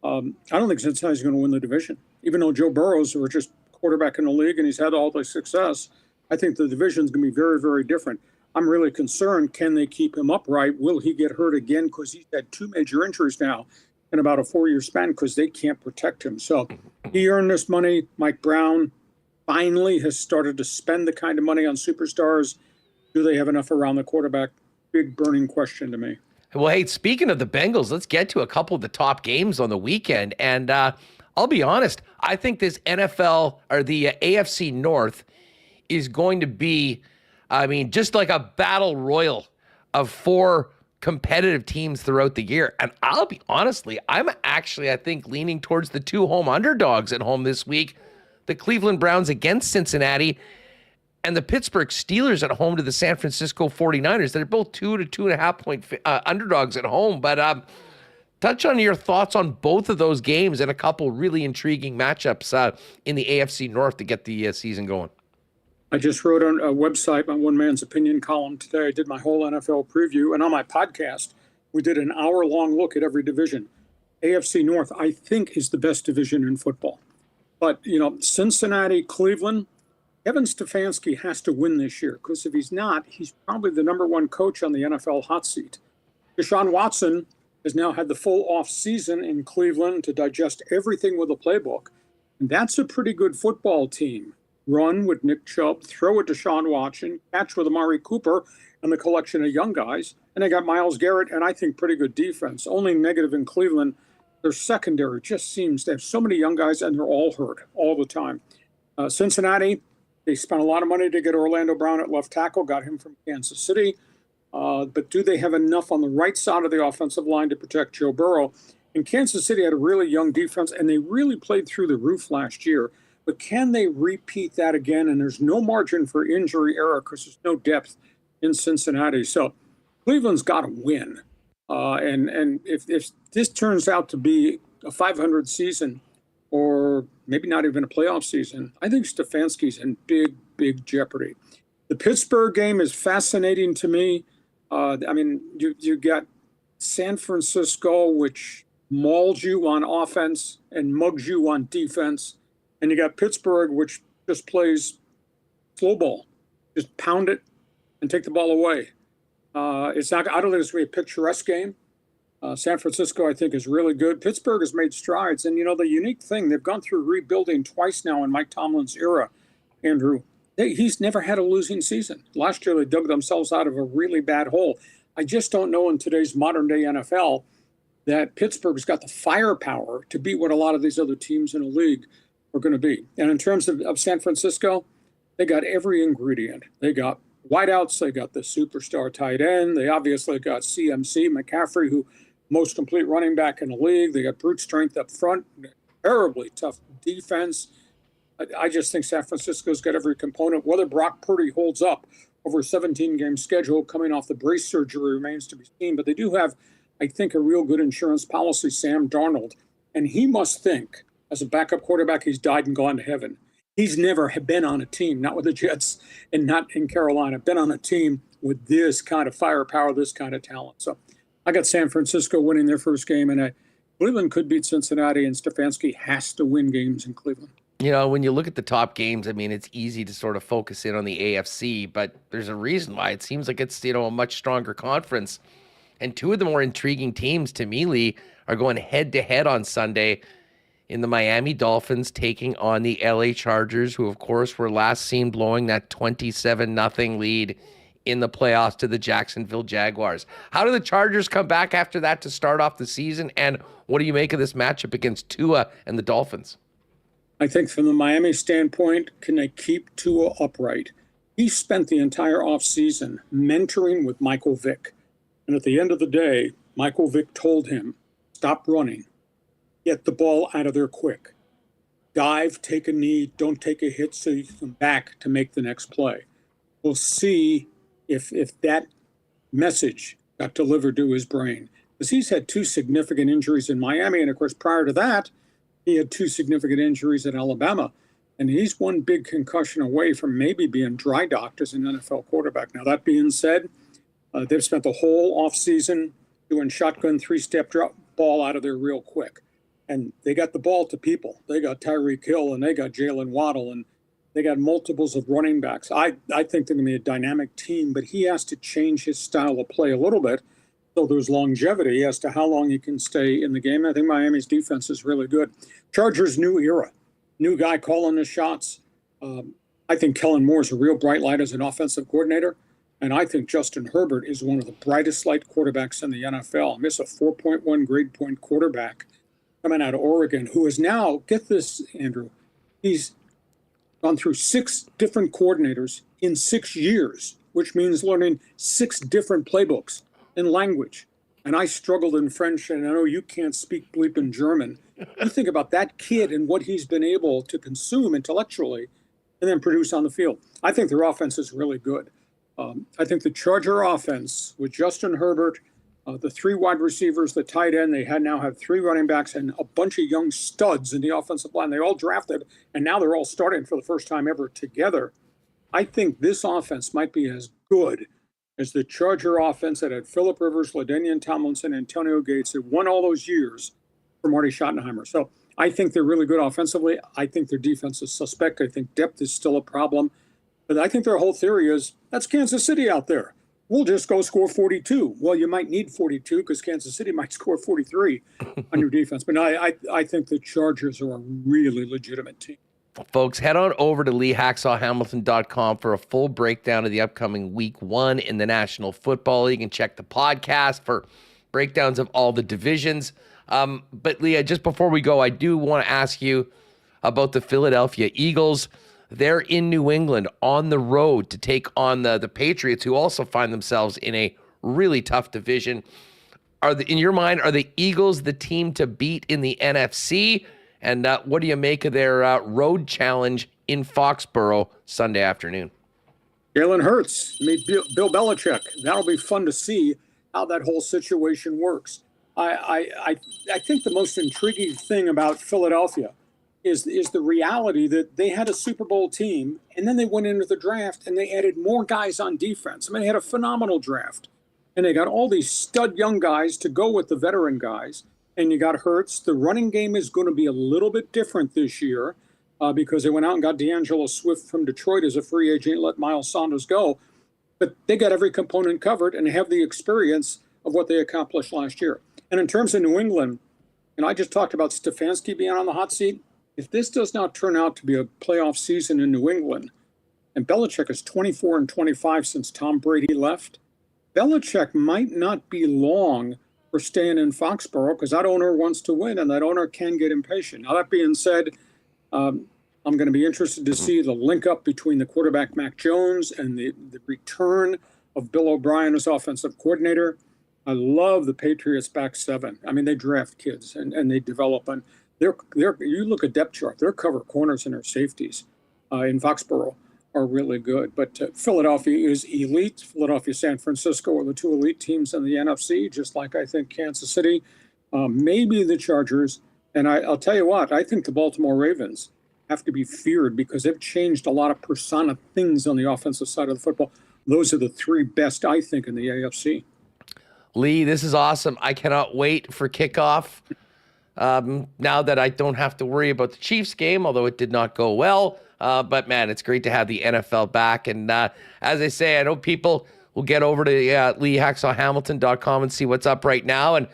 [SPEAKER 10] I don't think Cincinnati's going to win the division. Even though Joe Burrow's the richest quarterback in the league and he's had all the success, I think the division's going to be very, very different. I'm really concerned, can they keep him upright? Will he get hurt again? Because he's had 2 major injuries now in about a 4-year span because they can't protect him. So he earned this money. Mike Brown finally has started to spend the kind of money on superstars. Do they have enough around the quarterback? Big burning question to me.
[SPEAKER 2] Well, hey, speaking of the Bengals, let's get to a couple of the top games on the weekend. And I'll be honest, I think this NFL or the AFC North is going to be, just like a battle royal of 4 competitive teams throughout the year. And I'll be honestly, I'm actually, I think, leaning towards the 2 home underdogs at home this week. The Cleveland Browns against Cincinnati and the Pittsburgh Steelers at home to the San Francisco 49ers. They're both 2 to 2.5 point underdogs at home. But touch on your thoughts on both of those games and a couple really intriguing matchups in the AFC North to get the season going.
[SPEAKER 10] I just wrote on a website, my One Man's Opinion column today. I did my whole NFL preview. And on my podcast, we did an hour-long look at every division. AFC North, I think, is the best division in football. But, Cincinnati, Cleveland, Kevin Stefanski has to win this year because if he's not, he's probably the number 1 coach on the NFL hot seat. Deshaun Watson has now had the full off season in Cleveland to digest everything with a playbook. And that's a pretty good football team. Run with Nick Chubb, throw at Deshaun Watson, catch with Amari Cooper and the collection of young guys. And they got Myles Garrett and I think pretty good defense. Only negative in Cleveland, their secondary just seems to have so many young guys and they're all hurt all the time. Cincinnati, they spent a lot of money to get Orlando Brown at left tackle, got him from Kansas City. But do they have enough on the right side of the offensive line to protect Joe Burrow? And Kansas City had a really young defense, and they really played through the roof last year. But can they repeat that again? And there's no margin for injury error because there's no depth in Cincinnati. So Cleveland's got to win. And if this turns out to be a 500 season, or maybe not even a playoff season, I think Stefanski's in big, big jeopardy. The Pittsburgh game is fascinating to me. You got San Francisco, which mauls you on offense and mugs you on defense. And you got Pittsburgh, which just plays slow ball. Just pound it and take the ball away. I don't think it's going to be a picturesque game. San Francisco, I think, is really good. Pittsburgh has made strides. And, the unique thing, they've gone through rebuilding twice now in Mike Tomlin's era, Andrew. He's never had a losing season. Last year, they dug themselves out of a really bad hole. I just don't know in today's modern-day NFL that Pittsburgh's got the firepower to beat what a lot of these other teams in the league are going to be. And in terms of San Francisco, they got every ingredient. They got wideouts, they got the superstar tight end, they obviously got CMC, McCaffrey, who most complete running back in the league. They got brute strength up front, terribly tough defense. I just think San Francisco's got every component. Whether Brock Purdy holds up over a 17-game schedule coming off the brace surgery remains to be seen. But they do have, I think, a real good insurance policy, Sam Darnold. And he must think, as a backup quarterback, he's died and gone to heaven. He's never been on a team, not with the Jets and not in Carolina, been on a team with this kind of firepower, this kind of talent. So I got San Francisco winning their first game, and Cleveland could beat Cincinnati, and Stefanski has to win games in Cleveland.
[SPEAKER 2] You know, when you look at the top games, I mean, it's easy to sort of focus in on the AFC, but there's a reason why. It seems like it's, a much stronger conference. And two of the more intriguing teams to me, Lee, are going head-to-head on Sunday in the Miami Dolphins taking on the LA Chargers, who, of course, were last seen blowing that 27-0 lead in the playoffs to the Jacksonville Jaguars. How do the Chargers come back after that to start off the season? And what do you make of this matchup against Tua and the Dolphins?
[SPEAKER 10] I think from the Miami standpoint, can they keep Tua upright? He spent the entire offseason mentoring with Michael Vick. And at the end of the day, Michael Vick told him, stop running, get the ball out of there quick. Dive, take a knee, don't take a hit so you can come back to make the next play. We'll see if that message got delivered to his brain. Because he's had two significant injuries in Miami. And of course, prior to that, he had two significant injuries at Alabama, and he's one big concussion away from maybe being dry docked as an NFL quarterback. Now, that being said, they've spent the whole offseason doing shotgun three-step drop ball out of there real quick. And they got the ball to people. They got Tyreek Hill, and they got Jalen Waddle, and they got multiples of running backs. I think they're going to be a dynamic team, but he has to change his style of play a little bit. So there's longevity as to how long he can stay in the game. I think Miami's defense is really good. Chargers, new era, new guy calling the shots. I think Kellen Moore is a real bright light as an offensive coordinator. And I think Justin Herbert is one of the brightest light quarterbacks in the NFL. And this is a 4.1 grade point quarterback coming out of Oregon, who is now, get this, Andrew, he's gone through 6 different coordinators in 6 years, which means learning 6 different playbooks in language. And I struggled in French, and I know you can't speak bleeping German. You think about that kid and what he's been able to consume intellectually and then produce on the field. I think their offense is really good. I think the Charger offense with Justin Herbert, the 3 wide receivers, the tight end, they now have 3 running backs and a bunch of young studs in the offensive line. They all drafted, and now they're all starting for the first time ever together. I think this offense might be as good as the Charger offense that had Phillip Rivers, LaDainian Tomlinson, Antonio Gates, that won all those years for Marty Schottenheimer. So I think they're really good offensively. I think their defense is suspect. I think depth is still a problem. But I think their whole theory is, that's Kansas City out there. We'll just go score 42. Well, you might need 42 because Kansas City might score 43 on your defense. But I think the Chargers are a really legitimate team.
[SPEAKER 2] Folks, head on over to LeeHacksawHamilton.com for a full breakdown of the upcoming Week 1 in the National Football League, and check the podcast for breakdowns of all the divisions. But Leah, just before we go, I do want to ask you about the Philadelphia Eagles. They're in New England on the road to take on the Patriots, who also find themselves in a really tough division. In your mind, are the Eagles the team to beat in the NFC? And what do you make of their road challenge in Foxborough Sunday afternoon?
[SPEAKER 10] Jalen Hurts, Bill Belichick. That'll be fun to see how that whole situation works. I think the most intriguing thing about Philadelphia is the reality that they had a Super Bowl team, and then they went into the draft and they added more guys on defense. I mean, they had a phenomenal draft, and they got all these stud young guys to go with the veteran guys. And you got Hurts. The running game is going to be a little bit different this year because they went out and got D'Angelo Swift from Detroit as a free agent, let Miles Sanders go. But they got every component covered and have the experience of what they accomplished last year. And in terms of New England, and I just talked about Stefanski being on the hot seat. If this does not turn out to be a playoff season in New England, and Belichick is 24-25 since Tom Brady left, Belichick might not be long for staying in Foxborough because that owner wants to win and that owner can get impatient. Now, that being said, I'm going to be interested to see the link up between the quarterback, Mac Jones, and the return of Bill O'Brien as offensive coordinator. I love the Patriots back seven. I mean, they draft kids and they develop. And you look at depth chart, their cover corners and their safeties in Foxborough are really good. But Philadelphia is elite. Philadelphia, San Francisco are the two elite teams in the NFC, just like I think Kansas City, maybe the Chargers. And I'll tell you what, I think the Baltimore Ravens have to be feared because they've changed a lot of persona things on the offensive side of the football. Those are the three best, I think, in the AFC.
[SPEAKER 2] Lee, this is awesome. I cannot wait for kickoff. Now that I don't have to worry about the Chiefs game, although it did not go well. But, man, it's great to have the NFL back. And as I say, I know people will get over to LeeHacksawHamilton.com and see what's up right now. And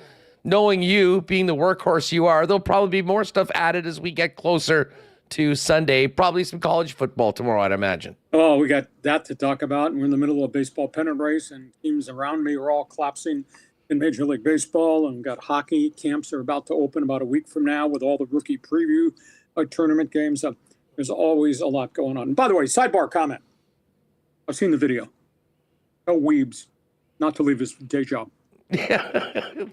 [SPEAKER 2] knowing you, being the workhorse you are, there'll probably be more stuff added as we get closer to Sunday. Probably some college football tomorrow, I'd imagine.
[SPEAKER 10] Oh, we got that to talk about. And we're in the middle of a baseball pennant race, and teams around me are all collapsing in Major League Baseball. And got hockey camps are about to open about a week from now with all the rookie preview tournament games. There's always a lot going on. And by the way, sidebar comment. I've seen the video. No weebs, not to leave his day job.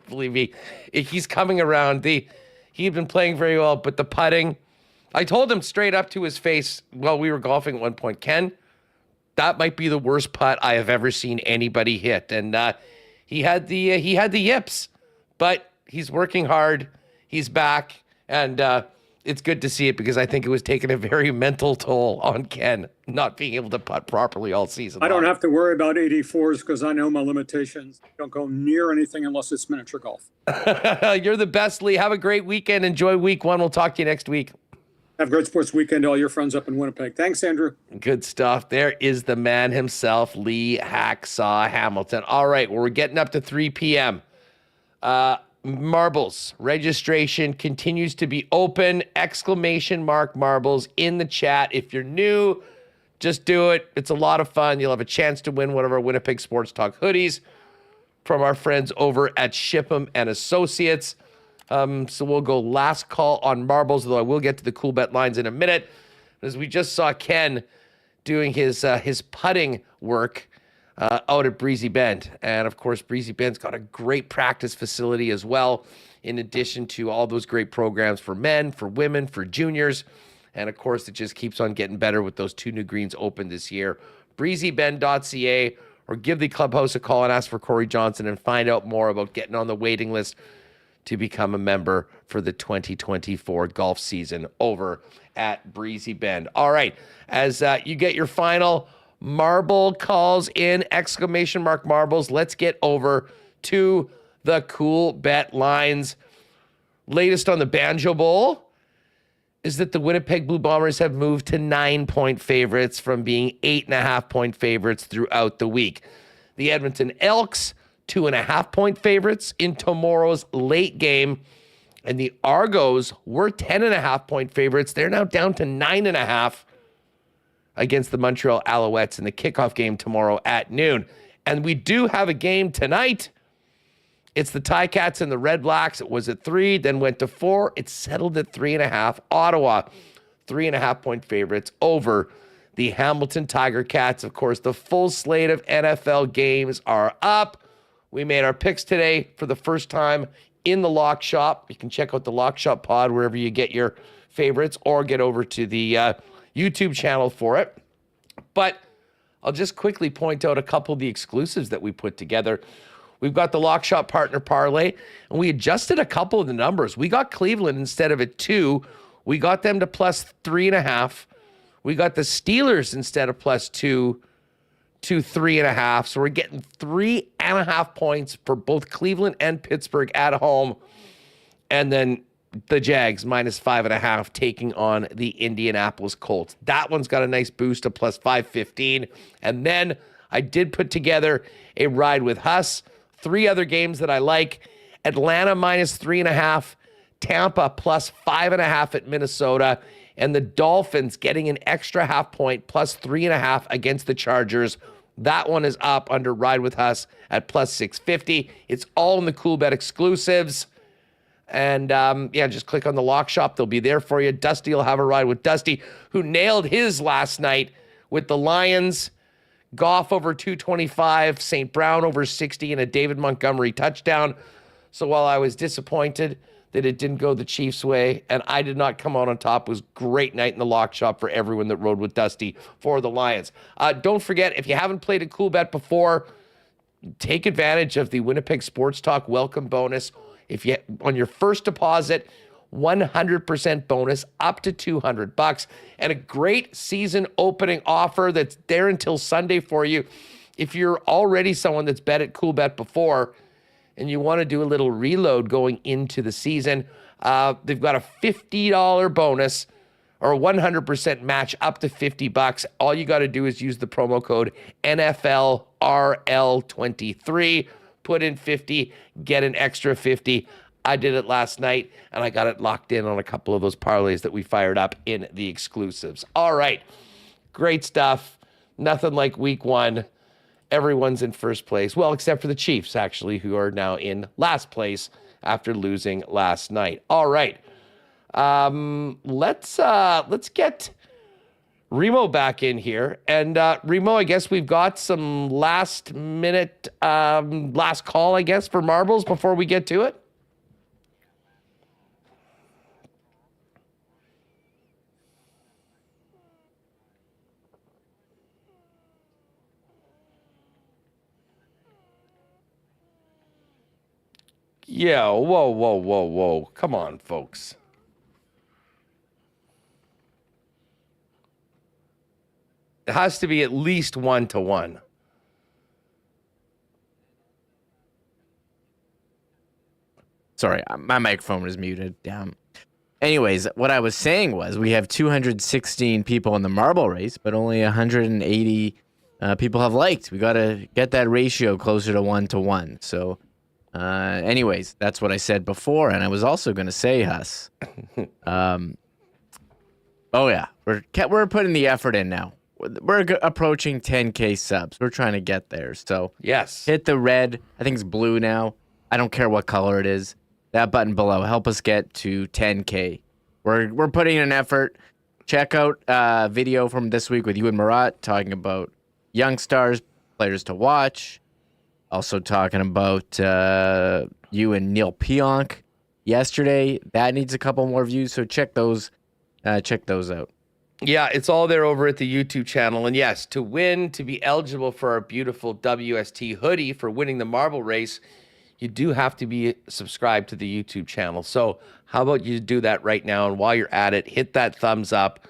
[SPEAKER 2] Believe me, he's coming around. He'd been playing very well, but the putting, I told him straight up to his face while we were golfing at one point, Ken, that might be the worst putt I have ever seen anybody hit. And he had the yips, but he's working hard. He's back, and it's good to see it because I think it was taking a very mental toll on Ken not being able to putt properly all season long.
[SPEAKER 10] I don't have to worry about 84s because I know my limitations. Don't go near anything unless it's miniature golf.
[SPEAKER 2] You're the best, Lee. Have a great weekend. Enjoy week one. We'll talk to you next week.
[SPEAKER 10] Have a great sports weekend to all your friends up in Winnipeg. Thanks, Andrew.
[SPEAKER 2] Good stuff. There is the man himself, Lee Hacksaw Hamilton. All right, well, we're getting up to 3 p.m. Marbles registration continues to be open. ! Marbles in the chat. If you're new, just do it. It's a lot of fun. You'll have a chance to win one of our Winnipeg Sports Talk hoodies from our friends over at Shipham and Associates. So we'll go last call on marbles, though I will get to the Coolbet lines in a minute. As we just saw Ken doing his putting work out at Breezy Bend. And, of course, Breezy Bend's got a great practice facility as well, in addition to all those great programs for men, for women, for juniors. And, of course, it just keeps on getting better with those 2 new greens open this year. breezybend.ca, or give the clubhouse a call and ask for Corey Johnson and find out more about getting on the waiting list to become a member for the 2024 golf season over at Breezy Bend. All right, as you get your final marble calls in, ! Marbles, let's get over to the Coolbet lines. Latest on the Banjo Bowl is that the Winnipeg Blue Bombers have moved to 9-point favorites from being 8.5-point favorites throughout the week. The Edmonton Elks, 2.5-point favorites in tomorrow's late game. And the Argos were 10.5-point favorites. They're now down to 9.5 against the Montreal Alouettes in the kickoff game tomorrow at noon. And we do have a game tonight. It's the Ticats and the Red Blacks. It was at 3, then went to 4. It settled at 3.5. Ottawa, 3.5-point favorites over the Hamilton Tiger Cats. Of course, the full slate of NFL games are up. We made our picks today for the first time in the Lock Shop. You can check out the Lock Shop pod wherever you get your favorites, or get over to the YouTube channel for it. But I'll just quickly point out a couple of the exclusives that we put together. We've got the Lock Shop Partner Parlay, and we adjusted a couple of the numbers. We got Cleveland instead of at 2. We got them to plus 3.5. We got the Steelers instead of plus 2 to 3.5. So we're getting 3.5 points for both Cleveland and Pittsburgh at home. And then the Jags minus 5.5 taking on the Indianapolis Colts. That one's got a nice boost of plus 515. And then I did put together a ride with Huss. 3 other games that I like. Atlanta minus 3.5. Tampa plus 5.5 at Minnesota. And the Dolphins getting an extra half point plus 3.5 against the Chargers. That one is up under Ride With Us at plus 650. It's all in the Coolbet exclusives. And just click on the lock shop. They'll be there for you. Dusty will have a ride with Dusty, who nailed his last night with the Lions. Goff over 225, St. Brown over 60, and a David Montgomery touchdown. So while I was disappointed that it didn't go the Chiefs' way and I did not come out on top, it was a great night in the lock shop for everyone that rode with Dusty for the Lions. Don't forget, if you haven't played a Coolbet before, take advantage of the Winnipeg Sports Talk welcome bonus. If you on your first deposit, 100% bonus up to $200, and a great season opening offer that's there until Sunday for you. If you're already someone that's bet at Coolbet before and you want to do a little reload going into the season, they've got a $50 bonus or a 100% match up to $50. All you got to do is use the promo code NFLRL23. Put in 50, get an extra 50. I did it last night, and I got it locked in on a couple of those parlays that we fired up in the exclusives. All right, great stuff. Nothing like week one. Everyone's in first place. Well, except for the Chiefs, actually, who are now in last place after losing last night. All right, let's get Remo back in here. And Remo, I guess we've got some last minute, last call, I guess, for marbles before we get to it. Yeah, whoa. Come on, folks. It has to be at least 1-1.
[SPEAKER 3] Sorry, my microphone was muted. Anyways, what I was saying was we have 216 people in the marble race, but only 180 people have liked. We got to get that ratio closer to 1-1. So, anyways, that's what I said before. And I was also going to say, Huss, oh yeah, we're putting the effort in now. We're approaching 10K subs. We're trying to get there. So
[SPEAKER 2] yes,
[SPEAKER 3] hit the red. I think it's blue now. I don't care what color it is. That button below. Help us get to 10K. We're putting in an effort. Check out video from this week with you and Murat talking about young stars, players to watch. Also talking about you and Neil Pionk yesterday. That needs a couple more views. So check those out.
[SPEAKER 2] Yeah, it's all there over at the YouTube channel. And yes, to win, to be eligible for our beautiful WST hoodie for winning the marble race, you do have to be subscribed to the YouTube channel. So how about you do that right now? And while you're at it, hit that thumbs up.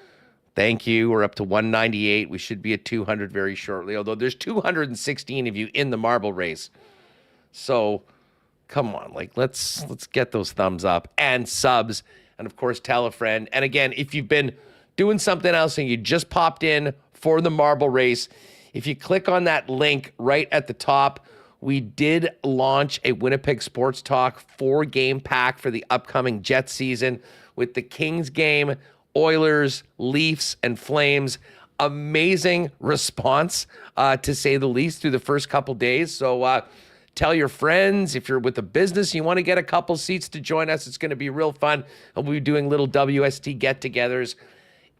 [SPEAKER 2] Thank you. We're up to 198. We should be at 200 very shortly, although there's 216 of you in the marble race. So come on, let's get those thumbs up and subs. And of course, tell a friend. And again, if you've been doing something else and you just popped in for the marble race, if you click on that link right at the top, we did launch a Winnipeg Sports Talk 4-game pack for the upcoming Jets season with the Kings game, Oilers, Leafs, and Flames. Amazing response, to say the least, through the first couple days. So tell your friends. If you're with a business, you want to get a couple seats to join us. It's going to be real fun. And we'll be doing little WST get-togethers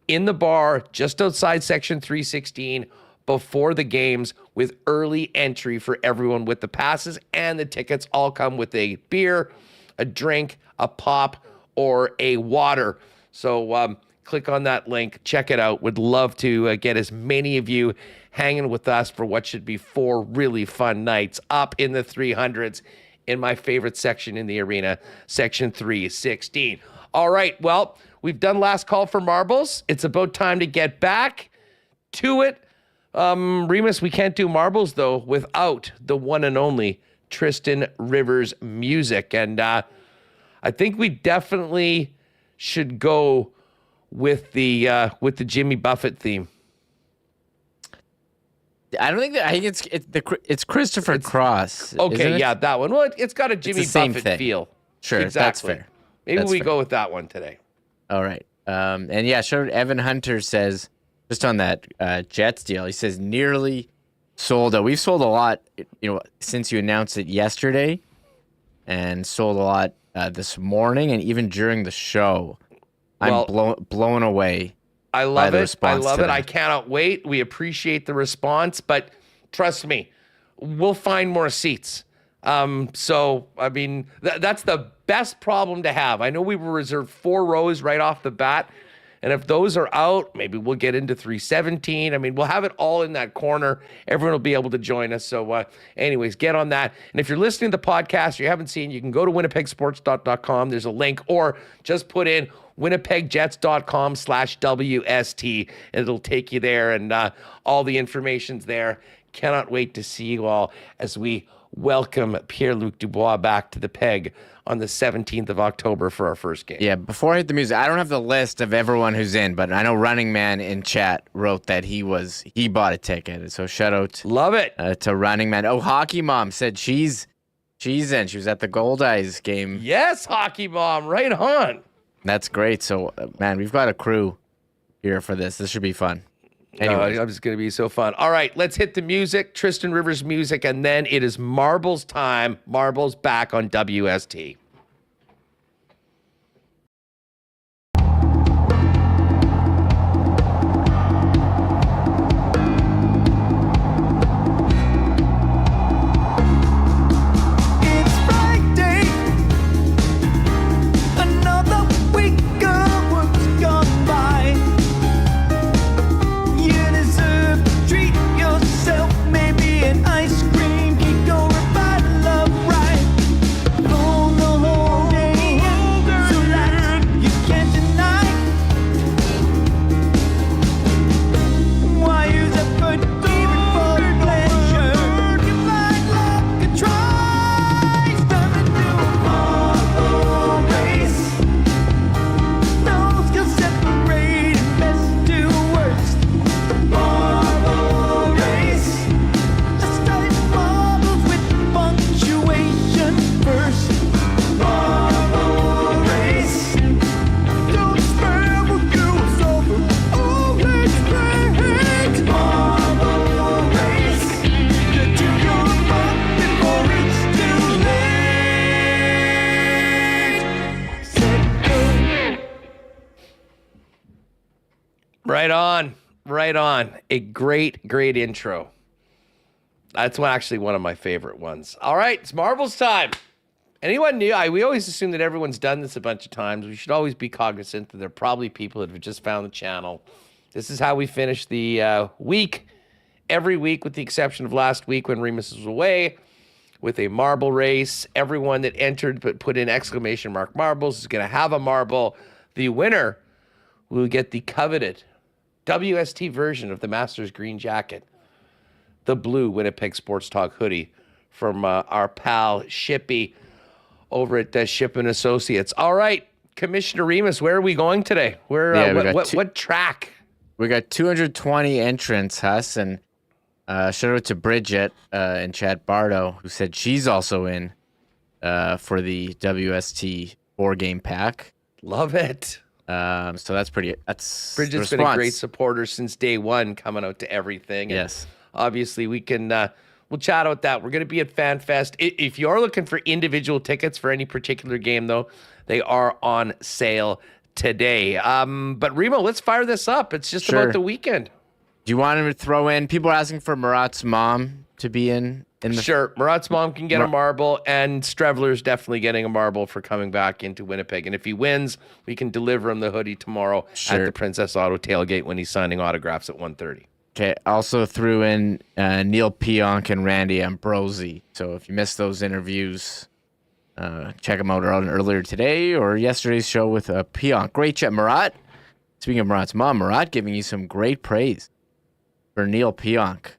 [SPEAKER 2] in the bar just outside Section 316 before the games with early entry for everyone with the passes, and the tickets all come with a beer, a drink, a pop, or a water. So click on that link, check it out. Would love to get as many of you hanging with us for what should be 4 really fun nights up in the 300s in my favorite section in the arena, Section 316. All right, well, we've done last call for marbles. It's about time to get back to it. Remis, we can't do marbles, though, without the one and only Tristan Rivers music. And I think we definitely should go with the Jimmy Buffett theme.
[SPEAKER 3] I think it's Christopher Cross.
[SPEAKER 2] Okay, yeah, that one. Well, it's got a Jimmy Buffett feel.
[SPEAKER 3] Sure,
[SPEAKER 2] exactly.
[SPEAKER 3] That's fair.
[SPEAKER 2] Maybe we go with that one today.
[SPEAKER 3] All right. And yeah, Evan Hunter says, just on that Jets deal, he says nearly We've sold a lot, since you announced it yesterday, and sold a lot this morning, and even during the show. I'm blown away.
[SPEAKER 2] I love it. I love
[SPEAKER 3] today.
[SPEAKER 2] it. I cannot wait. We appreciate the response, but trust me, we'll find more seats. So, I mean, that's the best problem to have. I know we were reserved 4 rows right off the bat. And if those are out, maybe we'll get into 317. I mean, we'll have it all in that corner. Everyone will be able to join us. So anyways, get on that. And if you're listening to the podcast or you haven't seen, you can go to winnipegsportstalk.com. There's a link, or just put in winnipegjets.com/WST and it'll take you there, and all the information's there. Cannot wait to see you all as we welcome Pierre-Luc Dubois back to the Peg on the 17th of October for our first game.
[SPEAKER 3] Yeah, before I hit the music, I don't have the list of everyone who's in, but I know Running Man in chat wrote that he bought a ticket. So shout out,
[SPEAKER 2] love it,
[SPEAKER 3] to Running Man. Oh, Hockey Mom said she's in. She was at the Gold Eyes game.
[SPEAKER 2] Yes, Hockey Mom, right on.
[SPEAKER 3] That's great. So man, we've got a crew here for this. This should be fun. Anyway,
[SPEAKER 2] it's going to be so fun. All right, let's hit the music, Tristan Rivers music, and then it is Marbles time. Marbles back on WST. Right on. A great intro. That's actually one of my favorite ones. All right, it's Marbles time. Anyone new? We always assume that everyone's done this a bunch of times. We should always be cognizant that there are probably people that have just found the channel. This is how we finish the week, every week with the exception of last week when Remis was away, with a marble race. Everyone that entered but put in exclamation mark marbles is going to have a marble. The winner will get the coveted WST version of the Masters green jacket, the blue Winnipeg Sports Talk hoodie from our pal Shippy over at Ship and Associates. All right, Commissioner Remis, where are we going today? What track?
[SPEAKER 3] We got 220 entrants, Huss, and shout out to Bridget and Chad Bardo, who said she's also in for the WST 4-game pack.
[SPEAKER 2] Love it.
[SPEAKER 3] So that's
[SPEAKER 2] Bridget's been a great supporter since day one, coming out to everything. And
[SPEAKER 3] yes.
[SPEAKER 2] Obviously, we can we'll chat about that. We're going to be at FanFest. If you are looking for individual tickets for any particular game, though, they are on sale today. But Remo, let's fire this up. It's just about the weekend.
[SPEAKER 3] Do you want him to throw in? People are asking for Murat's mom to be in the...
[SPEAKER 2] Sure. Murat's mom can get a marble, and Strevler's definitely getting a marble for coming back into Winnipeg. And if he wins, we can deliver him the hoodie tomorrow at the Princess Auto tailgate when he's signing autographs at 1:30.
[SPEAKER 3] Okay. Also threw in Neil Pionk and Randy Ambrosie. So if you missed those interviews, check them out earlier today or yesterday's show with Pionk. Great chat, Murat. Speaking of Murat's mom, Murat giving you some great praise for Neil Pionk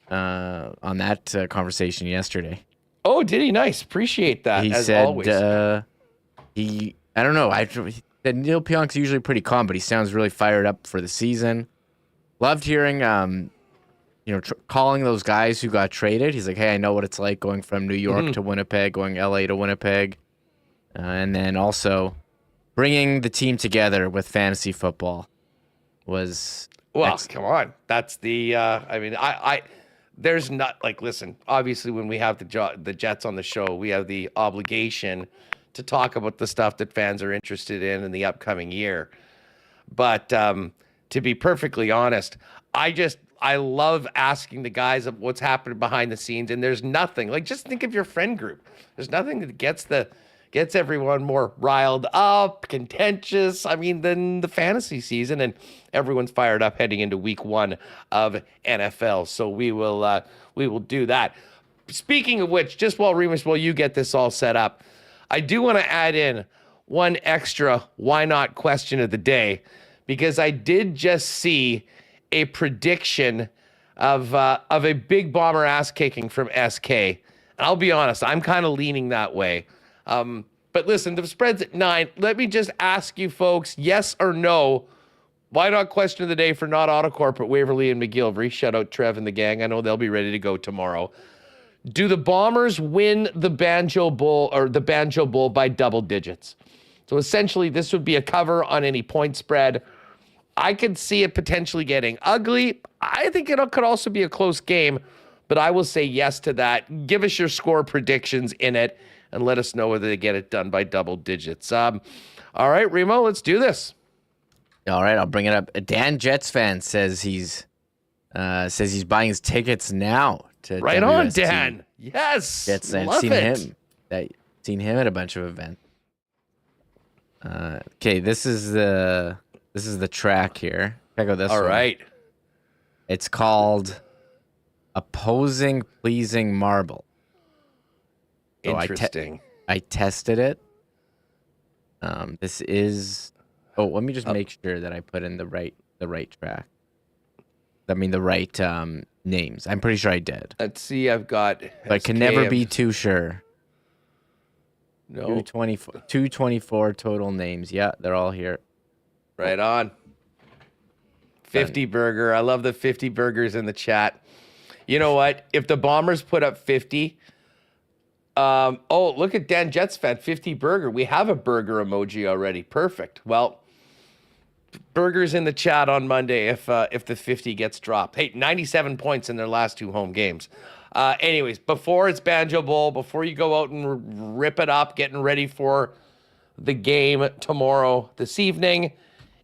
[SPEAKER 3] on that conversation yesterday.
[SPEAKER 2] Oh, did he? Nice. Appreciate that.
[SPEAKER 3] He said, always. I don't know. He said Neil Pionk's usually pretty calm, but he sounds really fired up for the season. Loved hearing, calling those guys who got traded. He's like, hey, I know what it's like going from New York to Winnipeg, going LA to Winnipeg. And then also bringing the team together with fantasy football was...
[SPEAKER 2] Well, come on. That's the, there's not like, listen, obviously when we have the Jets on the show, we have the obligation to talk about the stuff that fans are interested in the upcoming year. But to be perfectly honest, I love asking the guys of what's happening behind the scenes, and there's nothing. Like, just think of your friend group. There's nothing that gets everyone more riled up, contentious, than the fantasy season, and everyone's fired up heading into week 1 of NFL. So we will do that. Speaking of which, just while you get this all set up, I do want to add in one extra why not question of the day, because I did just see a prediction of a big Bomber ass kicking from SK. And I'll be honest, I'm kind of leaning that way. But listen, the spread's at 9. Let me just ask you folks, yes or no, why not question of the day for not Autocorp at Waverly and McGillivray? Shout out Trev and the gang. I know they'll be ready to go tomorrow. Do the Bombers win the Banjo Bowl by double digits? So essentially, this would be a cover on any point spread. I could see it potentially getting ugly. I think it could also be a close game, but I will say yes to that. Give us your score predictions in it and let us know whether they get it done by double digits. All right, Remo, let's do this.
[SPEAKER 3] All right, I'll bring it up. Dan Jets fan says he's buying his tickets now to
[SPEAKER 2] right
[SPEAKER 3] WST.
[SPEAKER 2] on, Dan. Yes,
[SPEAKER 3] Jets.
[SPEAKER 2] love
[SPEAKER 3] I've
[SPEAKER 2] it.
[SPEAKER 3] seen him at a bunch of events. Okay, this is the track here. Check out this one.
[SPEAKER 2] All right.
[SPEAKER 3] It's called Opposing Pleasing Marble. So
[SPEAKER 2] Interesting.
[SPEAKER 3] I tested it. This is. Oh, let me just make sure that I put in the right track. The right names. I'm pretty sure I did.
[SPEAKER 2] Let's see. I've got.
[SPEAKER 3] But I can never be too sure.
[SPEAKER 2] No.
[SPEAKER 3] 224 total names. Yeah, they're all here.
[SPEAKER 2] Right on. 50 burger. I love the 50 burgers in the chat. You know what? If the Bombers put up 50. Oh, look at Dan Jets fan. 50 burger. We have a burger emoji already. Perfect. Well, burgers in the chat on Monday if the 50 gets dropped. Hey, 97 points in their last 2 home games. Anyways, before it's Banjo Bowl, before you go out and rip it up, getting ready for the game tomorrow, this evening,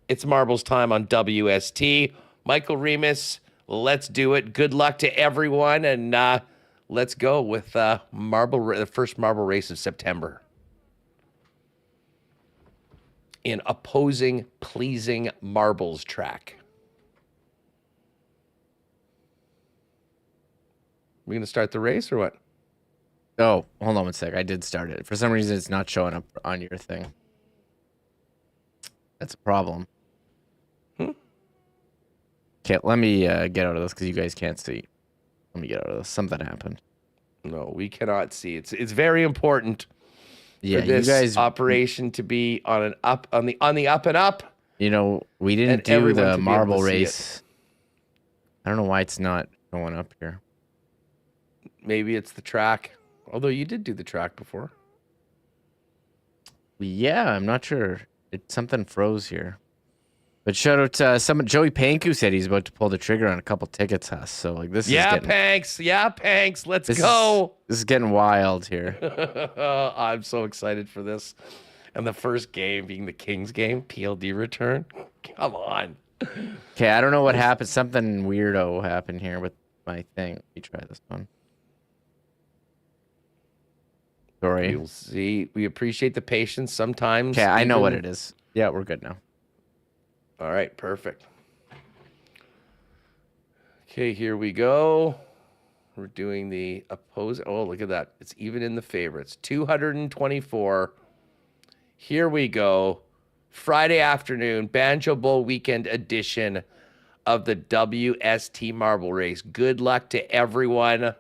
[SPEAKER 2] it's Marbles time on WST. Michael Remis, let's do it. Good luck to everyone, and let's go with the first marble race of September. In Opposing Pleasing Marbles track. We gonna start the race or what?
[SPEAKER 3] Oh, hold on one sec. I did start it. For some reason, it's not showing up on your thing. That's a problem. Okay, let me get out of this because you guys can't see. Let me get out of this. Something happened.
[SPEAKER 2] No, we cannot see. It's very important for this
[SPEAKER 3] you guys
[SPEAKER 2] operation to be on the up and up.
[SPEAKER 3] You know, we didn't do the marble race. I don't know why it's not going up here.
[SPEAKER 2] Maybe it's the track. Although you did do the track before.
[SPEAKER 3] Yeah, I'm not sure. Something froze here. But shout out to Joey Panku said he's about to pull the trigger on a couple tickets, Huss. So like this is getting,
[SPEAKER 2] Panks, let's go.
[SPEAKER 3] This is getting wild here.
[SPEAKER 2] I'm so excited for this. And the first game being the Kings game, PLD return. Come on.
[SPEAKER 3] Okay, I don't know what happened. Something weirdo happened here with my thing. Let me try this one. Sorry.
[SPEAKER 2] You'll see. We appreciate the patience sometimes.
[SPEAKER 3] Okay, I know what it is. Yeah, we're good now.
[SPEAKER 2] All right, perfect. Okay, here we go. We're doing the opposing. Oh, look at that. It's even in the favorites. 224. Here we go. Friday afternoon, Banjo Bowl weekend edition of the WST Marble Race. Good luck to everyone.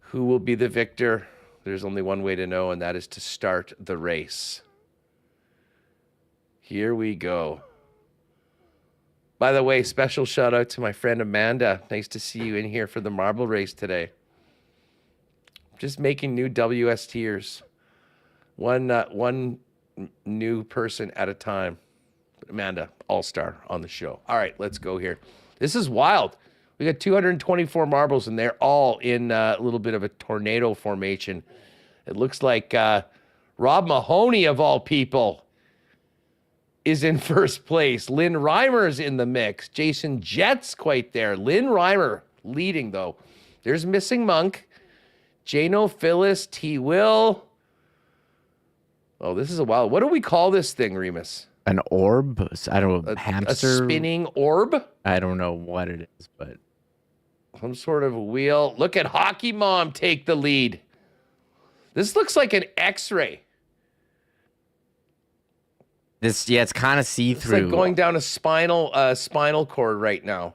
[SPEAKER 2] Who will be the victor? There's only one way to know, and that is to start the race. Here we go. By the way, special shout out to my friend Amanda. Nice to see you in here for the marble race today. Just making new WSTers. One new person at a time. Amanda, all-star on the show. All right, let's go here. This is wild. We got 224 marbles, and they're all in a little bit of a tornado formation. It looks like Rob Mahoney, of all people, is in first place. Lynn Reimer's in the mix. Jason Jett's quite there. Lynn Reimer leading, though. There's Missing Monk. Jano Phyllis, T. Will. Oh, this is a wild. What do we call this thing, Remis?
[SPEAKER 3] An orb? I don't know. Hamster?
[SPEAKER 2] A spinning orb?
[SPEAKER 3] I don't know what it is, but
[SPEAKER 2] some sort of a wheel. Look at Hockey Mom take the lead. This looks like an X-ray.
[SPEAKER 3] It's kind of see-through.
[SPEAKER 2] It's like going down a spinal cord right now.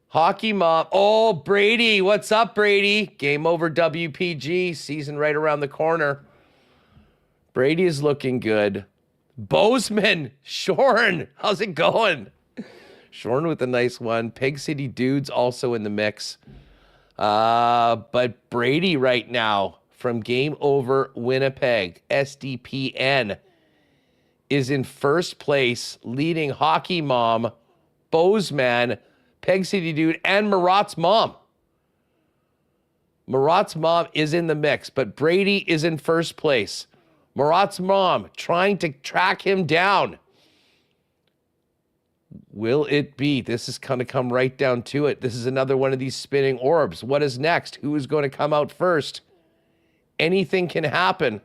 [SPEAKER 2] Hockey Mom. Oh, Brady. What's up, Brady? Game over WPG. Season right around the corner. Brady is looking good. Bozeman. Shorn. How's it going? Shorn with a nice one. Peg City Dudes also in the mix. But Brady right now from Game Over Winnipeg, SDPN, is in first place, leading Hockey Mom, Bozeman, Peg City Dude, and Marat's mom. Marat's mom is in the mix, but Brady is in first place. Marat's mom trying to track him down. Will it be? This is going to come right down to it. This is another one of these spinning orbs. What is next? Who is going to come out first? Anything can happen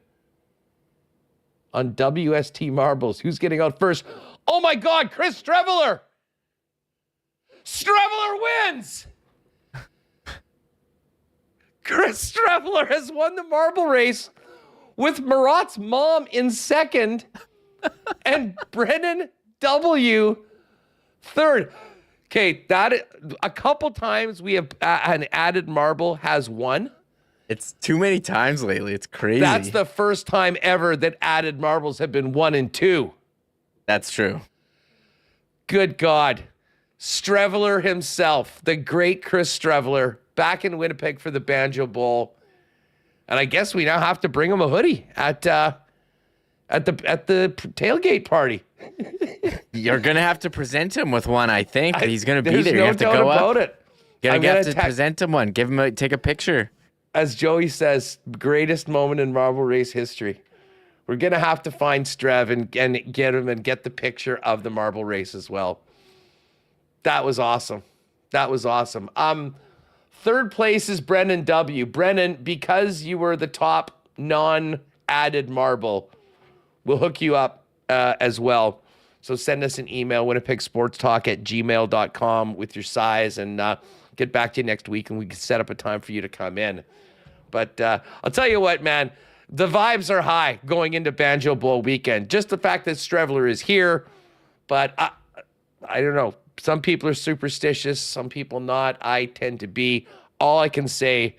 [SPEAKER 2] on WST Marbles. Who's getting out first? Oh my God, Chris Streveler! Streveler wins! Chris Streveler has won the marble race with Marat's mom in second and Brennan W. third. Okay, that a couple times we have an added marble has won.
[SPEAKER 3] It's too many times lately. It's crazy.
[SPEAKER 2] That's the first time ever that added marbles have been 1 and 2.
[SPEAKER 3] That's true.
[SPEAKER 2] Good God. Streveler himself, the great Chris Streveler, back in Winnipeg for the Banjo Bowl. And I guess we now have to bring him a hoodie at the tailgate party.
[SPEAKER 3] You're going to have to present him with one, I think. He's going to be there.
[SPEAKER 2] No
[SPEAKER 3] You have to
[SPEAKER 2] doubt
[SPEAKER 3] go
[SPEAKER 2] about
[SPEAKER 3] up.
[SPEAKER 2] it.
[SPEAKER 3] You're going to have to present him one. Take a picture.
[SPEAKER 2] As Joey says, greatest moment in marble race history. We're going to have to find Strev and get him and get the picture of the marble race as well. That was awesome. That was awesome. Third place is Brennan W. Brennan, because you were the top non-added marble, we'll hook you up as well. So send us an email, winnipegsportstalk@gmail.com with your size, and get back to you next week, and we can set up a time for you to come in. But I'll tell you what, man, the vibes are high going into Banjo Bowl weekend. Just the fact that Streveler is here, but I don't know. Some people are superstitious, some people not. I tend to be. All I can say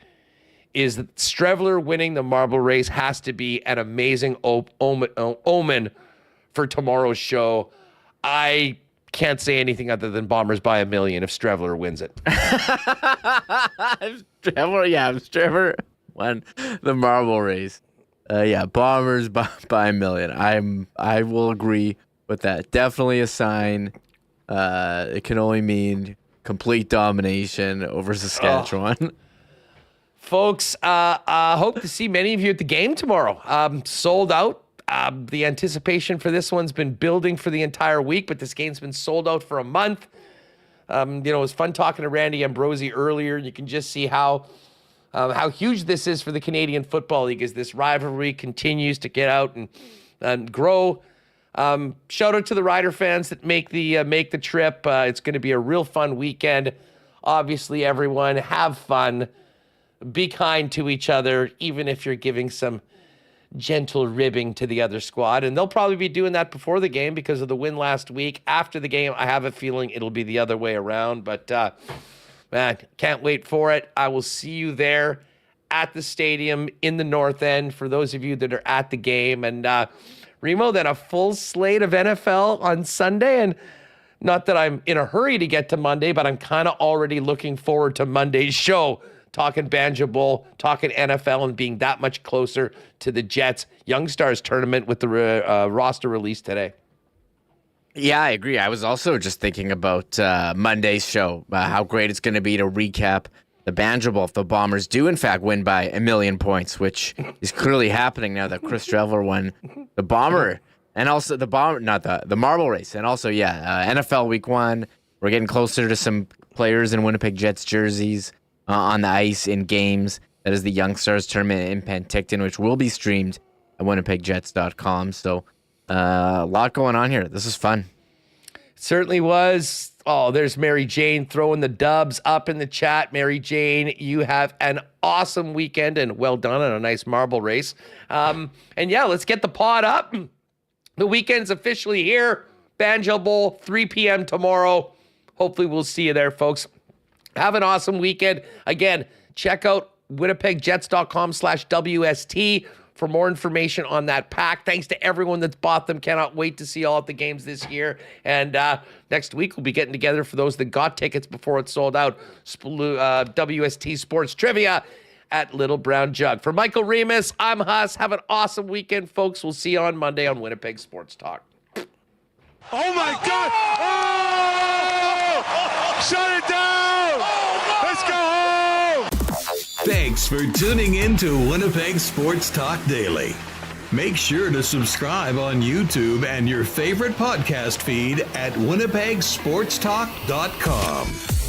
[SPEAKER 2] is that Streveler winning the marble race has to be an amazing omen for tomorrow's show. I can't say anything other than Bombers by a million if Streveler wins it.
[SPEAKER 3] Streveler won the marble race. Bombers by a million. I will agree with that. Definitely a sign. It can only mean complete domination over Saskatchewan.
[SPEAKER 2] Oh. Folks, hope to see many of you at the game tomorrow. Sold out. The anticipation for this one's been building for the entire week, but this game's been sold out for a month. It was fun talking to Randy Ambrosie earlier. You can just see how huge this is for the Canadian Football League as this rivalry continues to get out and grow. Shout out to the Rider fans that make the trip. It's going to be a real fun weekend. Obviously, everyone have fun. Be kind to each other, even if you're giving some gentle ribbing to the other squad. And they'll probably be doing that before the game because of the win last week. After the game, I have a feeling it'll be the other way around. But, man, can't wait for it. I will see you there at the stadium in the North End for those of you that are at the game. And, Remo, then a full slate of NFL on Sunday. And not that I'm in a hurry to get to Monday, but I'm kind of already looking forward to Monday's show, talking Banjo Bowl, talking NFL, and being that much closer to the Jets Young Stars tournament with the roster release today.
[SPEAKER 3] Yeah, I agree. I was also just thinking about Monday's show, how great it's going to be to recap the Banjo Bowl if the Bombers do, in fact, win by 1 million points, which is clearly happening now that Chris Trevor won the Bomber and also the Marble Race. And also, NFL Week 1. We're getting closer to some players in Winnipeg Jets jerseys on the ice in games. That is the Young Stars tournament in Penticton, which will be streamed at winnipegjets.com. So a lot going on here. This is fun.
[SPEAKER 2] Certainly was. Oh, there's Mary Jane throwing the dubs up in the chat. Mary Jane, you have an awesome weekend and well done on a nice marble race. And yeah, let's get the pod up. The weekend's officially here. Banjo Bowl, 3 p.m. tomorrow. Hopefully we'll see you there, folks. Have an awesome weekend. Again, check out winnipegjets.com/WST for more information on that pack. Thanks to everyone that's bought them. Cannot wait to see you all at the games this year. And next week, we'll be getting together for those that got tickets before it sold out. WST Sports Trivia at Little Brown Jug. For Michael Remis, I'm Huss. Have an awesome weekend, folks. We'll see you on Monday on Winnipeg Sports Talk.
[SPEAKER 11] Oh, my God! Oh! Shut it down! Let's go home!
[SPEAKER 1] Thanks for tuning in to Winnipeg Sports Talk Daily. Make sure to subscribe on YouTube and your favorite podcast feed at winnipegsportstalk.com.